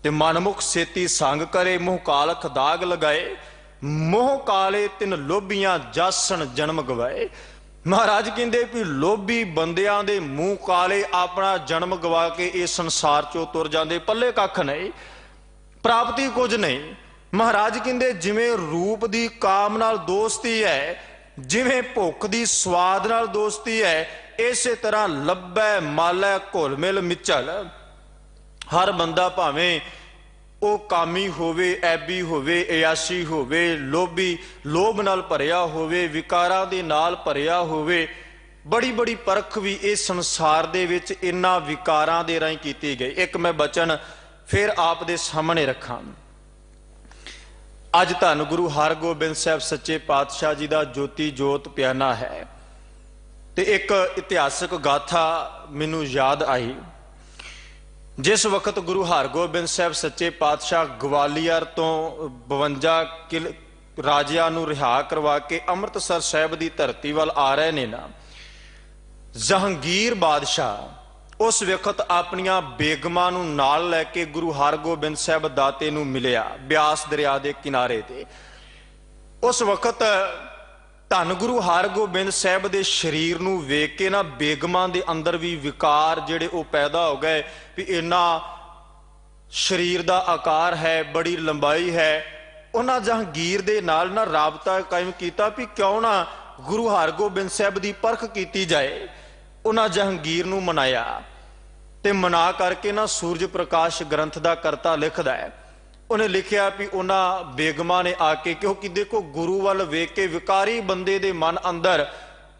ਤੇ ਮਨਮੁਖ ਛੇਤੀ ਸੰਗ ਕਰੇ, ਮੋਹ ਕਾਲਖ ਦਾਗ ਲਗਾਏ। ਮੋਹ ਕਾਲੇ ਤਿਨ ਲੋਭੀਆਂ ਜਾਸਣ ਜਨਮ ਗਵਾਏ। ਮਹਾਰਾਜ ਕਹਿੰਦੇ ਵੀ ਲੋਭੀ ਬੰਦਿਆਂ ਦੇ ਮੂੰਹ ਕਾਲੇ, ਆਪਣਾ ਜਨਮ ਗਵਾ ਕੇ ਇਹ ਸੰਸਾਰ ਚੋਂ ਤੁਰ ਜਾਂਦੇ, ਪੱਲੇ ਕੱਖ ਨਹੀਂ, ਪ੍ਰਾਪਤੀ ਕੁਝ ਨਹੀਂ। ਮਹਾਰਾਜ ਕਹਿੰਦੇ ਜਿਵੇਂ ਰੂਪ ਦੀ ਕਾਮ ਨਾਲ ਦੋਸਤੀ ਹੈ, ਜਿਵੇਂ ਭੁੱਖ ਦੀ ਸਵਾਦ ਨਾਲ ਦੋਸਤੀ ਹੈ, ਇਸੇ ਤਰ੍ਹਾਂ ਲੱਭੈ ਮਾਲੈ ਘੁਲ ਮਿਲ ਮਿਚਲ। ਹਰ ਬੰਦਾ ਭਾਵੇਂ ਉਹ ਕਾਮੀ ਹੋਵੇ, ਐਬੀ ਹੋਵੇ, ਅਯਾਸ਼ੀ ਹੋਵੇ, ਲੋਭੀ, ਲੋਭ ਨਾਲ ਭਰਿਆ ਹੋਵੇ, ਵਿਕਾਰਾਂ ਦੇ ਨਾਲ ਭਰਿਆ ਹੋਵੇ, ਬੜੀ ਬੜੀ ਪਰਖ ਵੀ ਇਸ ਸੰਸਾਰ ਦੇ ਵਿੱਚ ਇਹਨਾਂ ਵਿਕਾਰਾਂ ਦੇ ਰਾਹੀਂ ਕੀਤੀ ਗਈ। ਇੱਕ ਮੈਂ ਬਚਨ ਫਿਰ ਆਪ ਦੇ ਸਾਹਮਣੇ ਰੱਖਾਂ। ਅੱਜ ਧੰਨ ਗੁਰੂ ਹਰਗੋਬਿੰਦ ਸਾਹਿਬ ਸੱਚੇ ਪਾਤਸ਼ਾਹ ਜੀ ਦਾ ਜੋਤੀ ਜੋਤ ਪਿਆਨਾ ਹੈ। ਤੇ ਇੱਕ ਇਤਿਹਾਸਕ ਗਾਥਾ ਮੈਨੂੰ ਯਾਦ ਆਈ। ਜਿਸ ਵਕਤ ਗੁਰੂ ਹਰਗੋਬਿੰਦ ਸਾਹਿਬ ਸੱਚੇ ਪਾਤਸ਼ਾਹ ਗਵਾਲੀਅਰ ਤੋਂ 52 ਰਾਜਿਆਂ ਨੂੰ ਰਿਹਾ ਕਰਵਾ ਕੇ ਅੰਮ੍ਰਿਤਸਰ ਸਾਹਿਬ ਦੀ ਧਰਤੀ ਵੱਲ ਆ ਰਹੇ ਨੇ ਨਾ, ਜਹਾਂਗੀਰ ਬਾਦਸ਼ਾਹ ਉਸ ਵਕਤ ਆਪਣੀਆਂ ਬੇਗਮਾਂ ਨੂੰ ਨਾਲ ਲੈ ਕੇ ਗੁਰੂ ਹਰਗੋਬਿੰਦ ਸਾਹਿਬ ਦਾਤੇ ਨੂੰ ਮਿਲਿਆ ਬਿਆਸ ਦਰਿਆ ਦੇ ਕਿਨਾਰੇ ਤੇ। ਉਸ ਵਕਤ ਧੰਨ ਗੁਰੂ ਹਰਗੋਬਿੰਦ ਸਾਹਿਬ ਦੇ ਸਰੀਰ ਨੂੰ ਵੇਖ ਕੇ ਨਾ ਬੇਗਮਾਂ ਦੇ ਅੰਦਰ ਵੀ ਵਿਕਾਰ ਜਿਹੜੇ ਉਹ ਪੈਦਾ ਹੋ ਗਏ ਵੀ ਇੰਨਾ ਸਰੀਰ ਦਾ ਆਕਾਰ ਹੈ, ਬੜੀ ਲੰਬਾਈ ਹੈ। ਉਹਨਾਂ ਜਹਾਂਗੀਰ ਦੇ ਨਾਲ ਨਾ ਰਾਬਤਾ ਕਾਇਮ ਕੀਤਾ ਵੀ ਕਿਉਂ ਨਾ ਗੁਰੂ ਹਰਗੋਬਿੰਦ ਸਾਹਿਬ ਦੀ ਪਰਖ ਕੀਤੀ ਜਾਏ। ਉਹਨਾਂ ਜਹਾਂਗੀਰ ਨੂੰ ਮਨਾਇਆ ਤੇ ਮਨਾ ਕਰਕੇ ਨਾ ਸੂਰਜ ਪ੍ਰਕਾਸ਼ ਗ੍ਰੰਥ ਦਾ ਕਰਤਾ ਲਿਖਦਾ ਹੈ, ਉਹਨੇ ਲਿਖਿਆ ਵੀ ਉਹਨਾਂ ਬੇਗਮਾਂ ਨੇ ਆ ਕੇ, ਕਿਉਂਕਿ ਦੇਖੋ ਗੁਰੂ ਵੱਲ ਵੇਖ ਕੇ ਵਿਕਾਰੀ ਬੰਦੇ ਦੇ ਮਨ ਅੰਦਰ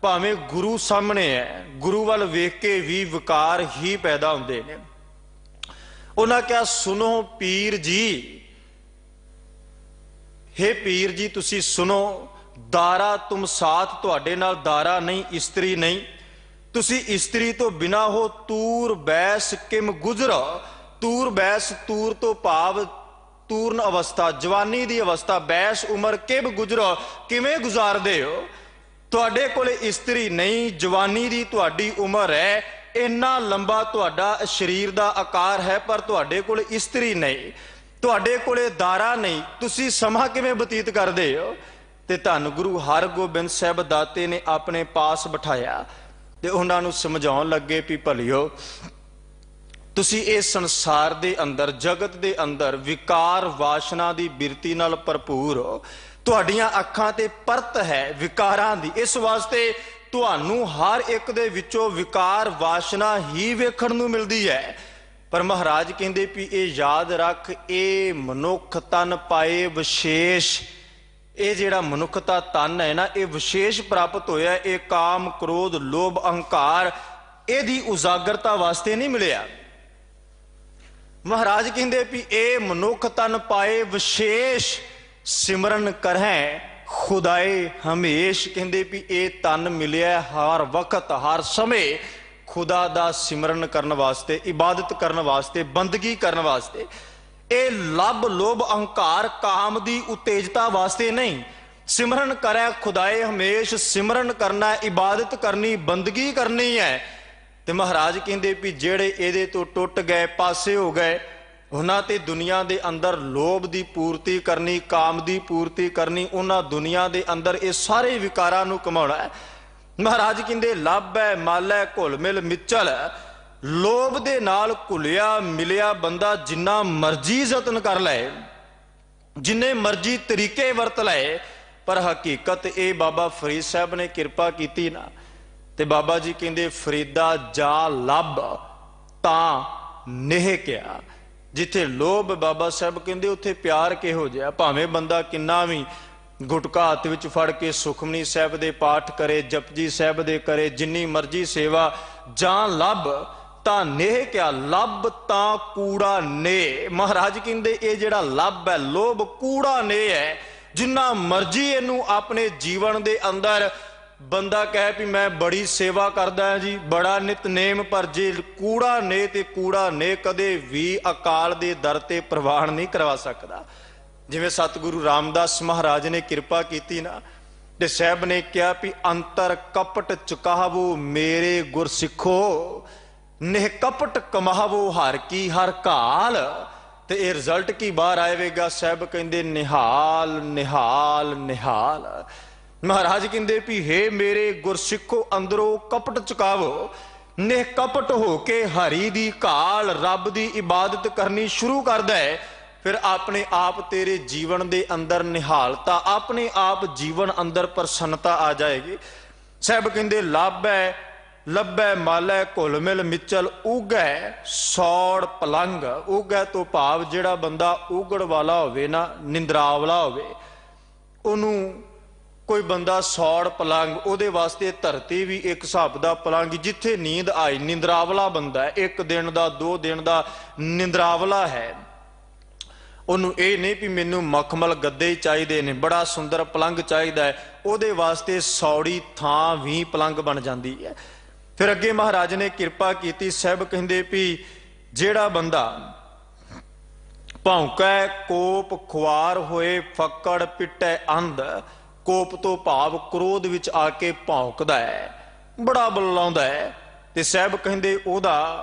ਭਾਵੇਂ ਗੁਰੂ ਸਾਹਮਣੇ ਹੈ, ਗੁਰੂ ਵੱਲ ਵੇਖ ਕੇ ਵੀ ਵਿਕਾਰ ਹੀ ਪੈਦਾ ਹੁੰਦੇ ਨੇ। ਉਹਨਾਂ ਕਿਹਾ, ਸੁਨੋ ਪੀਰ ਜੀ, ਹੇ ਪੀਰ ਜੀ ਤੁਸੀਂ ਸੁਨੋ, ਦਾਰਾ ਤੁਮ ਸਾਥ, ਤੁਹਾਡੇ ਨਾਲ ਦਾਰਾ ਨਹੀਂ, ਇਸਤਰੀ ਨਹੀਂ, ਤੁਸੀਂ ਇਸਤਰੀ ਤੋਂ ਬਿਨਾ ਹੋ। ਤੂਰ ਬੈਸ ਕਿਮ ਗੁਜ਼ਰ, ਤੂਰ ਬੈਸ, ਤੂਰ ਤੋਂ ਭਾਵ ਤੂਰਨ ਅਵਸਥਾ, ਜਵਾਨੀ ਦੀ ਅਵਸਥਾ, ਬੈਸ ਉਮਰ, ਕਿਵ ਗੁਜ਼ਰੋ, ਕਿਵੇਂ ਗੁਜ਼ਾਰਦੇ ਹੋ। ਤੁਹਾਡੇ ਕੋਲੇ ਇਸਤਰੀ ਨਹੀਂ, ਜਵਾਨੀ ਦੀ ਤੁਹਾਡੀ ਉਮਰ ਹੈ, ਇੰਨਾ ਲੰਬਾ ਤੁਹਾਡਾ ਸਰੀਰ ਦਾ ਆਕਾਰ ਹੈ, ਪਰ ਤੁਹਾਡੇ ਕੋਲੇ ਇਸਤਰੀ ਨਹੀਂ, ਤੁਹਾਡੇ ਕੋਲੇ ਦਾਰਾ ਨਹੀਂ, ਤੁਸੀਂ ਸਮਾਂ ਕਿਵੇਂ ਬਤੀਤ ਕਰਦੇ ਹੋ। ਤੇ ਧੰਨ ਗੁਰੂ ਹਰਗੋਬਿੰਦ ਸਾਹਿਬ ਦਾਤੇ ਨੇ ਆਪਣੇ ਪਾਸ ਬਿਠਾਇਆ ਤੇ ਉਹਨਾਂ ਨੂੰ ਸਮਝਾਉਣ ਲੱਗੇ ਵੀ ਭਲਿਓ, ਤੁਸੀਂ ਇਸ ਸੰਸਾਰ ਦੇ ਅੰਦਰ, ਜਗਤ ਦੇ ਅੰਦਰ ਵਿਕਾਰ ਵਾਸ਼ਨਾ ਦੀ ਬਿਰਤੀ ਨਾਲ ਭਰਪੂਰ ਹੋ। ਤੁਹਾਡੀਆਂ ਅੱਖਾਂ ਤੇ ਪਰਤ ਹੈ ਵਿਕਾਰਾਂ ਦੀ, ਇਸ ਵਾਸਤੇ ਤੁਹਾਨੂੰ ਹਰ ਇੱਕ ਦੇ ਵਿੱਚੋਂ ਵਿਕਾਰ ਵਾਸ਼ਨਾ ਹੀ ਵੇਖਣ ਨੂੰ ਮਿਲਦੀ ਹੈ। ਪਰ ਮਹਾਰਾਜ ਕਹਿੰਦੇ ਵੀ ਇਹ ਯਾਦ ਰੱਖ, ਇਹ ਮਨੁੱਖ ਤਨ ਪਾਏ ਵਿਸ਼ੇਸ਼, ਇਹ ਜਿਹੜਾ ਮਨੁੱਖਤਾ ਤਨ ਹੈ ਨਾ, ਇਹ ਵਿਸ਼ੇਸ਼ ਪ੍ਰਾਪਤ ਹੋਇਆ, ਇਹ ਕਾਮ ਕ੍ਰੋਧ ਲੋਭ ਅਹੰਕਾਰ ਇਹਦੀ ਉਜਾਗਰਤਾ ਵਾਸਤੇ ਨਹੀਂ ਮਿਲਿਆ। ਮਹਾਰਾਜ ਕਹਿੰਦੇ ਵੀ ਇਹ ਮਨੁੱਖ ਤਨ ਪਾਏ ਵਿਸ਼ੇਸ਼, ਸਿਮਰਨ ਕਰਹਿ ਖੁਦਾਏ ਹਮੇਸ਼। ਕਹਿੰਦੇ ਵੀ ਇਹ ਤਨ ਮਿਲਿਆ ਹਰ ਵਕਤ ਹਰ ਸਮੇਂ ਖੁਦਾ ਦਾ ਸਿਮਰਨ ਕਰਨ ਵਾਸਤੇ, ਇਬਾਦਤ ਕਰਨ ਵਾਸਤੇ, ਬੰਦਗੀ ਕਰਨ ਵਾਸਤੇ। ਇਹ ਲੱਭ ਲੋਭ ਅਹੰਕਾਰ ਕਾਮ ਦੀ ਉਤੇਜਤਾ ਵਾਸਤੇ ਨਹੀਂ। ਸਿਮਰਨ ਕਰੈ ਖੁਦਾਏ ਹਮੇਸ਼, ਸਿਮਰਨ ਕਰਨਾ, ਇਬਾਦਤ ਕਰਨੀ, ਬੰਦਗੀ ਕਰਨੀ ਹੈ। ਤੇ ਮਹਾਰਾਜ ਕਹਿੰਦੇ ਵੀ ਜਿਹੜੇ ਇਹਦੇ ਤੋਂ ਟੁੱਟ ਗਏ, ਪਾਸੇ ਹੋ ਗਏ, ਉਹਨਾਂ ਤੇ ਦੁਨੀਆ ਦੇ ਅੰਦਰ ਲੋਭ ਦੀ ਪੂਰਤੀ ਕਰਨੀ, ਕਾਮ ਦੀ ਪੂਰਤੀ ਕਰਨੀ, ਉਹਨਾਂ ਦੁਨੀਆ ਦੇ ਅੰਦਰ ਇਹ ਸਾਰੇ ਵਿਕਾਰਾਂ ਨੂੰ ਕਮਾਉਣਾ ਹੈ। ਮਹਾਰਾਜ ਕਹਿੰਦੇ ਲੱਭ ਹੈ ਮਲ ਹੈ ਘੁਲ ਮਿਲ ਮਿਚਲ। ਲੋਭ ਦੇ ਨਾਲ ਘੁਲਿਆ ਮਿਲਿਆ ਬੰਦਾ ਜਿੰਨਾ ਮਰਜ਼ੀ ਯਤਨ ਕਰ ਲਏ, ਜਿੰਨੇ ਮਰਜ਼ੀ ਤਰੀਕੇ ਵਰਤ ਲਏ, ਪਰ ਹਕੀਕਤ ਇਹ ਬਾਬਾ ਫਰੀਦ ਸਾਹਿਬ ਨੇ ਕਿਰਪਾ ਕੀਤੀ ਨਾ, ਤੇ ਬਾਬਾ ਜੀ ਕਹਿੰਦੇ ਫਰੀਦਾ ਜਾ ਲੱਭ ਤਾਂ ਨੇਹ ਕਿਆ। ਜਿੱਥੇ ਲੋਭ ਬਾਬਾ ਸਾਹਿਬ ਕਹਿੰਦੇ ਉੱਥੇ ਪਿਆਰ ਕਿਹੋ ਜਿਹਾ। ਭਾਵੇਂ ਬੰਦਾ ਕਿੰਨਾ ਵੀ ਗੁਟਕਾ ਹੱਥ ਵਿੱਚ ਫੜ ਕੇ ਸੁਖਮਨੀ ਸਾਹਿਬ ਦੇ ਪਾਠ ਕਰੇ, ਜਪਜੀ ਸਾਹਿਬ ਦੇ ਕਰੇ, ਜਿੰਨੀ ਮਰਜ਼ੀ ਸੇਵਾ, ਜਾਂ ਲੱਭ ਤਾਂ ਨੇਹ ਕਿਆ, ਲੱਭ ਤਾਂ ਕੂੜਾ ਨੇ। ਮਹਾਰਾਜ ਕਹਿੰਦੇ ਇਹ ਜਿਹੜਾ ਲੱਭ ਹੈ, ਲੋਭ ਕੂੜਾ ਨੇ ਹੈ। ਜਿੰਨਾ ਮਰਜ਼ੀ ਇਹਨੂੰ ਆਪਣੇ ਜੀਵਨ ਦੇ ਅੰਦਰ ਬੰਦਾ ਕਹੇ ਵੀ ਮੈਂ ਬੜੀ ਸੇਵਾ ਕਰਦਾ ਹਾਂ ਜੀ, ਬੜਾ ਨਿਤਨੇਮ, ਪਰ ਜੇ ਕੂੜਾ ਨੇ ਤੇ ਕੂੜਾ ਨੇ ਕਦੇ ਵੀ ਅਕਾਲ ਦੇ ਦਰ ਤੇ ਪ੍ਰਵਾਨ ਨਹੀਂ ਕਰਵਾ ਸਕਦਾ। ਜਿਵੇਂ ਸਤਿਗੁਰੂ ਰਾਮਦਾਸ ਮਹਾਰਾਜ ਨੇ ਕਿਰਪਾ ਕੀਤੀ ਨਾ, ਤੇ ਸਾਹਿਬ ਨੇ ਕਿਹਾ ਵੀ ਅੰਤਰ ਕਪਟ ਚੁਕਾਵੋ ਮੇਰੇ ਗੁਰ ਸਿੱਖੋ, ਨਿਹ ਕਪਟ ਕਮਾਵੋ ਹਰ ਕੀ ਹਰ ਕਾਲ। ਤੇ ਇਹ ਰਿਜ਼ਲਟ ਕੀ ਬਾਹਰ ਆਏਗਾ? ਸਾਹਿਬ ਕਹਿੰਦੇ ਨਿਹਾਲ ਨਿਹਾਲ ਨਿਹਾਲ। ਮਹਾਰਾਜ ਕਹਿੰਦੇ ਵੀ ਹੇ ਮੇਰੇ ਗੁਰਸਿੱਖੋ ਅੰਦਰੋਂ ਕਪਟ ਚੁਕਾਵੋ, ਨਿਹ ਕਪਟ ਹੋ ਕੇ ਹਰੀ ਦੀ ਘਾਲ, ਰੱਬ ਦੀ ਇਬਾਦਤ ਕਰਨੀ ਸ਼ੁਰੂ ਕਰਦਾ ਹੈ। ਫਿਰ ਆਪਣੇ ਆਪ ਤੇਰੇ ਜੀਵਨ ਦੇ ਅੰਦਰ ਨਿਹਾਲਤਾ, ਆਪਣੇ ਆਪ ਜੀਵਨ ਅੰਦਰ ਪ੍ਰਸੰਨਤਾ ਆ ਜਾਏਗੀ। ਸਾਹਿਬ ਕਹਿੰਦੇ ਲੱਭੈ ਲੱਭੈ ਮਾਲੈ ਘੁਲ ਮਿਲ ਮਿਚਲ, ਉਗੈ ਸੌੜ ਪਲੰਗ। ਉਗੈ ਤੋਂ ਭਾਵ ਜਿਹੜਾ ਬੰਦਾ ਉਗੜ ਵਾਲਾ ਹੋਵੇ ਨਾ, ਨਿੰਦਰਾਵਲਾ ਹੋਵੇ, ਉਹਨੂੰ ਕੋਈ ਬੰਦਾ ਸੌੜ ਪਲੰਗ, ਉਹਦੇ ਵਾਸਤੇ ਧਰਤੀ ਵੀ ਇੱਕ ਹਿਸਾਬ ਦਾ ਪਲੰਗ। ਜਿੱਥੇ ਨੀਂਦ ਆਈ, ਨਿੰਦਰਾਵਲਾ ਬੰਦਾ ਹੈ, 1 ਦਿਨ ਦਾ 2 ਦਿਨ ਦਾ ਨਿੰਦਰਾਵਲਾ ਹੈ। ਉਹਨੂੰ ਇਹ ਨਹੀਂ ਵੀ ਮੈਨੂੰ ਮਖਮਲ ਗੱਦੇ ਹੀ ਚਾਹੀਦੇ ਨੇ, ਬੜਾ ਸੁੰਦਰ ਪਲੰਗ ਚਾਹੀਦਾ ਹੈ, ਉਹਦੇ ਵਾਸਤੇ ਸੌੜੀ ਥਾਂ ਵੀ ਪਲੰਗ ਬਣ ਜਾਂਦੀ ਹੈ। ਫਿਰ ਅੱਗੇ ਮਹਾਰਾਜ ਨੇ ਕਿਰਪਾ ਕੀਤੀ, ਸਾਹਿਬ ਕਹਿੰਦੇ ਵੀ ਜਿਹੜਾ ਬੰਦਾ ਭੌਂਕੈ ਕੋਪ ਖੁਆਰ ਹੋਏ ਫੱਕੜ ਪਿੱਟੈ ਅੰਧ। ਕੋਪ ਤੋਂ ਭਾਵ ਕ੍ਰੋਧ ਵਿੱਚ ਆ ਕੇ ਭੌਂਕਦਾ ਹੈ, ਬੜਾ ਬੁਲਾਉਂਦਾ ਹੈ, ਤੇ ਸਾਹਿਬ ਕਹਿੰਦੇ ਉਹਦਾ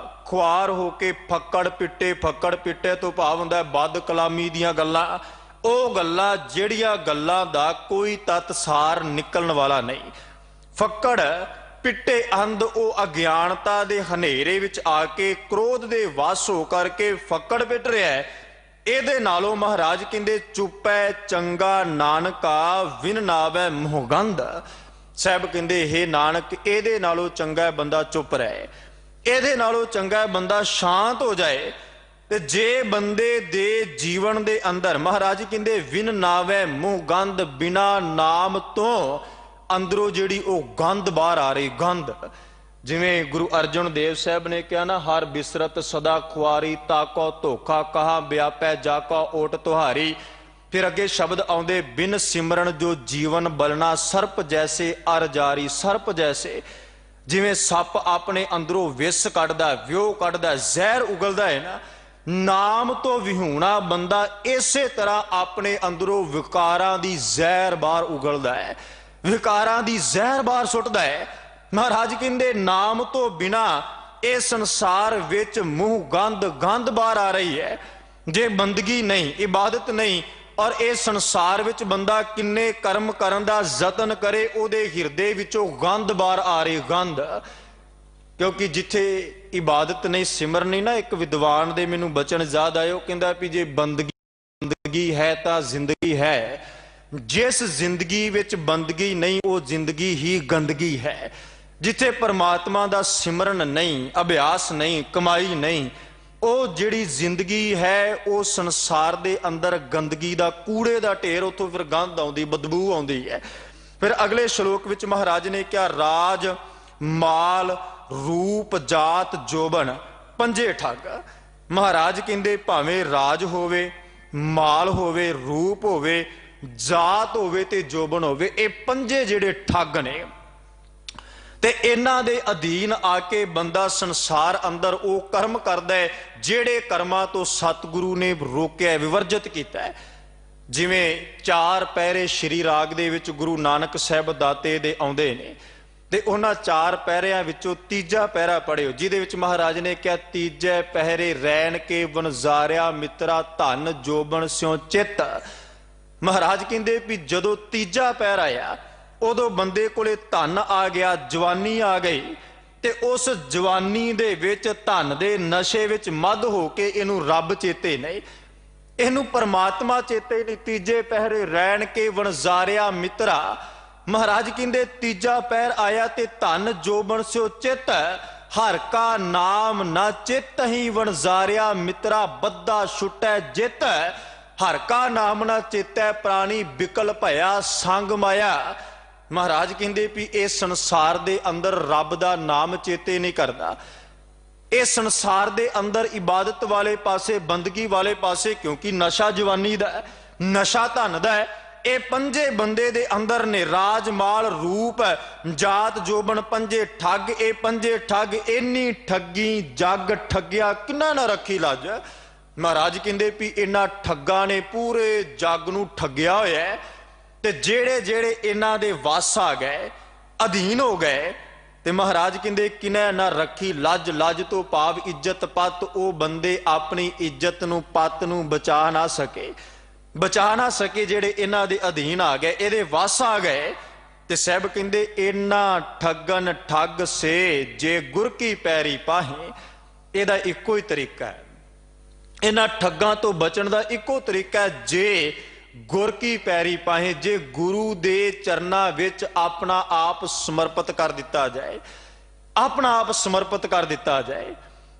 ਖੁਆਰ ਹੋ ਕੇ ਫੱਕੜ ਪਿੱਟੇ। ਫੱਕੜ ਪਿੱਟੇ ਤੋਂ ਭਾਵ ਹੁੰਦਾ ਬਦ ਕਲਾਮੀ ਦੀਆਂ ਗੱਲਾਂ, ਉਹ ਗੱਲਾਂ ਜਿਹੜੀਆਂ ਗੱਲਾਂ ਦਾ ਕੋਈ ਤਤ ਸਾਰ ਨਿਕਲਣ ਵਾਲਾ ਨਹੀਂ। ਫੱਕੜ ਪਿੱਟੇ ਅੰਧ, ਉਹ ਅਗਿਆਨਤਾ ਦੇ ਹਨੇਰੇ ਵਿੱਚ ਆ ਕੇ ਕ੍ਰੋਧ ਦੇ ਵਸ ਹੋ ਕਰਕੇ ਫੱਕੜ ਪਿੱਟ ਰਿਹਾ ਹੈ। ਇਹਦੇ ਨਾਲੋਂ ਮਹਾਰਾਜ ਕਹਿੰਦੇ ਚੁੱਪੈ ਚੰਗਾ ਨਾਨਕਾ ਵਿਨ ਨਾਵੈ ਮੋਹਗੰਧ। ਸਾਹਿਬ ਕਹਿੰਦੇ ਹੇ ਨਾਨਕ, ਇਹਦੇ ਨਾਲੋਂ ਚੰਗਾ ਬੰਦਾ ਚੁੱਪ ਰਹੇ, ਇਹਦੇ ਨਾਲੋਂ ਚੰਗਾ ਬੰਦਾ ਸ਼ਾਂਤ ਹੋ ਜਾਏ। ਤੇ ਜੇ ਬੰਦੇ ਦੇ ਜੀਵਨ ਦੇ ਅੰਦਰ ਮਹਾਰਾਜ ਕਹਿੰਦੇ ਵਿਨ ਨਾਵੈ ਮੋਹਗੰਧ, ਬਿਨਾ ਨਾਮ ਤੋਂ ਅੰਦਰੋਂ ਜਿਹੜੀ ਉਹ ਗੰਧ ਬਾਹਰ ਆ ਰਹੀ, ਗੰਧ। ਜਿਵੇਂ ਗੁਰੂ ਅਰਜਨ ਦੇਵ ਸਾਹਿਬ ਨੇ ਕਿਹਾ ਨਾ, ਹਰ ਬਿਸਰਤ ਸਦਾ ਖੁਆਰੀ, ਤਾਕੋ ਧੋਖਾ ਕਹਾ ਵਿਆਪੈ ਜਾਕੋ ਓਟ ਤੁਹਾਰੀ। ਫਿਰ ਅੱਗੇ ਸ਼ਬਦ ਆਉਂਦੇ ਬਿਨ ਸਿਮਰਨ ਜੋ ਜੀਵਨ ਬਲਣਾ, ਸਰਪ ਜੈਸੇ ਅਰ ਜਾਰੀ। ਸਰਪ ਜੈਸੇ, ਜਿਵੇਂ ਸੱਪ ਆਪਣੇ ਅੰਦਰੋਂ ਵਿਸ ਕੱਢਦਾ, ਵਿਉ ਕੱਢਦਾ, ਜ਼ਹਿਰ ਉਗਲਦਾ ਹੈ ਨਾ, ਨਾਮ ਤੋਂ ਵਿਹੂਣਾ ਬੰਦਾ ਇਸੇ ਤਰ੍ਹਾਂ ਆਪਣੇ ਅੰਦਰੋਂ ਵਿਕਾਰਾਂ ਦੀ ਜ਼ਹਿਰ ਬਾਹਰ ਉਗਲਦਾ ਹੈ, ਵਿਕਾਰਾਂ ਦੀ ਜ਼ਹਿਰ ਬਾਹਰ ਸੁੱਟਦਾ ਹੈ। ਮਹਾਰਾਜ ਕਹਿੰਦੇ ਨਾਮ ਤੋਂ ਬਿਨਾ ਇਹ ਸੰਸਾਰ ਵਿੱਚ ਮੂੰਹ ਗੰਧ, ਗੰਧ ਬਾਹਰ ਆ ਰਹੀ ਹੈ। ਜੇ ਬੰਦਗੀ ਨਹੀਂ, ਇਬਾਦਤ ਨਹੀਂ, ਔਰ ਇਹ ਸੰਸਾਰ ਵਿੱਚ ਬੰਦਾ ਕਿੰਨੇ ਕਰਮ ਕਰਨ ਦਾ ਯਤਨ ਕਰੇ, ਉਹਦੇ ਹਿਰਦੇ ਵਿੱਚੋਂ ਗੰਧ ਬਾਹਰ ਆ ਰਹੀ, ਗੰਧ। ਕਿਉਂਕਿ ਜਿੱਥੇ ਇਬਾਦਤ ਨਹੀਂ, ਸਿਮਰਨ ਨਹੀਂ ਨਾ, ਇੱਕ ਵਿਦਵਾਨ ਦੇ ਮੈਨੂੰ ਬਚਨ ਯਾਦ ਆਏ, ਉਹ ਕਹਿੰਦਾ ਵੀ ਜੇ ਬੰਦਗੀ ਹੈ ਤਾਂ ਜ਼ਿੰਦਗੀ ਹੈ, ਜਿਸ ਜ਼ਿੰਦਗੀ ਵਿੱਚ ਬੰਦਗੀ ਨਹੀਂ ਉਹ ਜ਼ਿੰਦਗੀ ਹੀ ਗੰਦਗੀ ਹੈ। ਜਿੱਥੇ ਪਰਮਾਤਮਾ ਦਾ ਸਿਮਰਨ ਨਹੀਂ, ਅਭਿਆਸ ਨਹੀਂ, ਕਮਾਈ ਨਹੀਂ, ਉਹ ਜਿਹੜੀ ਜ਼ਿੰਦਗੀ ਹੈ ਉਹ ਸੰਸਾਰ ਦੇ ਅੰਦਰ ਗੰਦਗੀ ਦਾ, ਕੂੜੇ ਦਾ ਢੇਰ, ਉੱਥੋਂ ਫਿਰ ਗੰਧ ਆਉਂਦੀ, ਬਦਬੂ ਆਉਂਦੀ ਹੈ। ਫਿਰ ਅਗਲੇ ਸ਼ਲੋਕ ਵਿੱਚ ਮਹਾਰਾਜ ਨੇ ਕਿਹਾ ਰਾਜ ਮਾਲ ਰੂਪ ਜਾਤ ਜੋਬਨ ਪੰਜੇ ਠੱਗ। ਮਹਾਰਾਜ ਕਹਿੰਦੇ ਭਾਵੇਂ ਰਾਜ ਹੋਵੇ, ਮਾਲ ਹੋਵੇ, ਰੂਪ ਹੋਵੇ, ਜਾਤ ਹੋਵੇ ਤੇ ਜੋਬਨ ਹੋਵੇ, ਇਹ ਪੰਜੇ ਜਿਹੜੇ ਠੱਗ ਨੇ, ਤੇ ਇਹਨਾਂ ਦੇ ਅਧੀਨ ਆ ਕੇ ਬੰਦਾ ਸੰਸਾਰ ਅੰਦਰ ਉਹ ਕਰਮ ਕਰਦਾ ਹੈ ਜਿਹੜੇ ਕਰਮਾਂ ਤੋਂ ਸਤਿਗੁਰੂ ਨੇ ਰੋਕਿਆ, ਵਿਵਰਜਿਤ ਕੀਤਾ ਹੈ। ਜਿਵੇਂ 4 ਪਹਿਰੇ ਸ਼੍ਰੀ ਰਾਗ ਦੇ ਵਿੱਚ ਗੁਰੂ ਨਾਨਕ ਸਾਹਿਬ ਦਾਤੇ ਦੇ ਆਉਂਦੇ ਨੇ, ਤੇ ਉਹਨਾਂ 4 ਪਹਿਰਿਆਂ ਵਿੱਚੋਂ ਤੀਜਾ ਪਹਿਰਾ ਪੜਿਓ, ਜਿਹਦੇ ਵਿੱਚ ਮਹਾਰਾਜ ਨੇ ਕਿਹਾ ਤੀਜੇ ਪਹਿਰੇ ਰੈਣ ਕੇ ਵਣਜ਼ਾਰਿਆ ਮਿੱਤਰਾ ਧਨ ਜੋਬਨ ਸਿਉ ਚਿੱਤ। ਮਹਾਰਾਜ ਕਹਿੰਦੇ ਵੀ ਜਦੋਂ ਤੀਜਾ ਪਹਿਰ ਆਇਆ ਉਦੋਂ ਬੰਦੇ ਕੋਲੇ ਧਨ ਆ ਗਿਆ, ਜਵਾਨੀ ਆ ਗਈ, ਤੇ ਉਸ ਜਵਾਨੀ ਦੇ ਵਿੱਚ ਧਨ ਦੇ ਨਸ਼ੇ ਵਿੱਚ ਮੱਧ ਹੋ ਕੇ ਇਹਨੂੰ ਰੱਬ ਚੇਤੇ ਨਹੀਂ, ਇਹਨੂੰ ਪਰਮਾਤਮਾ ਚੇਤੇ ਨਹੀਂ। ਤੀਜੇ ਪਹਿਰੇ ਰੈਣ ਕੇ ਵਣਜ਼ਾਰਿਆ ਮਿੱਤਰਾ। ਮਹਾਰਾਜ ਕਹਿੰਦੇ ਤੀਜਾ ਪਹਿਰ ਆਇਆ ਤੇ ਧਨ ਜੋਬਨ ਸਿਓ ਚਿੱਤ, ਹਰ ਕਾ ਨਾਮ ਨਾ ਚਿੱਤ ਹੀ ਵਣਜ਼ਾਰਿਆ ਮਿੱਤਰਾ ਬੱਧਾ ਛੁਟੈ ਜਿੱਤ। ਹਰ ਕਾ ਨਾਮ ਨਾ ਚੇਤੈ ਪ੍ਰਾਣੀ ਬਿਕਲ ਭਇਆ ਸੰਗ ਮਾਇਆ। ਮਹਾਰਾਜ ਕਹਿੰਦੇ ਵੀ ਇਸ ਸੰਸਾਰ ਦੇ ਅੰਦਰ ਰੱਬ ਦਾ ਨਾਮ ਚੇਤੇ ਨਹੀਂ ਕਰਦਾ, ਇਸ ਸੰਸਾਰ ਦੇ ਅੰਦਰ ਇਬਾਦਤ ਵਾਲੇ ਪਾਸੇ, ਬੰਦਗੀ ਵਾਲੇ ਪਾਸੇ, ਕਿਉਂਕਿ ਨਸ਼ਾ ਜਵਾਨੀ ਦਾ ਹੈ, ਨਸ਼ਾ ਧਨ ਦਾ ਹੈ। ਇਹ ਪੰਜੇ ਬੰਦੇ ਦੇ ਅੰਦਰ ਨੇ, ਰਾਜ ਮਾਲ ਰੂਪ ਜਾਤ ਜੋਬਨ ਪੰਜੇ ਠੱਗ। ਇਹ ਪੰਜੇ ਠੱਗ, ਇੰਨੀ ਠੱਗੀ ਜੱਗ ਠੱਗਿਆ ਕਿੰਨਾ ਨਾ ਰੱਖੀ ਲੱਜ। ਮਹਾਰਾਜ ਕਹਿੰਦੇ ਵੀ ਇਹਨਾਂ ਠੱਗਾਂ ਨੇ ਪੂਰੇ ਜੱਗ ਨੂੰ ਠੱਗਿਆ ਹੋਇਆ ਹੈ, ਤੇ ਜਿਹੜੇ ਜਿਹੜੇ ਇਹਨਾਂ ਦੇ ਵਸ ਆ ਗਏ, ਅਧੀਨ ਹੋ ਗਏ, ਤੇ ਮਹਾਰਾਜ ਕਹਿੰਦੇ ਕਿਨੈ ਨਾ ਰੱਖੀ ਲੱਜ। ਲੱਜ ਤੋਂ ਭਾਵ ਇੱਜ਼ਤ ਪੱਤ। ਉਹ ਬੰਦੇ ਆਪਣੀ ਇੱਜ਼ਤ ਨੂੰ ਪੱਤ ਨੂੰ ਬਚਾ ਨਾ ਸਕੇ, ਬਚਾ ਨਾ ਸਕੇ, ਜਿਹੜੇ ਇਹਨਾਂ ਦੇ ਅਧੀਨ ਆ ਗਏ, ਇਹਦੇ ਵਸ ਆ ਗਏ। ਤੇ ਸਾਹਿਬ ਕਹਿੰਦੇ ਇਹਨਾਂ ਠੱਗਨ ਠੱਗ ਸੇ ਜੇ ਗੁਰ ਕੀ ਪੈਰੀ ਪਾਹੇ। ਇਹਦਾ ਇੱਕੋ ਹੀ ਤਰੀਕਾ ਹੈ, ਇਹਨਾਂ ਠੱਗਾਂ ਤੋਂ ਬਚਣ ਦਾ ਇੱਕੋ ਤਰੀਕਾ ਹੈ, ਜੇ ਗੁਰ ਕੀ ਪੈਰੀ ਪਾਹੇ, ਜੇ ਗੁਰੂ ਦੇ ਚਰਨਾਂ ਵਿੱਚ ਆਪਣਾ ਆਪ ਸਮਰਪਿਤ ਕਰ ਦਿੱਤਾ ਜਾਏ, ਆਪਣਾ ਆਪ ਸਮਰਪਿਤ ਕਰ ਦਿੱਤਾ ਜਾਏ,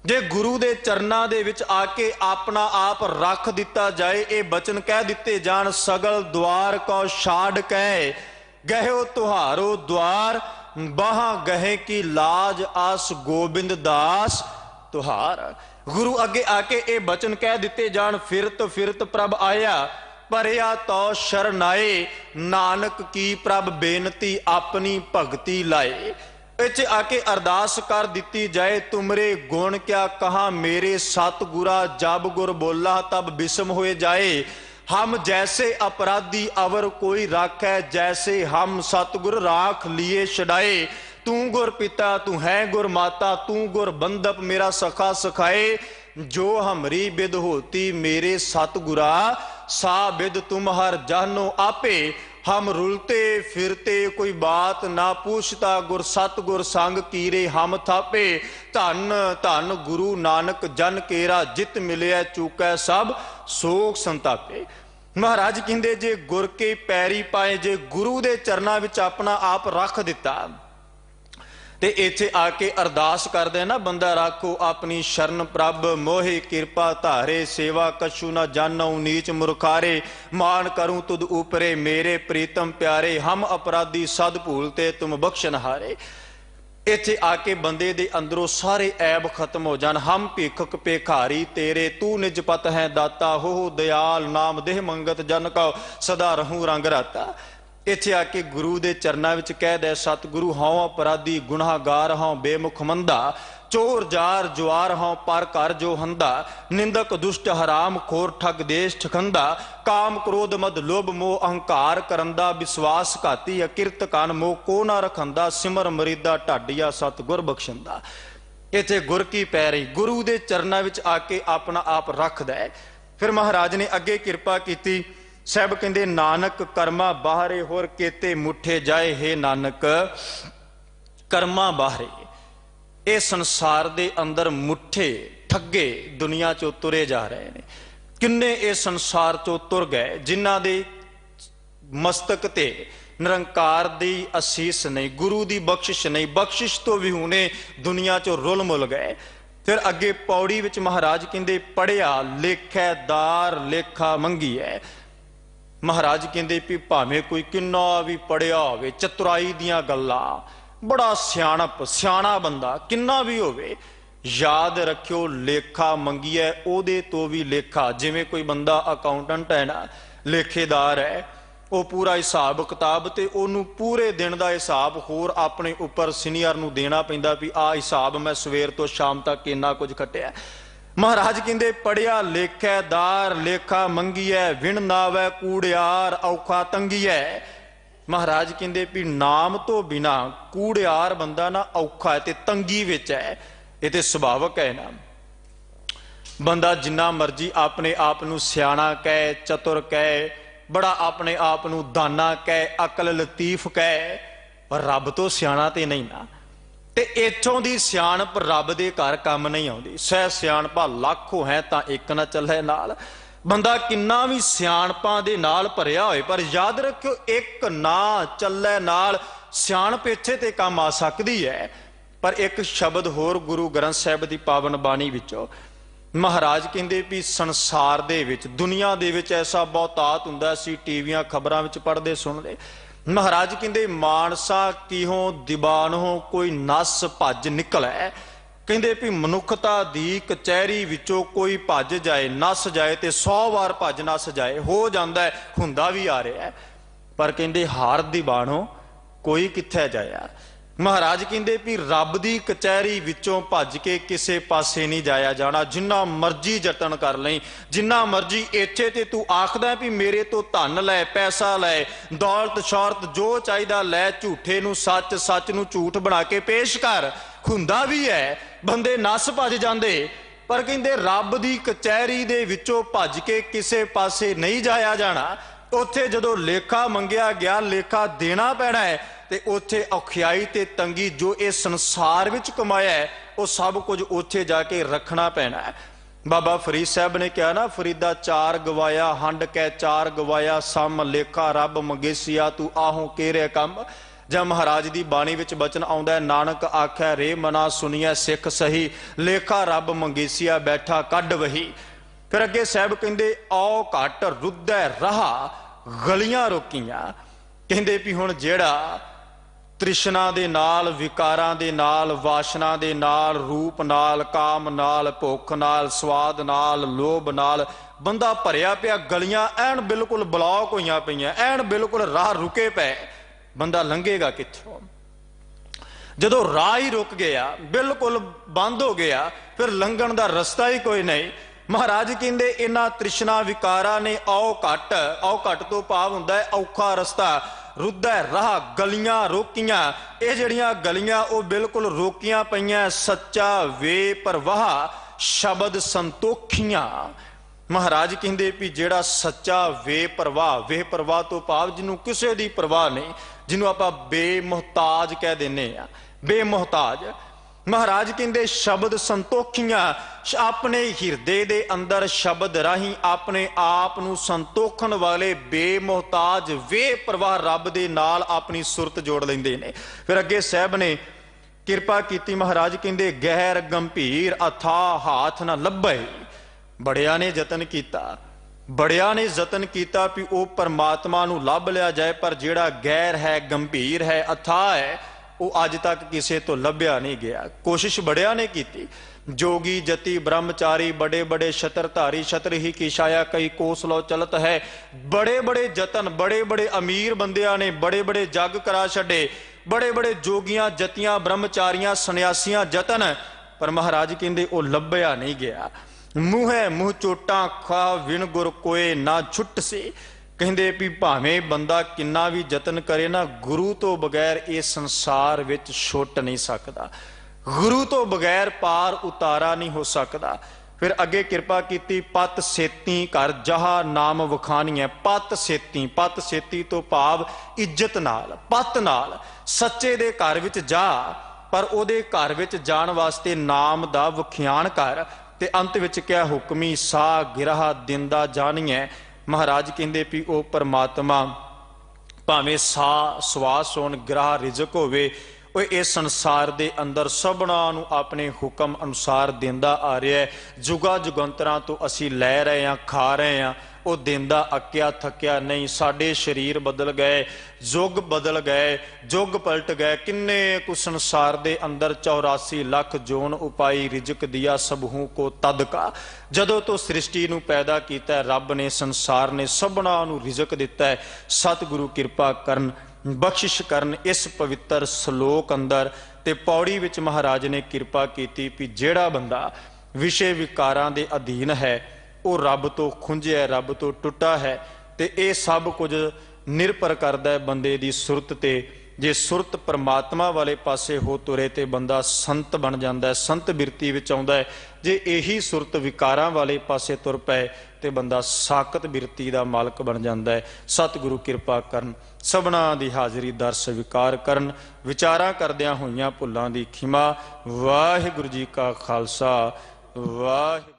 ਜੇ ਗੁਰੂ ਦੇ ਚਰਨਾਂ ਦੇ ਵਿੱਚ ਆ ਕੇ ਆਪਣਾ ਆਪ ਰੱਖ ਦਿੱਤਾ ਜਾਏ। ਇਹ ਬਚਨ ਕਹਿ ਦਿੱਤੇ ਜਾਣ, ਸਗਲ ਦੁਆਰ ਕੋ ਛਾੜ ਕੇ ਗਹਿਓ ਤੁਹਾਰੋ ਦੁਆਰ, ਬਾਹਾਂ ਗਹੇ ਕੀ ਲਾਜ ਆਸ ਗੋਬਿੰਦ ਦਾਸ ਤੁਹਾਰ। ਗੁਰੂ ਅੱਗੇ ਆ ਕੇ ਇਹ ਬਚਨ ਕਹਿ ਦਿੱਤੇ ਜਾਣ, ਫਿਰਤ ਫਿਰਤ ਪ੍ਰਭ ਆਇਆ ਭਰਿਆ ਤੋ ਸ਼ਰਨਾਏ, ਨਾਨਕ ਕੀ ਪ੍ਰਭ ਬੇਨਤੀ ਆਪਣੀ ਭਗਤੀ ਲਾਏ। ਇੱਥੇ ਆ ਕੇ ਅਰਦਾਸ ਕਰ ਦਿੱਤੀ ਜਾਏ, ਤੁਮਰੇ ਗੁਣ ਕਿਆ ਕਹਾ ਮੇਰੇ ਸਤਿਗੁਰਾ, ਜਬ ਗੁਰ ਬੋਲਾ ਤਬ ਬਿਸਮ ਹੋਏ ਜਾਏ। ਹਮ ਜੈਸੇ अपराधी अवर कोई राखै, जैसे हम सतगुर राख लिए छड़ाए। तू गुर पिता तू है गुर माता, तू गुर बंदप मेरा सखा सखाए। जो हमरी बिद होती मेरे सतगुरा, सा बिद तुम हर जानो आपे। हम रुलते फिरते कोई बात ना पूछता, गुर सतगुर संग कीरे हम थापे। धन धन गुरु नानक जन केरा, जित मिलिया चूकै सब सोख संतापे। महाराज कहते जे गुर के पैरी पाए, जे गुरु दे चरना विच अपना आप रख दिता ते इत्थे आके अरदास करदे ना, बंदा राखो अपनी शरण प्रभ मोहे कृपा धारे। सेवा कछु ना जानौ नीच मुरखारे, मान करूं तुद ऊपरे मेरे प्रीतम प्यारे। हम अपराधी सद भूलते तुम बख्शनहारे। इत्थे आके बंदे दे अंदरों सारे ऐब खत्म हो जान। हम भिखक पेखारी तेरे, तू निजपत है दाता। हो दयाल नाम देह मंगत जन का, सदा रहूं रंग राता। इत्थे आके गुरु दे चरना विच कह दे, सतगुरु हौं अपराधी गुनाहगार हौं बेमुख मंदा। चोर जार जुआर हौं पर कर जो हंदा। निंदक दुष्ट हराम खोर ठग देश ठखंदा। काम क्रोध मद लोभ मोह अहंकार करंदा। विश्वास घाती अकिरत कान मोह को ना रखंदा। सिमर मरीदा ढाडिया सतगुर बख्शंदा। इत्थे गुर की पैरी, गुरु दे चरना विच आके अपना आप रख दे। फिर महाराज ने अगे किरपा कीती। साहब कहते नानक कर्मा बाहरे होर केते मुठे जाए। हे नानक कर्मा बाहरे, ये संसार दे अंदर मुठे ठगे दुनिया चो तुरे जा रहे हैं। किन्ने इस संसार चो तुर गए जिन्हां दे मस्तक ते निरंकार दी असीस नहीं, गुरु दी बख्शिश नहीं। बख्शिश तो भी हुने दुनिया चो रुल मुल गए। फिर अगे पौड़ी विच महाराज कहते पढ़िया लेखैदार लेखा मंगी है। महाराज कहते भी भावें कोई किन्ना भी पढ़िया होवे, चतुराई दियां गल्लां, बड़ा सियाणप सियाणा बंदा किन्ना भी होवे, याद रखियो लेखा मंगीए ओदे तो भी लेखा। जिवें कोई बंदा अकाउंटेंट है ना, लेखेदार है, वो पूरा हिसाब किताब ते ओनू पूरे दिन का हिसाब होर अपने उपर सीनियर नू देना पैंदा भी आ हिसाब मैं सवेर तो शाम तक इन्ना कुछ खटिया। महाराज कहते पढ़िया लेखैदार लेखा मंगीए, विण नावै कूड़ियार औखा तंगीए। महाराज कहते भी नाम तो बिना कूड़ियार बंदा ना औखा है ते तंगी विच है। ये तो सुभावक है ना। बंदा जिन्ना मर्जी अपने आप नूं सियाणा कहे, चतुर कहे, बड़ा अपने आप नूं दाना कहे, अकल लतीफ कहे, पर रब तो सियाणा ते नहीं ना। ते इत्थों दी सियाणप रब दे घर काम नहीं आउंदी। सह सियाणपा लाखों है तां एक ना चले नाल। बंदा किन्ना भी सियाणपां दे नाल भरिया होए, पर याद रखियो एक ना चले नाल सियाणप इत्थे ते काम आ सकदी है। पर एक शब्द होर गुरु ग्रंथ साहिब दी पावन बाणी विचों महाराज कहंदे भी संसार दे विच, दुनिया दे विच ऐसा बहुतात हुंदा सी, टीवियां खबरां विच पढ़दे सुणदे। महाराज कहंदे मानसा किहों दीवानों कोई नस भज निकलै। कहंदे भी मनुखता दी कचहरी विचों कोई भज जाए, नस जाए ते 100 वार भज नस जाए, हो जांदा है, हुंदा भी आ रहा है। पर कहंदे हार दीवानों कोई कित्थे जाया। महाराज कहंदे भी रब दी कचहरी विचों भज के किसे पासे नहीं जाया जाना। जिन्ना मर्जी जतन कर लई, जिन्ना मर्जी इत्थे ते तू आखदा भी मेरे तो धन लै, पैसा लै, दौलत शौहरत जो चाहिदा लै, झूठे नूं सच, सच नूं झूठ बना के पेश कर, हुंदा भी है, बंदे नस भज जांदे। पर कहंदे रब दी कचहरी दे विचों भज के किसे पासे नहीं जाया जाना। उत्थे जदों लेखा मंगिया गया, लेखा देना पैना है, ते उत्थे औखियाई ते तंगी जो इस संसार विच कमाया है, वो सब कुछ उत्थे जाके रखना पैना है। बाबा फरीद साहब ने कहा ना, फरीदा चार गवाया, हंड कै चार गवाया, सम लेखा रब मंगेसिया तू आहों केरे कम। जब महाराज दी बाणी विच बचन आउंदा है, नानक आखै रे मना सुनिया सिख सही, लेखा रब मंगेसिया बैठा कढ वही। फिर अगे साहब कहंदे औ घट रुद्धै रहा गलियां रोकियां। कहंदे भी हुण जेड़ा तृष्णा दे नाल, विकारां दे नाल, वासना दे नाल, रूप नाल, काम नाल, भुख नाल, स्वाद नाल, लोभ नाल बंदा भरिया पिया, गलियां ऐन बिल्कुल ब्लॉक होईयां पईयां, ऐन बिल्कुल राह रुके पे, बंदा लंघेगा कित्थों? जदों राह ही रुक गया, बिल्कुल बंद हो गया, फिर लंघण दा रस्ता ही कोई नहीं। महाराज कहंदे इन्हां तृष्णा विकारां ने औ घट तो भाव हुंदा है औखा रस्ता, रुद्धै राह गलियां रोकियां। ये जड़ियां गलियां वो बिल्कुल रोकियां पईयां, सच्चा वे परवाह शब्द संतोखियां। महाराज कहंदे भी जेड़ा सच्चा वे परवाह तो भाव जिन्हों किसी की परवाह नहीं, जिन्हों आपां बेमुहताज कह देने आ, बेमुहताज। महाराज कहंदे शब्द संतोखियां, अपने हिरदे दे अंदर शब्द राही अपने आप नूं संतोखण वाले बेमुहताज वे परवाह रब दे नाल अपनी सुरत जोड़ लैंदे ने। फिर अगे साहब ने किरपा कीती, महाराज कहंदे गहर गंभीर अथा हाथ ना लभे। बड़िया ने जतन किया, बड़िया ने जतन किया भी वो परमात्मा नूं लभ लिया जाए, पर जिहड़ा गैर है, गंभीर है, अथाह है, वो अज तक किसी तो लभ्या नहीं गया। कोशिश बड़िया ने की, जोगी जति ब्रह्मचारी बड़े बड़े छत्रधारी, छत्र ही की छाया कई कोस लो चलत है। बड़े बड़े जतन, बड़े बड़े अमीर बंदियां ने बड़े बड़े जग करा छड़े, बड़े बड़े जोगियां जतियां ब्रह्मचारियां सन्यासियां जतन, पर महाराज कहंदे वो लभ्या नहीं गया। मूहे मूह चोटा खा विण गुर कोए ना छुट से। कहंदे भी भावें बंदा किन्ना भी जतन करे ना, गुरु तो बगैर इस संसार विच छुट नहीं सकता, गुरु तो बगैर पार उतारा नहीं हो सकता। फिर अगे कृपा कीती, पत सेती घर जहा नाम वखानी है। पत सेती तो भाव इज्जत नाल, पत नाल, सच्चे दे घर विच जा, पर ओदे घर विच जाण वास्ते नाम दा वखियाण कर। ते अंत विच क्या हुक्मी सा गिरहा दिंदा जानिए। महाराज कहंदे भी वो परमात्मा भावें सा सवास होण, गिरह रिजक होवे, वो इस संसार दे अंदर सबना नूं अपने हुक्म अनुसार देंदा आ रहा है। जुगा जुगंतरां तो असी लै रहे हैं, खा रहे हैं, वो देंदा अक्या थक्या नहीं। साडे शरीर बदल गए, जुग बदल गए, जुग पलट गए। किन्ने कुछ संसार दे अंदर 84 लाख जोन उपाई, रिजक दिया सबहू को तद का। जदों तो सृष्टि नूं पैदा कीता है रब ने, संसार ने सबना नूं रिजक दिता है। सतगुरु किरपा करन, बख्शिश करन इस पवित्र सलोक अंदर। ते पौड़ी विच महाराज ने किरपा कीती भी जेड़ा बंदा विषय विकारां दे अधीन है, वो रब तो खुंझिया, रब तो टुटा है। ते ये सब कुछ ਨਿਰਭਰ ਕਰਦਾ ਹੈ ਬੰਦੇ ਦੀ ਸੁਰਤ ਤੇ। ਜੇ ਸੁਰਤ ਪਰਮਾਤਮਾ ਵਾਲੇ ਪਾਸੇ ਹੋ ਤੁਰੇ ਤੇ ਬੰਦਾ ਸੰਤ ਬਣ ਜਾਂਦਾ ਹੈ, ਸੰਤ ਬਿਰਤੀ ਵਿੱਚ ਆਉਂਦਾ ਹੈ। ਜੇ ਇਹੀ ਸੁਰਤ ਵਿਕਾਰਾਂ ਵਾਲੇ ਪਾਸੇ ਤੁਰ ਪਏ ਤੇ ਬੰਦਾ ਸਾਕਤ ਬਿਰਤੀ ਦਾ ਮਾਲਕ ਬਣ ਜਾਂਦਾ ਹੈ। ਸਤਿਗੁਰੂ ਕਿਰਪਾ ਕਰਨ, ਸਭਨਾ ਦੀ ਹਾਜ਼ਰੀ ਦਰ ਸਵੀਕਾਰ ਕਰਨ, ਵਿਚਾਰਾਂ ਕਰਦਿਆਂ ਹੋਈਆਂ ਭੁੱਲਾਂ ਦੀ ਖਿਮਾ। ਵਾਹਿਗੁਰੂ ਜੀ ਕਾ ਖਾਲਸਾ, ਵਾਹਿਗੁਰੂ।